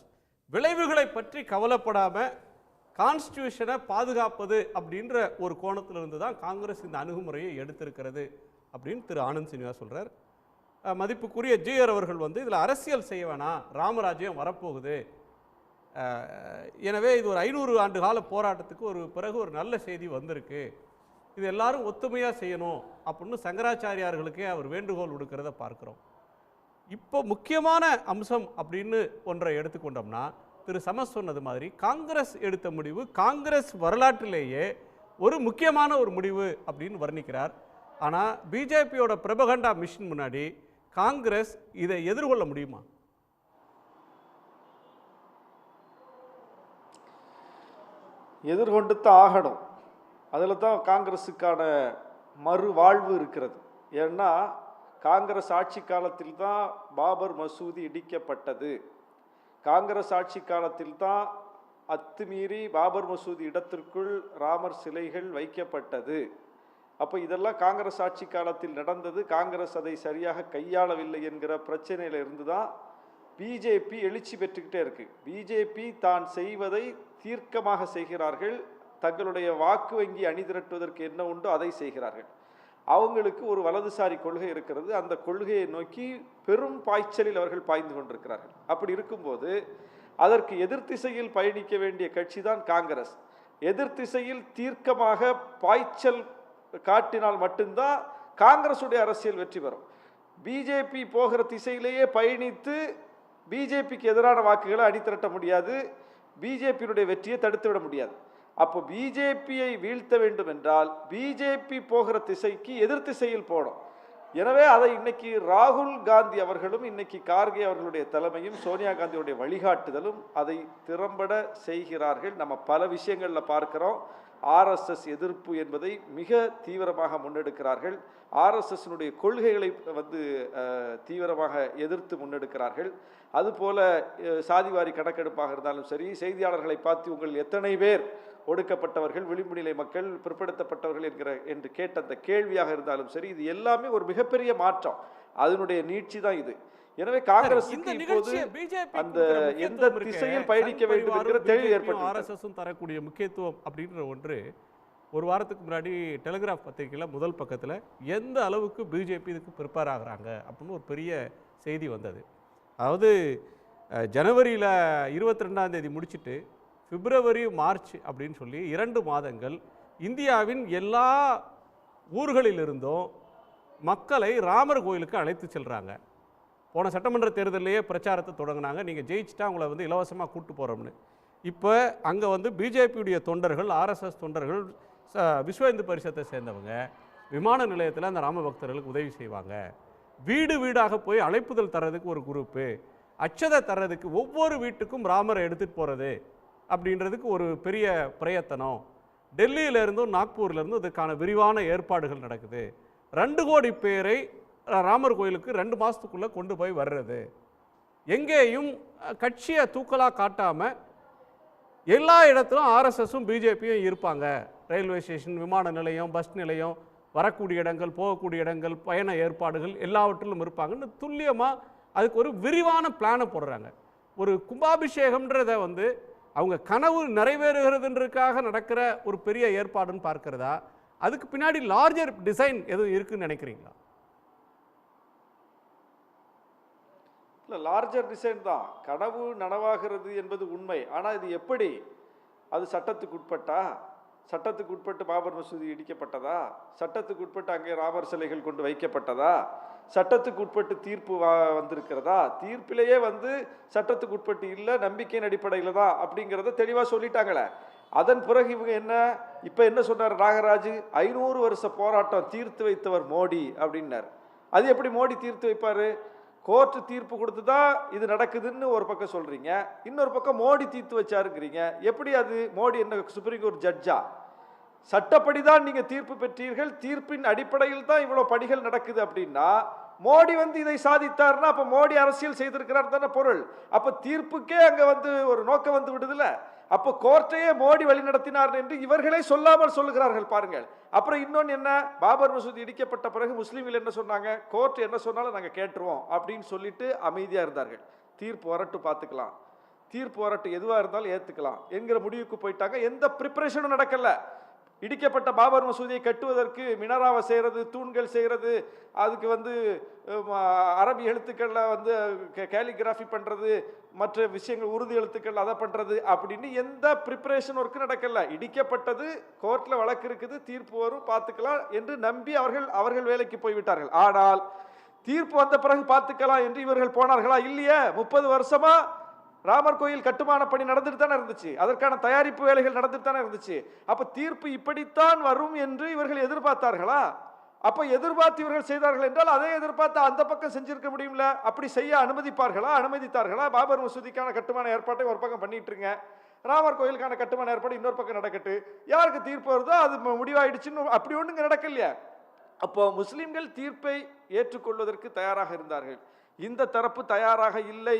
விளைவுகளை பற்றி கவலைப்படாமல் கான்ஸ்டியூஷனை பாதுகாப்பது அப்படின்ற ஒரு கோணத்திலிருந்து தான் காங்கிரஸ் இந்த அணுகுமுறையை எடுத்திருக்கிறது அப்படின்னு திரு ஆனந்த் சீனிவாஸ் சொல்கிறார். மதிப்புக்குரிய ஜிஆர் அவர்கள் வந்து இதில் அரசியல் செய்ய வேணாம், ராமராஜ்யம் வரப்போகுது, எனவே இது ஒரு 500 ஆண்டு கால போராட்டத்துக்கு பிறகு ஒரு நல்ல செய்தி வந்திருக்கு, இது எல்லாரும் ஒத்துமையாக செய்யணும் அப்படின்னு சங்கராச்சாரியார்களுக்கே அவர் வேண்டுகோள் விடுக்கிறத பார்க்குறோம். இப்போ முக்கியமான அம்சம் அப்படின்னு ஒன்றை எடுத்துக்கொண்டோம்னா, திரு சமஸ் சொன்னது மாதிரி காங்கிரஸ் எடுத்த முடிவு காங்கிரஸ் வரலாற்றிலேயே ஒரு முக்கியமான ஒரு முடிவு அப்படின்னு வர்ணிக்கிறார். ஆனால் பிஜேபியோட பிரபகண்டா மிஷின் முன்னாடி காங்கிரஸ் இதை எதிர்கொள்ள முடியுமா? எதிர்கொண்டு தான் ஆகணும். அதில் தான் காங்கிரஸுக்கான மறுவாழ்வு இருக்கிறது. ஏன்னா காங்கிரஸ் ஆட்சி காலத்தில் தான் பாபர் மசூதி இடிக்கப்பட்டது. காங்கிரஸ் ஆட்சி காலத்தில் தான் அத்துமீறி பாபர் மசூதி இடத்திற்குள் ராமர் சிலைகள் வைக்கப்பட்டது. அப்போ இதெல்லாம் காங்கிரஸ் ஆட்சி காலத்தில் நடந்தது. காங்கிரஸ் அதை சரியாக கையாளவில்லை என்கிற பிரச்சனையில் இருந்து தான் பிஜேபி எழுச்சி பெற்றுக்கிட்டே இருக்கு. பிஜேபி தான் செய்வதை தீர்க்கமாக செய்கிறார்கள். தங்களுடைய வாக்கு வங்கி அணிதிரட்டுவதற்கு என்ன உண்டோ அதை செய்கிறார்கள். அவங்களுக்கு ஒரு வலதுசாரி கொள்கை இருக்கிறது. அந்த கொள்கையை நோக்கி பெரும் பாய்ச்சலில் அவர்கள் பாய்ந்து கொண்டிருக்கிறார்கள். அப்படி இருக்கும்போது அதற்கு எதிர் திசையில் பயணிக்க வேண்டிய கட்சி தான் காங்கிரஸ். எதிர் திசையில் தீர்க்கமாக பாய்ச்சல் காட்டினால் மட்டும்தான் காங்கிரஸுடைய அரசியல் வெற்றி பெறும். பிஜேபி போகிற திசையிலேயே பயணித்து பிஜேபிக்கு எதிரான வாக்குகளை அணிதிரட்ட முடியாது, பிஜேபியினுடைய வெற்றியை தடுத்துவிட முடியாது. அப்போ பிஜேபியை வீழ்த்த வேண்டும் என்றால் பிஜேபி போகிற திசைக்கு எதிர் திசையில் போடும். எனவே அதை இன்னைக்கு ராகுல் காந்தி அவர்களும் இன்னைக்கு கார்கே அவர்களுடைய தலைமையும் சோனியா காந்தியுடைய வழிகாட்டுதலும் அதை திறம்பட செய்கிறார்கள். நம்ம பல விஷயங்களில் பார்க்கிறோம். ஆர்எஸ்எஸ் எதிர்ப்பு என்பதை மிக தீவிரமாக முன்னெடுக்கிறார்கள். ஆர்எஸ்எஸ்னுடைய கொள்கைகளை தீவிரமாக எதிர்த்து முன்னெடுக்கிறார்கள். அதுபோல சாதிவாரி கணக்கெடுப்பாக இருந்தாலும் சரி, செய்தியாளர்களை பார்த்து உங்கள் எத்தனை பேர் ஒடுக்கப்பட்டவர்கள், விளிம்பு நிலை மக்கள், பிற்படுத்தப்பட்டவர்கள் என்று கேட்ட அந்த கேள்வியாக இருந்தாலும் சரி, இது எல்லாமே ஒரு மிகப்பெரிய மாற்றம். அதனுடைய நீட்சி தான் இது. எனவே காங்கிரசுக்கு இப்போது அந்த எந்த திசையில் பயணிக்க வேண்டும் என்கிற தெளிவு ஏற்பட்டு ஆர்எஸ்எஸும் தரக்கூடிய முக்கியத்துவம் அப்படின்ற ஒன்று ஒரு வாரத்துக்கு முன்னாடி டெலிகிராஃப் பத்திரிகையில் முதல் பக்கத்தில் எந்த அளவுக்கு பிஜேபி இதுக்கு ப்ரிப்பேர் ஆகுறாங்க அப்படின்னு ஒரு பெரிய செய்தி வந்தது. அதாவது ஜனவரியில் 22ஆம் தேதி முடிச்சுட்டு பிப்ரவரி மார்ச் அப்படின்னு சொல்லி 2 மாதங்கள் இந்தியாவின் எல்லா ஊர்களிலிருந்தும் மக்களை ராமர் கோயிலுக்கு அழைத்து செல்கிறாங்க. போன சட்டமன்ற தேர்தலையே பிரச்சாரத்தை தொடங்கினாங்க, நீங்கள் ஜெயிச்சிட்டா உங்களை வந்து இலவசமாக கூட்டு போகிறோம்னு. இப்போ அங்கே வந்து பிஜேபியுடைய தொண்டர்கள், ஆர்எஸ்எஸ் தொண்டர்கள், விஸ்வ இந்து பரிஷத்தை சேர்ந்தவங்க விமான நிலையத்தில் அந்த ராம பக்தர்களுக்கு உதவி செய்வாங்க. வீடு வீடாக போய் அழைப்புதல் தர்றதுக்கு ஒரு குரூப்பு, அச்சதை தர்றதுக்கு ஒவ்வொரு வீட்டுக்கும் ராமரை எடுத்துகிட்டு போகிறது அப்படின்றதுக்கு ஒரு பெரிய பிரயத்தனம். டெல்லியிலேருந்தும் நாக்பூர்லேருந்தும் இதுக்கான விரிவான ஏற்பாடுகள் நடக்குது. 2 கோடி பேரை ராமர் கோயிலுக்கு 2 மாதத்துக்குள்ளே கொண்டு போய் வர்றது. எங்கேயும் கட்சியை தூக்கலாக காட்டாமல் எல்லா இடத்திலும் ஆர்எஸ்எஸும் பிஜேபியும் இருப்பாங்க. ரயில்வே ஸ்டேஷன், விமான நிலையம், பஸ் நிலையம், வரக்கூடிய இடங்கள், போகக்கூடிய இடங்கள், பயண ஏற்பாடுகள் எல்லாவற்றிலும் இருப்பாங்கன்னு துல்லியமாக அதுக்கு ஒரு விரிவான பிளானை போடுறாங்க. ஒரு கும்பாபிஷேகம்ன்றதை வந்து அவங்க கனவு நிறைவேறுகிறதுன்றதுக்காக நடக்கிற ஒரு பெரிய ஏற்பாடுன்னு பார்க்கிறதா, அதுக்கு பின்னாடி லார்ஜர் டிசைன் எதுவும் இருக்குன்னு நினைக்கிறீங்களா? இல்லை, லார்ஜர் டிசைன் தான். கனவு நனவாகிறது என்பது உண்மை. ஆனால் இது எப்படி? அது சட்டத்துக்கு உட்பட்டா? சட்டத்துக்கு உட்பட்டு பாபர் மசூதி இடிக்கப்பட்டதா? சட்டத்துக்கு உட்பட்டு அங்கே ராமர் சிலைகள் கொண்டு வைக்கப்பட்டதா? சட்டத்துக்கு உட்பட்டு தீர்ப்பு வந்திருக்கிறதா? தீர்ப்பிலேயே வந்து சட்டத்துக்கு உட்பட்டு இல்லை, நம்பிக்கையின் அடிப்படையில் தான் அப்படிங்கிறத தெளிவாக சொல்லிட்டாங்களே. அதன் பிறகு இவங்க இப்போ என்ன சொன்னார் நாகராஜ்? 500 வருஷ போராட்டம் தீர்த்து வைத்தவர் மோடி அப்படின்னார். அது எப்படி மோடி தீர்த்து வைப்பார்? கோர்ட்டு தீர்ப்பு கொடுத்து தான் இது நடக்குதுன்னு ஒரு பக்கம் சொல்கிறீங்க, இன்னொரு பக்கம் மோடி தீர்த்து வச்சாருங்கிறீங்க. எப்படி அது? மோடி என்ன சுப்ரீம் கோர்ட் ஜட்ஜா? சட்டப்படி தான் நீங்கள் தீர்ப்பு பெற்றீர்கள், தீர்ப்பின் அடிப்படையில் தான் இவ்வளோ பணிகள் நடக்குது அப்படின்னா மோடி வந்து இதை சாதித்தார்னா அப்போ மோடி அரசியல் செய்திருக்கிறார் தானே பொருள். அப்போ தீர்ப்புக்கே அங்கே வந்து ஒரு நோக்கம் வந்து விடுதில்ல. அப்போ கோர்ட்டையே மோடி வழி நடத்தினார் என்று இவர்களே சொல்லாமல் சொல்லுகிறார்கள் பாருங்கள். அப்புறம் இன்னொன்று என்ன? பாபர் மசூதி இடிக்கப்பட்ட பிறகு முஸ்லீம்கள் என்ன சொன்னாங்க? கோர்ட் என்ன சொன்னாலும் நாங்கள் கேட்டுருவோம் அப்படின்னு சொல்லிட்டு அமைதியாக இருந்தார்கள். தீர்ப்பு வரட்டு பார்த்துக்கலாம், தீர்ப்பு வரட்டு எதுவாக இருந்தாலும் ஏற்றுக்கலாம் என்கிற முடிவுக்கு போயிட்டாங்க. எந்த ப்ரிப்பரேஷனும் நடக்கல. இடிக்கப்பட்ட பாபர் மசூதியை கட்டுவதற்கு மினராவை செய்கிறது, தூண்கள் செய்கிறது, அதுக்கு வந்து அரபி எழுத்துக்களில் வந்து கேலிகிராஃபி பண்ணுறது, மற்ற விஷயங்கள் உருது எழுத்துக்கள் அதை பண்ணுறது அப்படின்னு எந்த ப்ரிப்பரேஷன் ஒர்க்கு நடக்கல. இடிக்கப்பட்டது, கோர்ட்டில் வழக்கு இருக்குது, தீர்ப்பு வரும், பார்த்துக்கலாம் என்று நம்பி அவர்கள் வேலைக்கு போய்விட்டார்கள். ஆனால் தீர்ப்பு வந்த பிறகு பார்த்துக்கலாம் என்று இவர்கள் போனார்களா? இல்லையே. 30 வருஷமா ராமர் கோயில் கட்டுமான பணி நடந்துட்டு தானே இருந்துச்சு, அதற்கான தயாரிப்பு வேலைகள் நடந்துட்டு தானே இருந்துச்சு. அப்ப தீர்ப்பு இப்படித்தான் வரும் என்று இவர்கள் எதிர்பார்த்தார்களா? அப்ப எதிர்பார்த்து இவர்கள் செய்தார்கள் என்றால் அதை எதிர்பார்த்து அந்த பக்கம் செஞ்சிருக்க முடியும்ல. அப்படி செய்ய அனுமதித்தார்களா? பாபர் மசூதிக்கான கட்டுமான ஏற்பாட்டை ஒரு பக்கம் பண்ணிட்டு இருங்க, ராமர் கோயிலுக்கான கட்டுமான ஏற்பாடு இன்னொரு பக்கம் நடக்கட்டு, யாருக்கு தீர்ப்பு வருதோ அது முடிவாயிடுச்சுன்னு அப்படி ஒண்ணுங்க நடக்கலையா? அப்போ முஸ்லிம்கள் தீர்ப்பை ஏற்றுக்கொள்வதற்கு தயாராக இருந்தார்கள், இந்த தரப்பு தயாராக இல்லை.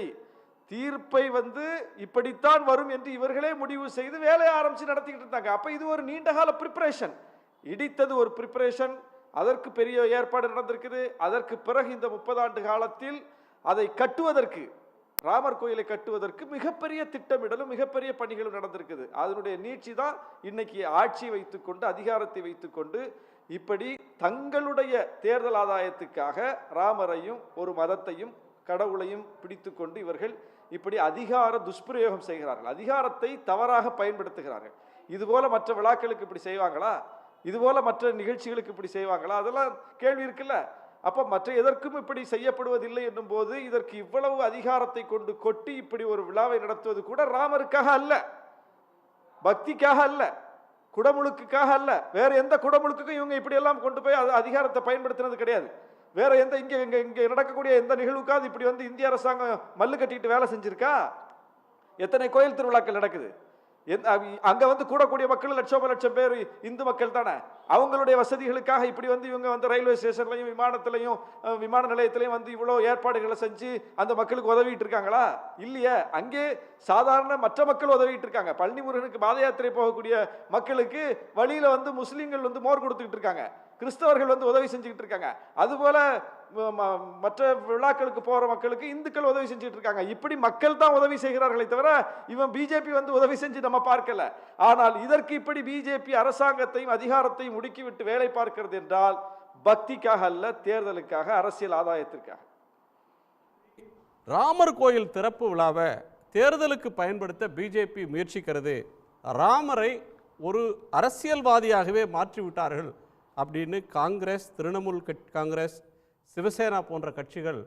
தீர்ப்பை வந்து இப்படித்தான் வரும் என்று இவர்களே முடிவு செய்து வேலையை ஆரம்பிச்சு நடத்திக்கிட்டு இருந்தாங்க. அப்ப இது ஒரு நீண்டகால ப்ரிப்பரேஷன். இடித்தது ஒரு ப்ரிப்பரேஷன், அதற்கு பெரிய ஏற்பாடு நடந்திருக்குது. அதற்கு பிறகு இந்த 30 ஆண்டு காலத்தில் அதை கட்டுவதற்கு, ராமர் கோயிலை கட்டுவதற்கு மிகப்பெரிய திட்டமிடலும் மிகப்பெரிய பணிகளும் நடந்திருக்குது. அதனுடைய நீட்சி தான் இன்னைக்கு ஆட்சியை வைத்துக்கொண்டு, அதிகாரத்தை வைத்துக்கொண்டு இப்படி தங்களுடைய தேர்தல் ஆதாயத்துக்காக ராமரையும் ஒரு மதத்தையும் கடவுளையும் பிடித்து கொண்டு இவர்கள் இப்படி அதிகார துஷ்பிரயோகம் செய்கிறார்கள், அதிகாரத்தை தவறாக பயன்படுத்துகிறார்கள். இதுபோல மற்ற விழாக்களுக்கு இப்படி செய்வாங்களா? இதுபோல மற்ற நிகழ்ச்சிகளுக்கு இப்படி செய்வாங்களா? அதெல்லாம் கேள்வி இருக்குல்ல. அப்ப மற்ற எதற்கும் இப்படி செய்யப்படுவதில்லை என்னும் போது இதற்கு இவ்வளவு அதிகாரத்தை கொண்டு கொட்டி இப்படி ஒரு விழாவை நடத்துவது கூட ராமருக்காக அல்ல, பக்திக்காக அல்ல, குடமுழுக்குக்காக அல்ல, வேற எந்த குடமுழுக்குக்கும் இவங்க இப்படி எல்லாம் கொண்டு போய் அதிகாரத்தை பயன்படுத்தினது கிடையாது. வேற எந்த இங்க நடக்கக்கூடிய எந்த நிகழ்வுக்காவது இப்படி வந்து இந்திய அரசாங்கம் மல்லு கட்டிட்டு வேலை செஞ்சிருக்கா? எத்தனை கோயில் திருவிழாக்கள் நடக்குது, அங்க வந்து கூடக்கூடிய மக்கள் லட்சம் பேர் இந்து மக்கள் தானே. அவங்களுடைய வசதிகளுக்காக இப்படி வந்து இவங்க வந்து ரயில்வே ஸ்டேஷன்லையும் விமானத்திலையும் விமான நிலையத்திலையும் வந்து இவ்வளவு ஏற்பாடுகளை செஞ்சு அந்த மக்களுக்கு உதவிட்டு இருக்காங்களா? இல்லையே. அங்கே சாதாரண மற்ற மக்கள் உதவிட்டு இருக்காங்க. பழனி முருகனுக்கு பாத யாத்திரை போகக்கூடிய மக்களுக்கு வழியில வந்து முஸ்லீம்கள் வந்து மோர் கொடுத்துக்கிட்டு இருக்காங்க, கிறிஸ்தவர்கள் வந்து உதவி செஞ்சுக்கிட்டு இருக்காங்க. அதுபோல மற்ற விழாக்களுக்கு போற மக்களுக்கு இந்துக்கள் உதவி செஞ்சுட்டு இருக்காங்க. இப்படி மக்கள் தான் உதவி செய்கிறார்களே தவிர இவன் பிஜேபி வந்து உதவி செஞ்சு நம்ம பார்க்கல. ஆனால் இதற்கு இப்படி பிஜேபி அரசாங்கத்தையும் அதிகாரத்தையும் முடுக்கிவிட்டு வேலை பார்க்கிறது என்றால் பக்திக்காக அல்ல, தேர்தலுக்காக, அரசியல் ஆதாயத்திற்காக. ராமர் கோயில் திறப்பு விழாவை தேர்தலுக்கு பயன்படுத்த பிஜேபி முயற்சிக்கிறது. ராமரை ஒரு அரசியல்வாதியாகவே மாற்றிவிட்டார்கள் அப்படின்னு காங்கிரஸ், திரிணாமுல் காங்கிரஸ், சிவசேனா போன்ற கட்சிகள்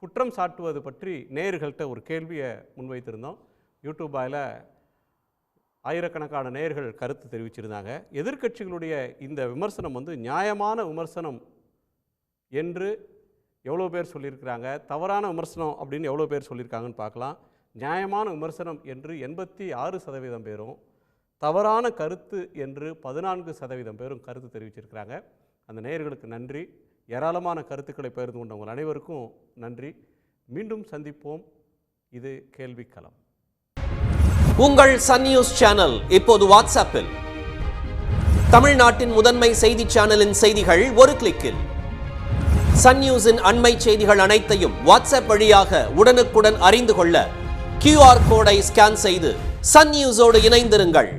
குற்றம் சாட்டுவது பற்றி நேயர்கள்ட்ட ஒரு கேள்வியை முன்வைத்திருந்தோம். யூடியூபாயில் ஆயிரக்கணக்கான நேயர்கள் கருத்து தெரிவிச்சிருந்தாங்க. எதிர்க்கட்சிகளுடைய இந்த விமர்சனம் வந்து நியாயமான விமர்சனம் என்று எவ்வளோ பேர் சொல்லியிருக்கிறாங்க, தவறான விமர்சனம் அப்படின்னு எவ்வளோ பேர் சொல்லியிருக்காங்கன்னு பார்க்கலாம். நியாயமான விமர்சனம் என்று 86% பேரும், தவறான கருத்து என்று 14% பேரும் கருத்து தெரிவிச்சிருக்கிறாங்க. அந்த நேயர்களுக்கு நன்றி. ஏராளமான கருத்துக்களை பகிர்ந்து கொண்ட உங்கள் அனைவருக்கும் நன்றி. மீண்டும் சந்திப்போம். இது கேள்விக்களம். உங்கள் சன் நியூஸ் சேனல் இப்போது வாட்ஸ்அப்பில். தமிழ்நாட்டின் முதன்மை செய்தி சேனலின் செய்திகள் ஒரு கிளிக்கில். சன் நியூஸின் அண்மை செய்திகள் அனைத்தையும் வாட்ஸ்அப் வழியாக உடனுக்குடன் அறிந்து கொள்ள QR கோடை ஸ்கேன் செய்து சன் நியூஸோடு இணைந்திருங்கள்.